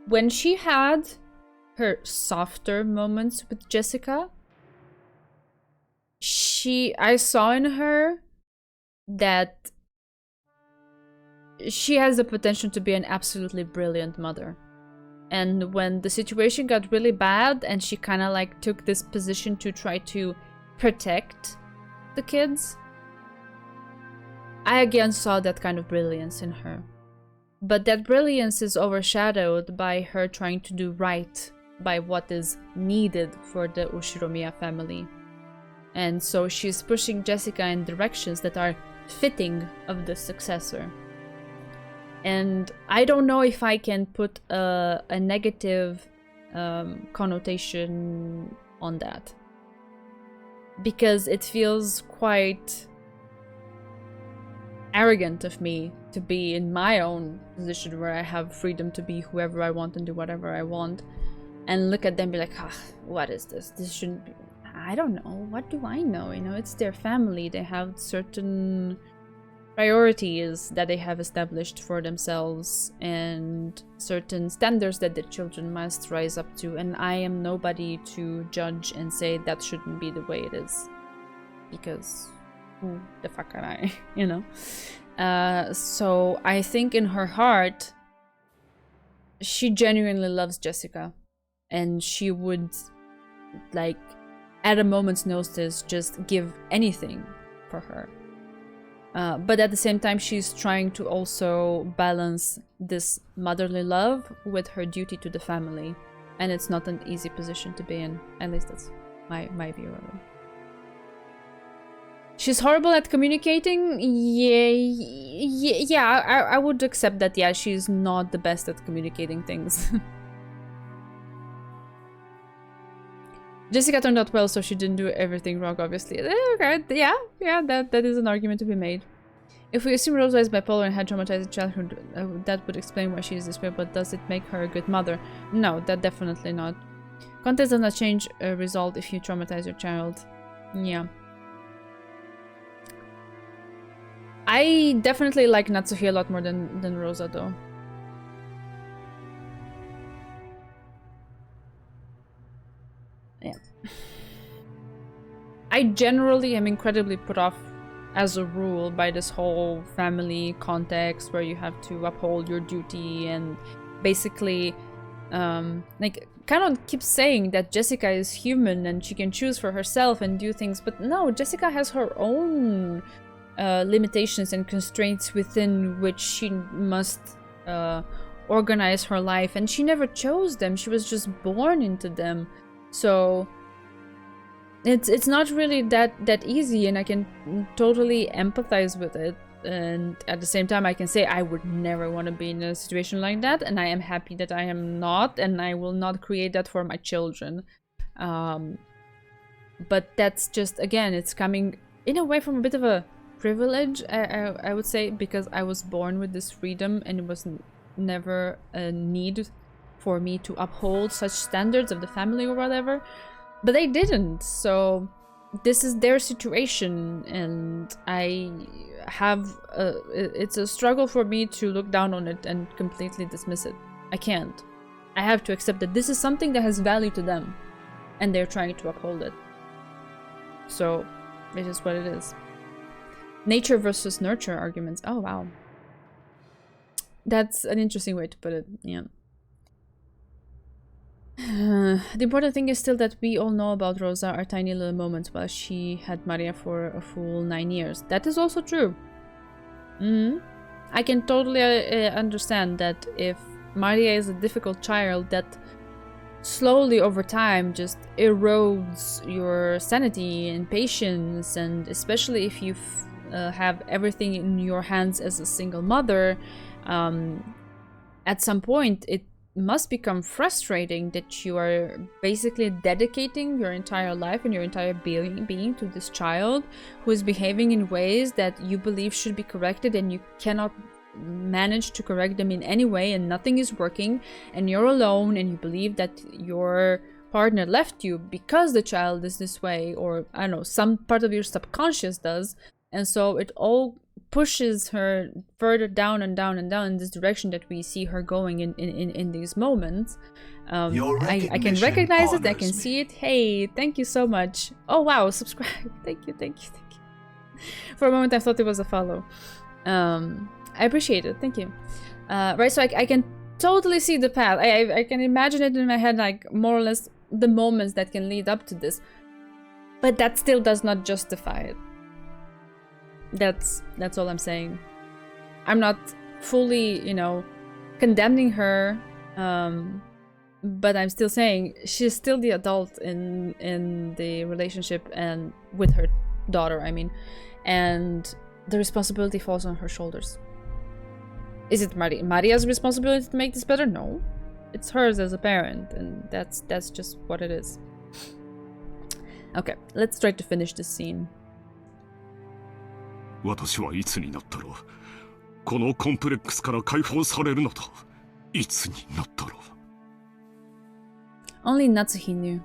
When she had her softer moments with Jessica, I saw in her that she has the potential to be an absolutely brilliant mother. And when the situation got really bad and she kind of like took this position to try to protect the kids, I again saw that kind of brilliance in her. But that brilliance is overshadowed by her trying to do right by what is needed for the Ushiromiya family. And so she's pushing Jessica in directions that are fitting of the successor. And I don't know if I can put a negative connotation on that. Because it feels quite arrogant of me to be in my own position where I have freedom to be whoever I want and do whatever I want, and look at them and be like, what is this? This shouldn't be. I don't know. What do I know? You know, it's their family. They have certain priorities that they have established for themselves and certain standards that the children must rise up to, and I am nobody to judge and say that shouldn't be the way it is, because who the fuck am I, you know? So I think in her heart she genuinely loves Jessica, and she would, like, at a moment's notice just give anything for her. But at the same time, she's trying to also balance this motherly love with her duty to the family. And it's not an easy position to be in. At least that's my view of it. She's horrible at communicating? Yeah, I would accept that, yeah, she's not the best at communicating things. Jessica turned out well, so she didn't do everything wrong, obviously. Okay, yeah, that is an argument to be made. If we assume Rosa is bipolar and had traumatized childhood, that would explain why she is this way, but does it make her a good mother? No, that definitely not. Context does not change a result if you traumatize your child. Yeah. I definitely like Natsuhi a lot more than Rosa, though. Yeah. I generally am incredibly put off, as a rule, by this whole family context where you have to uphold your duty and basically, like, kind of keep saying that Jessica is human and she can choose for herself and do things, but no, Jessica has her own limitations and constraints within which she must organize her life, and she never chose them. She was just born into them. So it's not really that easy, and I can totally empathize with it. And at the same time, I can say I would never want to be in a situation like that, and I am happy that I am not, and I will not create that for my children. But that's just, again, it's coming in a way from a bit of a privilege, I would say, because I was born with this freedom, and it was never a need for me to uphold such standards of the family or whatever, but they didn't. So this is their situation, and I have it's a struggle for me to look down on it and completely dismiss it. I can't. I have to accept that this is something that has value to them, and they're trying to uphold it. So it is what it is. nature versus nurture arguments. Oh, wow. That's an interesting way to put it, yeah. The important thing is still that we all know about Rosa, our tiny little moments, while she had Maria for a full 9 years. That is also true. I can totally understand that if Maria is a difficult child, that slowly over time just erodes your sanity and patience, and especially if you have everything in your hands as a single mother, at some point it must become frustrating that you are basically dedicating your entire life and your entire being to this child who is behaving in ways that you believe should be corrected, and you cannot manage to correct them in any way, and nothing is working, and you're alone, and you believe that your partner left you because the child is this way, or I don't know, some part of your subconscious does, and so it all pushes her further down and down and down in this direction that we see her going in these moments. I can recognize it, I can see it. Hey, thank you so much. Oh wow, subscribe. Thank you. For a moment I thought it was a follow. I appreciate it, thank you. Right, so I can totally see the path. I can imagine it in my head, like more or less the moments that can lead up to this. But that still does not justify it. That's all I'm saying. I'm not fully, condemning her, but I'm still saying she's still the adult in the relationship and with her daughter, I mean, and the responsibility falls on her shoulders. Is it Maria's responsibility to make this better? No, it's hers as a parent, and that's just what it is. Okay, let's try to finish this scene. 私はいつになったらこのコンプレックスから解放されるのだ。いつになったら。 Only Natsuhi knew.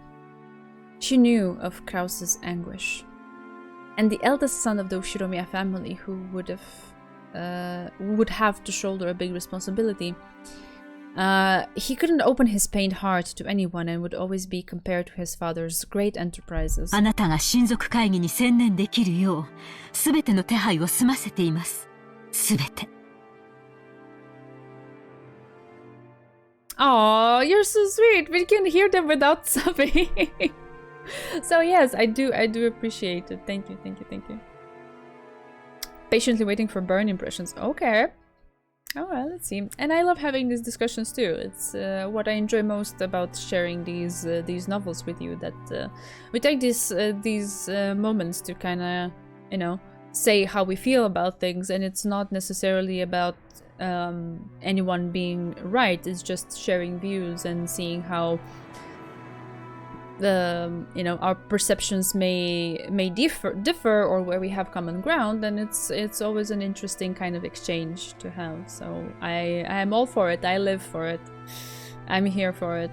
She knew of Krause's anguish. And the eldest son of the Ushiromiya family, who would have to shoulder a big responsibility, he couldn't open his pained heart to anyone and would always be compared to his father's great enterprises. あなたが親族会議に専念できるよう、すべての手配を済ませています。すべて。Aw, you're so sweet. We can hear them without subbing. So yes, I do appreciate it. Thank you. Patiently waiting for burn impressions. Okay. Alright, let's see. And I love having these discussions too. It's what I enjoy most about sharing these novels with you, that we take these moments to kind of, say how we feel about things, and it's not necessarily about anyone being right. It's just sharing views and seeing how our perceptions may differ, or where we have common ground, and it's always an interesting kind of exchange to have. So I am all for it. I live for it. I'm here for it.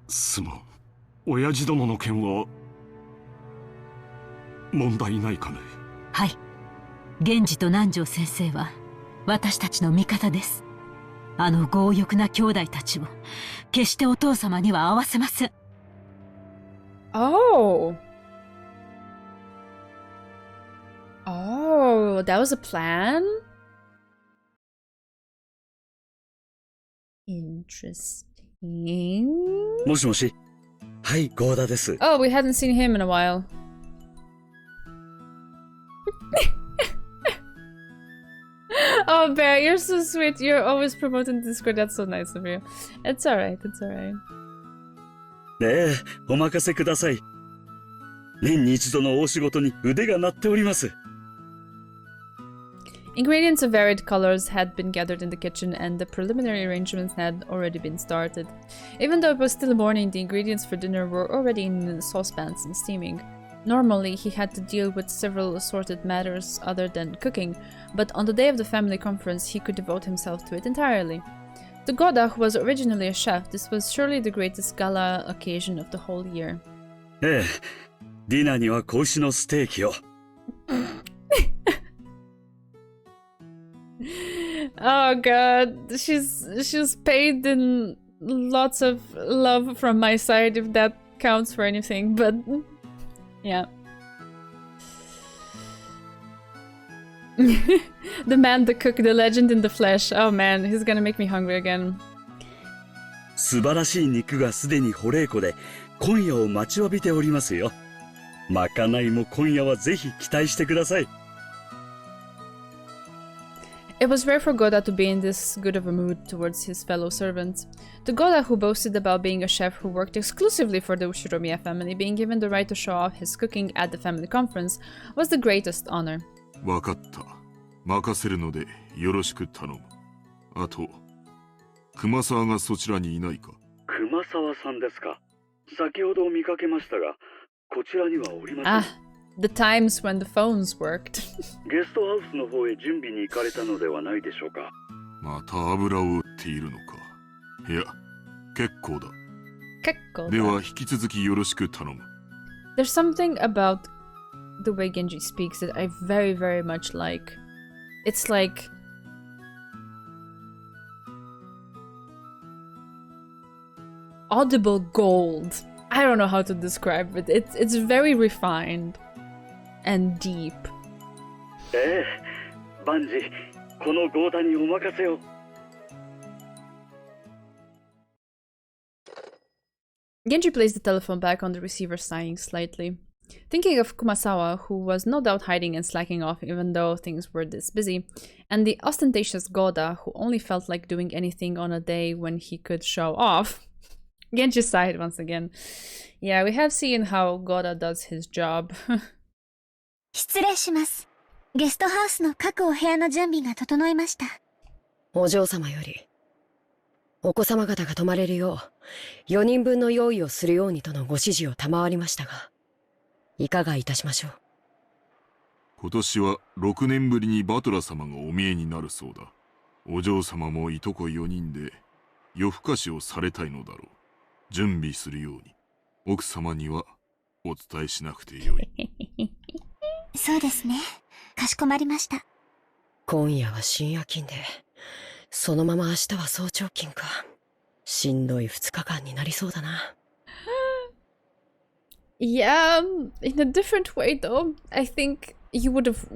すまん。親父殿の件は問題ないかね。はい。源氏と南條先生は私たちの味方です。あの強欲な兄弟たちを決してお父様には合わせません。Oh, that was a plan? Interesting. もしもし。はい、ゴーダです。Oh, we hadn't seen him in a while. Oh, Bear, you're so sweet. You're always promoting Discord. That's so nice of you. It's alright, it's alright. ねえ、お任せください。年に一度の大仕事に腕が鳴っております。Ingredients of varied colors had been gathered in the kitchen, and the preliminary arrangements had already been started. Even though it was still morning, the ingredients for dinner were already in saucepans and steaming. Normally, he had to deal with several assorted matters other than cooking, but on the day of the family conference, he could devote himself to it entirely. To Goda, who was originally a chef, this was surely the greatest gala occasion of the whole year. ええ、ディナーには子牛のステーキを。Oh god, she's paid in lots of love from my side, if that counts for anything, but yeah. The man, the cook, the legend in the flesh. Oh man, he's gonna make me hungry again. 素晴らしい肉がすでに保冷庫で今夜を待ちわびておりますよ。まかないも今夜はぜひ期待してください。It was rare for Goda to be in this good of a mood towards his fellow servants. The Goda who boasted about being a chef who worked exclusively for the Ushiromiya family, being given the right to show off his cooking at the family conference, was the greatest honor. わかった。任せるのでよろしく頼む。あと、熊沢がそちらにいないか。熊沢さんですか。先ほど見かけましたが、こちらにはおりません。Ah, the times when the phones worked. ゲストハウスの方へ準備に行かれたのではないでしょうか。また油を売っているのか。いや、結構だ。結構だ。では引き続きよろしく頼む。There's something about the way Genji speaks that I very, very much like. It's like audible gold. I don't know how to describe it. It's very refined and deep. ええ、バンジ、このゴーダにお任せを。Genji placed the telephone back on the receiver, sighing slightly. Thinking of Kumasawa, who was no doubt hiding and slacking off even though things were this busy, and the ostentatious Goda, who only felt like doing anything on a day when he could show off, Genji sighed once again. Yeah, we have seen how Goda does his job. 失礼します。ゲストハウスの各お部屋の準備が整いました。お嬢様より、お子様方が泊まれるよう、4人分の用意をするようにとのご指示を賜りましたが、いかがいたしましょう。今年は6年ぶりにバトラ様がお見えになるそうだ。お嬢様もいとこ4人で夜更かしをされたいのだろう。準備するように奥様にはお伝えしなくてよい。そうですね。かしこまりました。今夜は深夜勤で、そのまま明日は早朝勤か。しんどい2日間になりそうだな。Yeah, in a different way though. I think you would have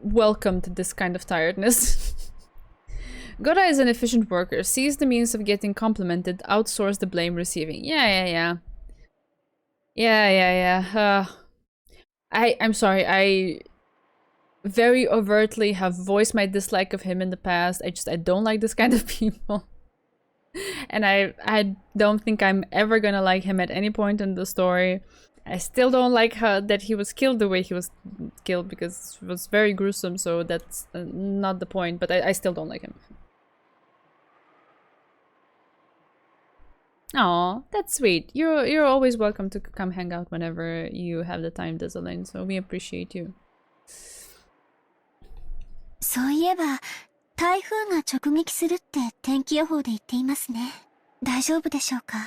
welcomed this kind of tiredness. Goda is an efficient worker, sees the means of getting complimented, outsource the blame receiving. Yeah. I'm sorry, I very overtly have voiced my dislike of him in the past. I don't like this kind of people. And I don't think I'm ever gonna like him at any point in the story. I still don't like how that he was killed the way he was killed, because it was very gruesome, so that's not the point, but I still don't like him. Aw, that's sweet. You're always welcome to come hang out whenever you have the time, Desolane, so we appreciate you. そういえば、台風が直撃するって天気予報で言っていますね。大丈夫でしょうか。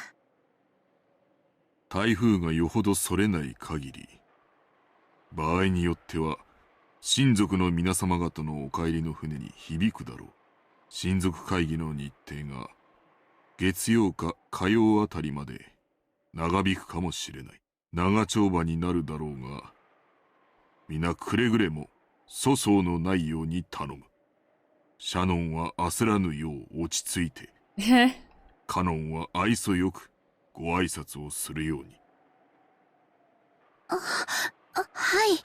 台風がよほどそれない限り、場合によっては親族の皆様方のお帰りの船に響くだろう。親族会議の日程が月曜か火曜あたりまで長引くかもしれない。長丁場になるだろうが、皆くれぐれも粗相のないように頼む。シャノンは焦らぬよう落ち着いて、カノンは愛想よくご挨拶をするように。はい。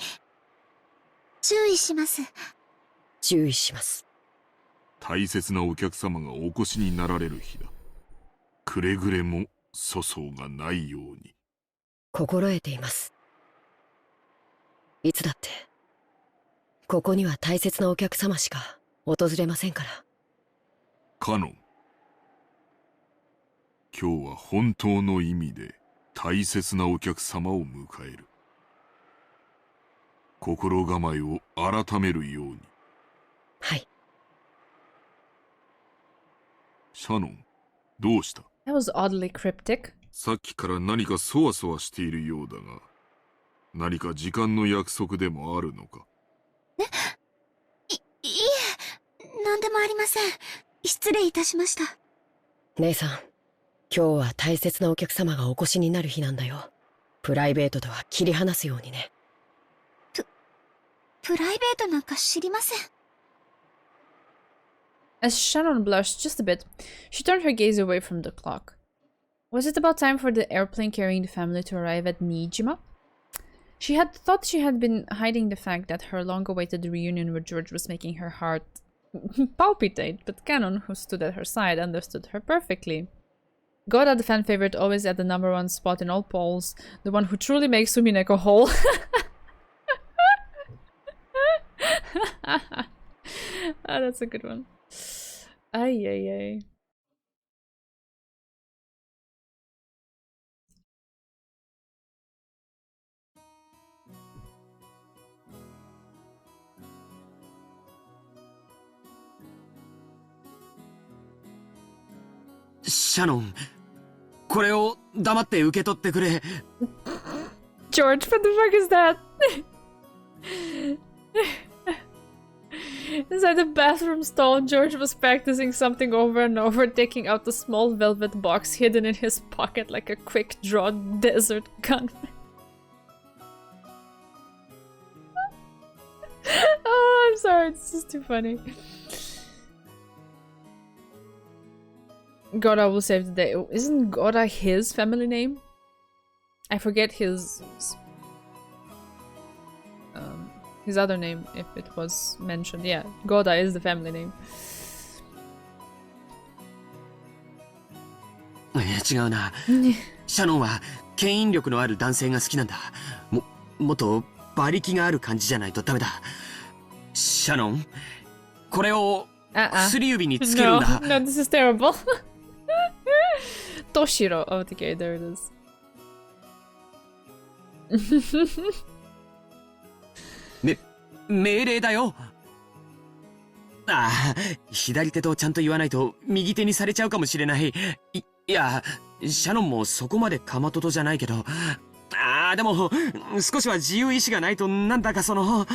注意します。注意します。大切なお客様がお越しになられる日だ。くれぐれも粗相がないように。心得ています。いつだってここには大切なお客様しか訪れませんから。カノン、今日は本当の意味で大切なお客様を迎える。心構えを改めるように。はい。シャノン、どうした？ That was oddly cryptic. さっきから何かそわそわしているようだが、何か時間の約束でもあるのか？いえ、何でもありません。失礼いたしました。姉さん、今日は大切なお客様がお越しになる日なんだよ。プライベートとは切り離すようにね。プライベートなんか知りません。As Shannon blushed just a bit, she turned her gaze away from the clock. Was it about time for the airplane carrying the family to arrive at Nijima? She had thought she had been hiding the fact that her long-awaited reunion with George was making her heart palpitate, but Canon, who stood at her side, understood her perfectly. Goda, the fan favorite, always at the #1 spot in all polls, the one who truly makes Umineko whole. Ah, that's a good one. Ay, ay, ay. Shannon, これを黙って受け取ってくれ。George, what the fuck is that? Inside the bathroom stall, George was practicing something over and over, taking out the small velvet box hidden in his pocket like a quick-draw desert gunman. Oh, I'm sorry, this is too funny. Goda will save the day. Isn't Goda his family name? I forget his other name if it was mentioned. Yeah, Goda is the family name. 違うな。シャノンは牽引力のある男性が好きなんだ。もっと馬力がある感じじゃないとダメだ。シャノン、これを薬指につけるんだ。No, this is terrible. Toshiro. Oh, okay, there it is. 命令だよ。ああ、左手とちゃんと言わないと右手にされちゃうかもしれない。いや、シャノンもそこまでかまととじゃないけど。ああ、でも少しは自由意志がないとなんだかその。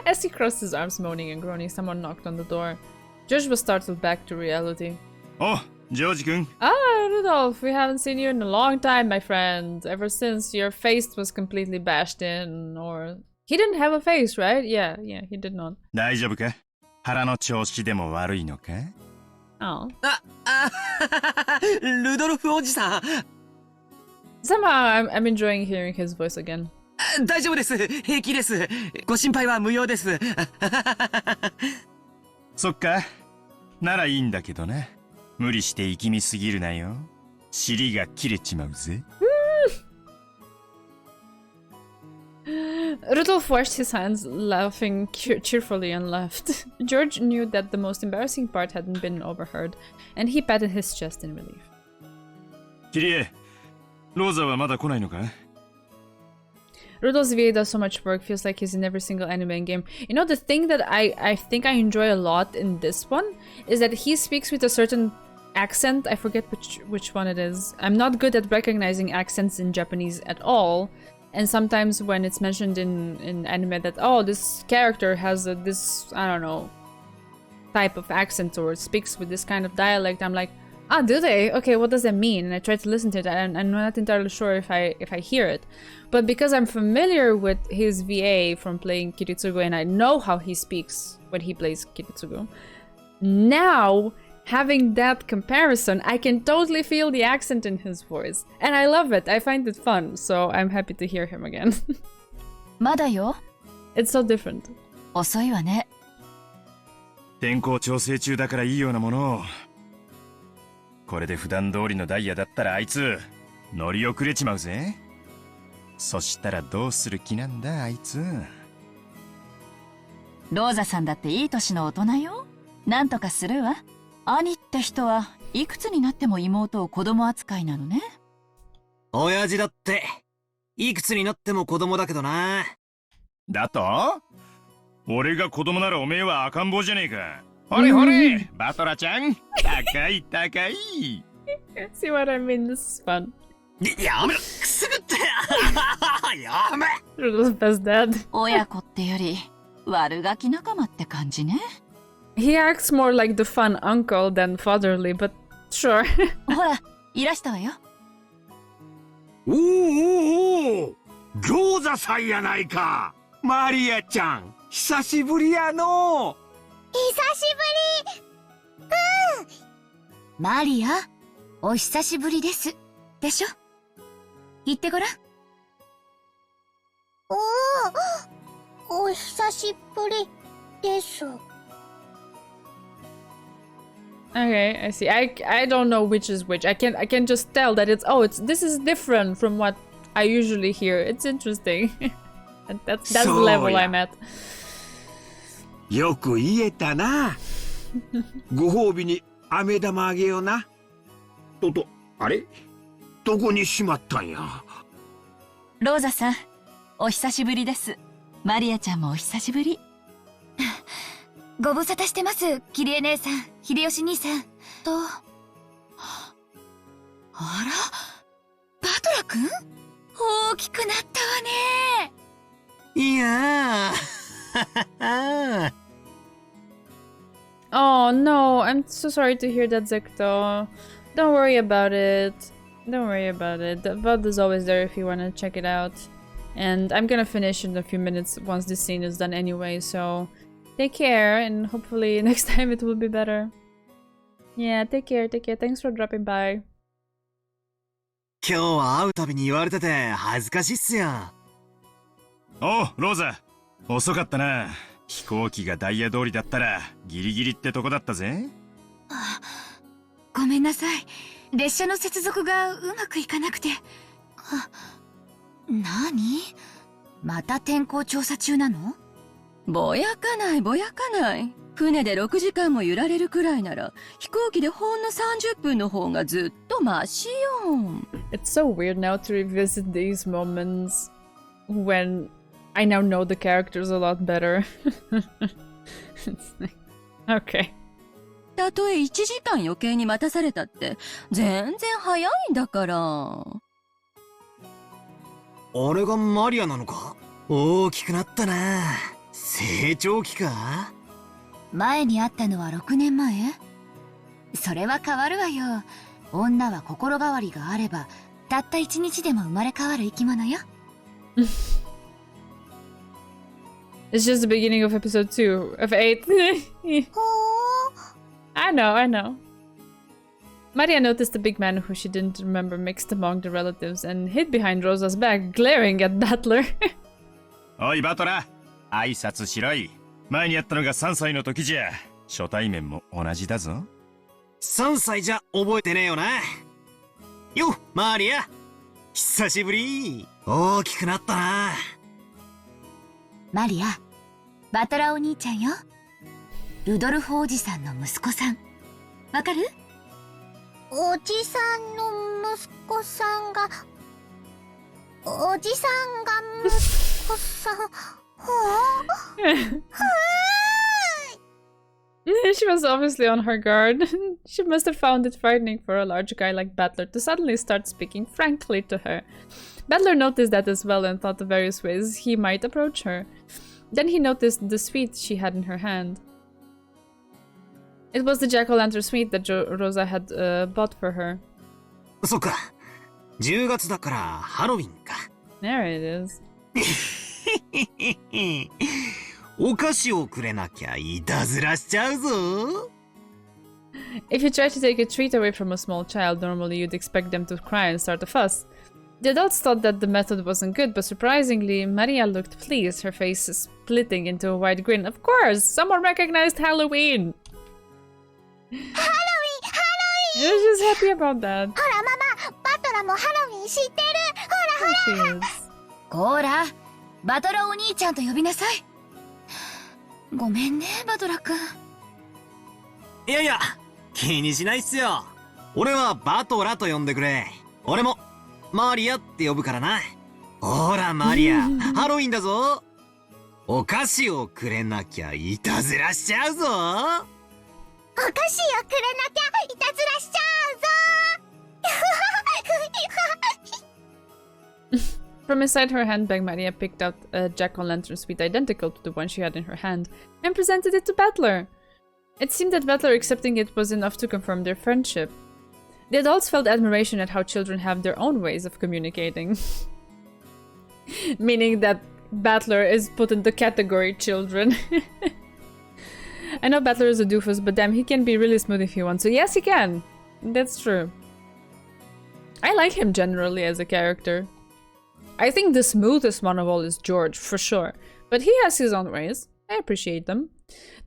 As he crossed his arms, moaning and groaning, someone knocked on the door. George was startled back to reality. Oh, George-kun. Ah, Rudolph, we haven't seen you in a long time, my friend. Ever since your face was completely bashed in, or... He didn't have a face, right? Yeah, he did not. 大丈夫か？腹の調子でも悪いのか？ Oh. ルドルフおじさん。Somehow, I'm enjoying hearing his voice again. 大丈夫です。平気です。ご心配は無用です。そっか。ならいいんだけどな。無理して力みすぎるなよ。尻が切れちまうぜ。Rudolph washed his hands, laughing cheerfully, and left. George knew that the most embarrassing part hadn't been overheard, and he patted his chest in relief. キリエ、ローザはまだ来ないのか？ Rudolph's VA does so much work, feels like he's in every single anime and game. You know, the thing that I think I enjoy a lot in this one is that he speaks with a certain accent. I forget which one it is. I'm not good at recognizing accents in Japanese at all. And sometimes when it's mentioned in anime that, oh, this character has this, I don't know, type of accent or speaks with this kind of dialect, I'm like, ah, do they? Okay, what does that mean? And I try to listen to it, and I'm not entirely sure if I hear it. But because I'm familiar with his VA from playing Kiritsugu, and I know how he speaks when he plays Kiritsugu, now, having that comparison, I can totally feel the accent in his voice. And I love it. I find it fun, so I'm happy to hear him again. まだよ。 It's so different. 遅いわね。天候調整中だからいいようなものを。これで普段通りのダイヤだったらあいつ乗り遅れちまうぜ。そしたらどうする気なんだあいつ。ローザさんだっていい年の大人よ。なんとかするわ。兄って人はいくつになっても妹を子供扱いなのね。親父だっていくつになっても子供だけどな。だと？俺が子供ならおめえは赤ん坊じゃねえか。ほれほれ、バトラちゃん、高い高い。See what I mean? This is fun. やめろ、くすぐって。やめ。Rudolph does that. 親子ってより悪ガキ仲間って感じね。He acts more like the fun uncle than fatherly, but sure. ほら、いらしたわよ。おおおお、ローザさんやないか。マリアちゃん、久しぶりやの。久しぶり。マリア、お久しぶりです。でしょ？言ってごらん。お久しぶりです。Okay, I see. I don't know which is which. I can just tell that this is different from what I usually hear. It's interesting. That's the level I'm at. よく言えたな。ご褒美に飴玉あげような。あれどこにしまったんや。ローザさん、お久しぶりです。マリアちゃんもお久しぶり。ご無沙汰してます、キリエ姉さん、秀吉兄さん。あら、バトラ君？大きくなったわね。いやー。Oh no, I'm so sorry to hear that, Zekto. Don't worry about it. Don't worry about it. The VOD is always there if you want to check it out. And I'm gonna finish in a few minutes once this scene is done anyway, so take care, and hopefully next time it will be better. Yeah, take care, take care. Thanks for dropping by. 今日は会うたびに言われてて恥ずかしいっすよ。おう、ローザ。遅かったな。飛行機がダイヤ通りだったらギリギリってとこだったぜ。ごめんなさい。列車の接続がうまくいかなくて。何？また天候調査中なの？ぼやかないぼやかない。船で6時間も揺られるくらいなら飛行機でほんの30分の方がずっとマシよ。It's so weird now to revisit these moments when I now know the characters a lot better. Okay. たとえ1時間余計に待たされたって全然早いんだから。あれがマリアなのか。大きくなったな。成長期か。前に会ったのは6年前？それは変わるわよ。女は心変わりがあればたった1日でも生まれ変わる生き物よ。It's just the beginning of episode 2 of 8. I know. Maria noticed the big man who she didn't remember mixed among the relatives and hid behind Rosa's back, glaring at Battler. おいバトラ、挨拶しろい。前にやったのが3歳の時じゃ。初対面も同じだぞ。3歳じゃ覚えてねえよな。よっ、マリア。久しぶり。大きくなったな。マリア、バトラお兄ちゃんよ。ルドルフおじさんの息子さん。わかる？おじさんの息子さんが、おじさんが息子さん。She was obviously on her guard. She must have found it frightening for a large guy like Battler to suddenly start speaking frankly to her. Battler noticed that as well and thought of various ways he might approach her. Then he noticed the sweet she had in her hand. It was the jack-o'-lantern sweet that Rosa had bought for her. そっか。10月だからハロウィンか。There it is. お菓子をくれなきゃいたずらしちゃうぞ。 If you try to take a treat away from a small child, normally you'd expect them to cry and start a fuss. The adults thought that the method wasn't good, but surprisingly, Maria looked pleased, her face splitting into a wide grin. Of course! Someone recognized Halloween! Halloween! She was just happy about that. ほらママ、バトラもハロウィン知ってる。ほらほら。She is. こら、バトラお兄ちゃんと呼びなさい。ごめんね、バトラ君。いやいや、気にしないっすよ。俺はバトラと呼んでくれ。俺もマリアって呼ぶからな。ほらマリア、ハロウィンだぞ。お菓子をくれなきゃいたずらしちゃうぞ。お菓子をくれなきゃいたずらしちゃうぞ。From inside her handbag, Maria picked out a jack-o'-lantern sweet identical to the one she had in her hand and presented it to Battler. It seemed that Battler accepting it was enough to confirm their friendship. The adults felt admiration at how children have their own ways of communicating. Meaning that Battler is put in the category children. I know Battler is a doofus, but damn, he can be really smooth if he wants to. Yes, he can. That's true. I like him generally as a character. I think the smoothest one of all is George, for sure. But he has his own ways. I appreciate them.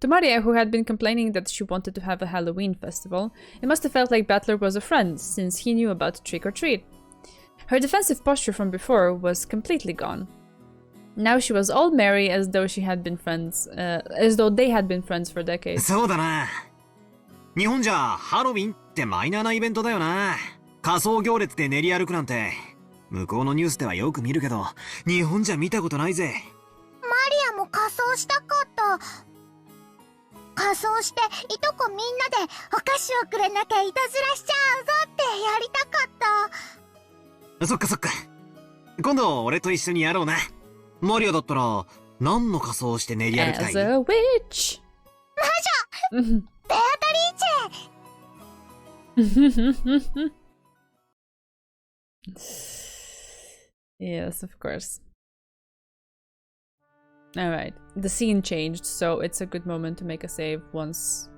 To Maria, who had been complaining that she wanted to have a Halloween festival, it must have felt like Battler was a friend, since he knew about trick or treat. Her defensive posture from before was completely gone. Now she was all merry as though she had been friends, as though they had been friends for decades. そうだな。日本じゃハロウィンってマイナーなイベントだよな。仮装行列で練り歩くなんて、向こうのニュースではよく見るけど、日本じゃ見たことないぜ。マリアも仮装したかった。仮装していとこみんなでお菓子をくれなきゃいたずらしちゃうぞってやりたかった。そっかそっか。今度俺と一緒にやろうな。マリアだったら何の仮装をして練り歩きたい？ As a witch! 魔女ベアトリーチェYes, of course. Alright, the scene changed, so it's a good moment to make a save once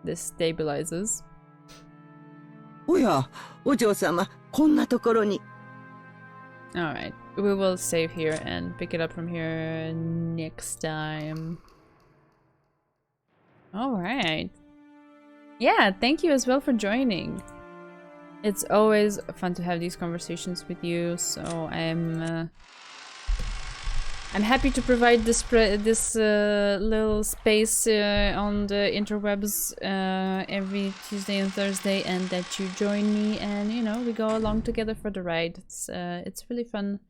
this stabilizes. おや、お嬢様、こんなところに。Alright, we will save here and pick it up from here next time. Alright. Yeah, thank you as well for joining. It's always fun to have these conversations with you, so I'm happy to provide this little space on the interwebs every Tuesday and Thursday, and that you join me and, you know, we go along together for the ride. It's really fun,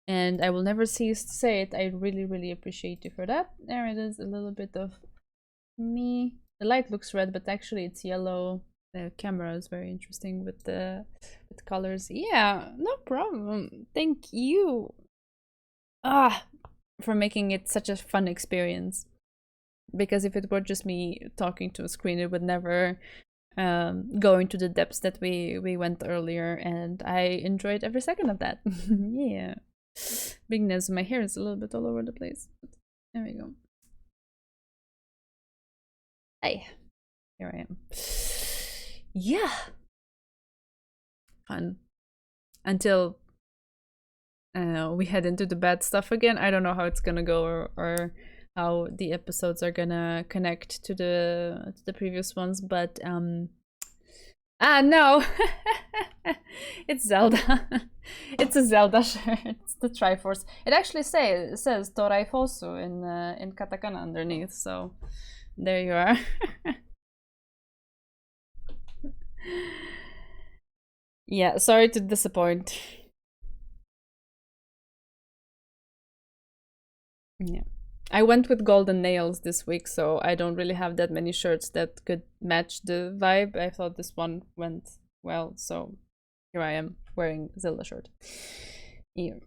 and I will never cease to say it. I really, really appreciate you for that. There it is, a little bit of me. The light looks red, but actually it's yellow. The camera is very interesting with the colors. Yeah, no problem. Thank you. For making it such a fun experience. Because if it were just me talking to a screen, it would never go into the depths that we went earlier, and I enjoyed every second of that. Yeah. Big nose, my hair is a little bit all over the place. There we go. Hey, here I am. Yeah. Fun. Until we head into the bad stuff again. I don't know how it's gonna go, or how the episodes are gonna connect to the previous ones, but no. It's Zelda. It's a Zelda shirt. It's the Triforce. It actually says Toraifosu in katakana underneath, so there you are. Yeah, sorry to disappoint. Yeah, I went with golden nails this week, so I don't really have that many shirts that could match the vibe. I thought this one went well, so here I am wearing Zelda shirt. Yeah.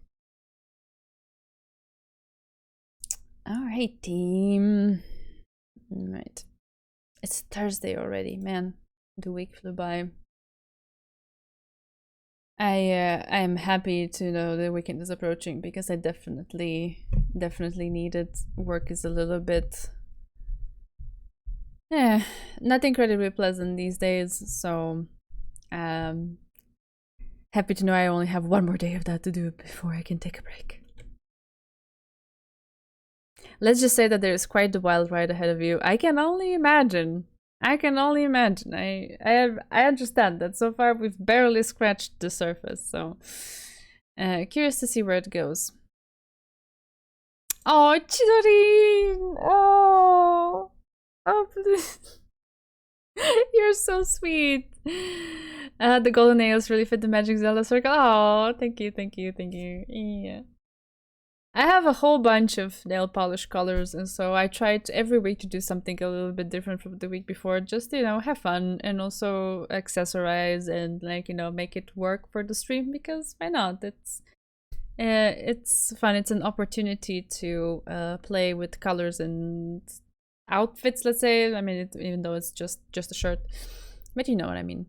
Alright, team. Right. It's Thursday already, man. The week flew by. I am happy to know the weekend is approaching, because I definitely need it. Work is a little bit not incredibly pleasant these days, so happy to know I only have one more day of that to do before I can take a break. Let's just say that there is quite the wild ride ahead of you. I can only imagine. I understand that so far we've barely scratched the surface, so curious to see where it goes. Oh, Chidori! Oh, please. You're so sweet. The golden nails really fit the Magic Zelda circle. Oh, thank you. Yeah. I have a whole bunch of nail polish colors, and so I tried every week to do something a little bit different from the week before, just, you know, have fun and also accessorize and, like, you know, make it work for the stream, because why not? It's fun. It's an opportunity to play with colors and outfits, let's say. I mean, even though it's just a shirt, but you know what I mean.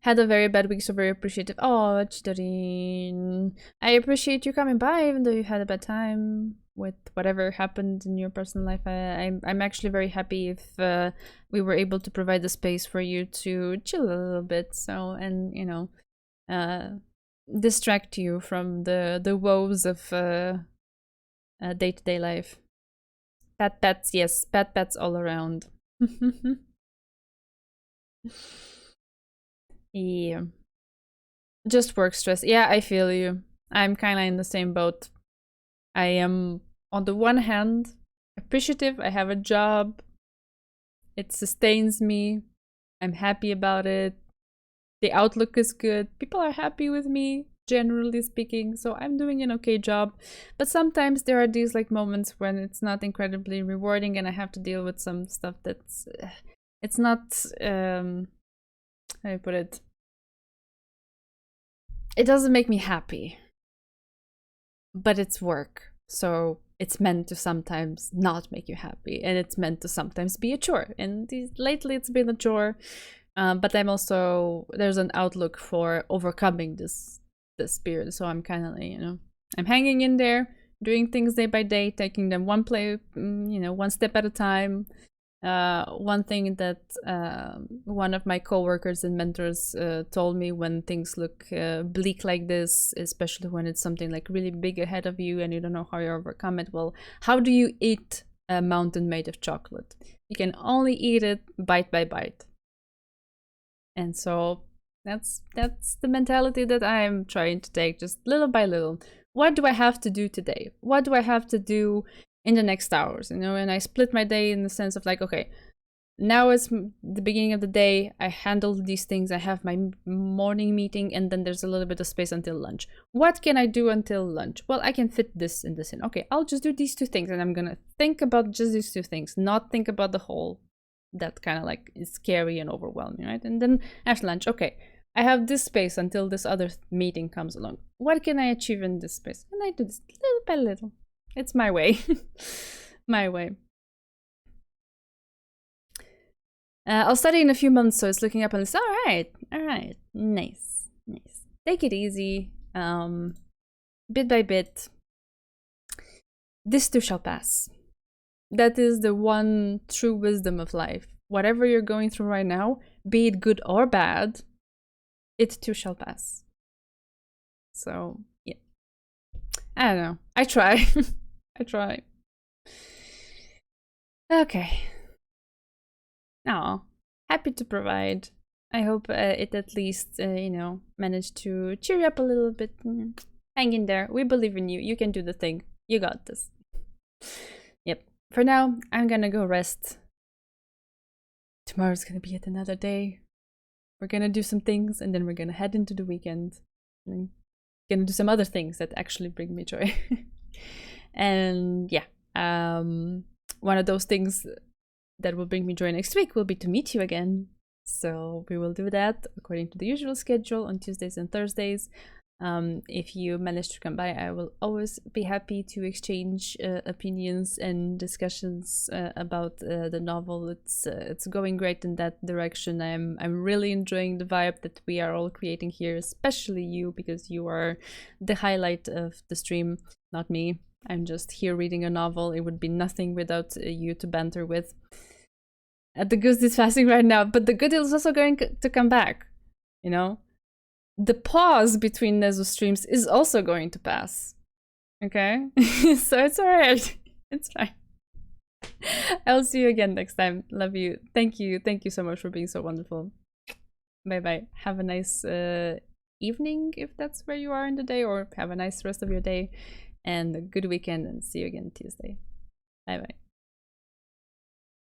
had a very bad week, so very appreciative. Oh, Chidorin. I appreciate you coming by, even though you had a bad time with whatever happened in your personal life. I'm actually very happy if we were able to provide the space for you to chill a little bit. So, and you know, distract you from the woes of day-to-day life. Pat pats, yes, pat pats all around. Yeah. Just work stress. Yeah, I feel you. I'm kind of in the same boat. I am, on the one hand, appreciative. I have a job. It sustains me. I'm happy about it. The outlook is good. People are happy with me, generally speaking. So I'm doing an okay job. But sometimes there are these like moments when it's not incredibly rewarding and I have to deal with some stuff that's... it's not... how do I put it? It doesn't make me happy. But it's work. So it's meant to sometimes not make you happy. And it's meant to sometimes be a chore. And lately it's been a chore. But I'm also... there's an outlook for overcoming this period. So I'm kind of, you know... I'm hanging in there. Doing things day by day. Taking them one step at a time. One thing that one of my coworkers and mentors told me when things look bleak like this, especially when it's something like really big ahead of you and you don't know how you overcome it, well, how do you eat a mountain made of chocolate? You can only eat it bite by bite. And so that's the mentality that I'm trying to take, just little by little. What do I have to do today? What do I have to do in the next hours, you know? And I split my day in the sense of like, okay, now it's the beginning of the day, I handle these things, I have my morning meeting, and then there's a little bit of space until lunch. What can I do until lunch? Well, I can fit this and this in. Okay, I'll just do these two things, and I'm gonna think about just these two things, not think about the whole, that kind of like is scary and overwhelming, right? And then after lunch, okay, I have this space until this other meeting comes along. What can I achieve in this space? And I do this little by little. It's my way. My way. I'll study in a few months, so it's looking up and it's all right. Nice. Take it easy. Bit by bit. This too shall pass. That is the one true wisdom of life. Whatever you're going through right now, be it good or bad, it too shall pass. So, yeah. I don't know. I try. I try. Okay. Oh, happy to provide. I hope it at least, managed to cheer you up a little bit. Hang in there. We believe in you. You can do the thing. You got this. Yep. For now, I'm gonna go rest. Tomorrow's gonna be yet another day. We're gonna do some things, and then we're gonna head into the weekend. And gonna do some other things that actually bring me joy. And yeah, one of those things that will bring me joy next week will be to meet you again. So we will do that according to the usual schedule on Tuesdays and Thursdays. If you manage to come by, I will always be happy to exchange opinions and discussions about the novel. It's going great in that direction. I'm really enjoying the vibe that we are all creating here, especially you, because you are the highlight of the stream, not me. I'm just here reading a novel. It would be nothing without you to banter with. The goose is fasting right now, but the good is also going to come back, you know? The pause between Nezu streams is also going to pass. Okay? So it's alright. It's fine. I'll see you again next time. Love you. Thank you. Thank you so much for being so wonderful. Bye-bye. Have a nice evening, if that's where you are in the day, or have a nice rest of your day. And a good weekend, and see you again Tuesday. Bye-bye.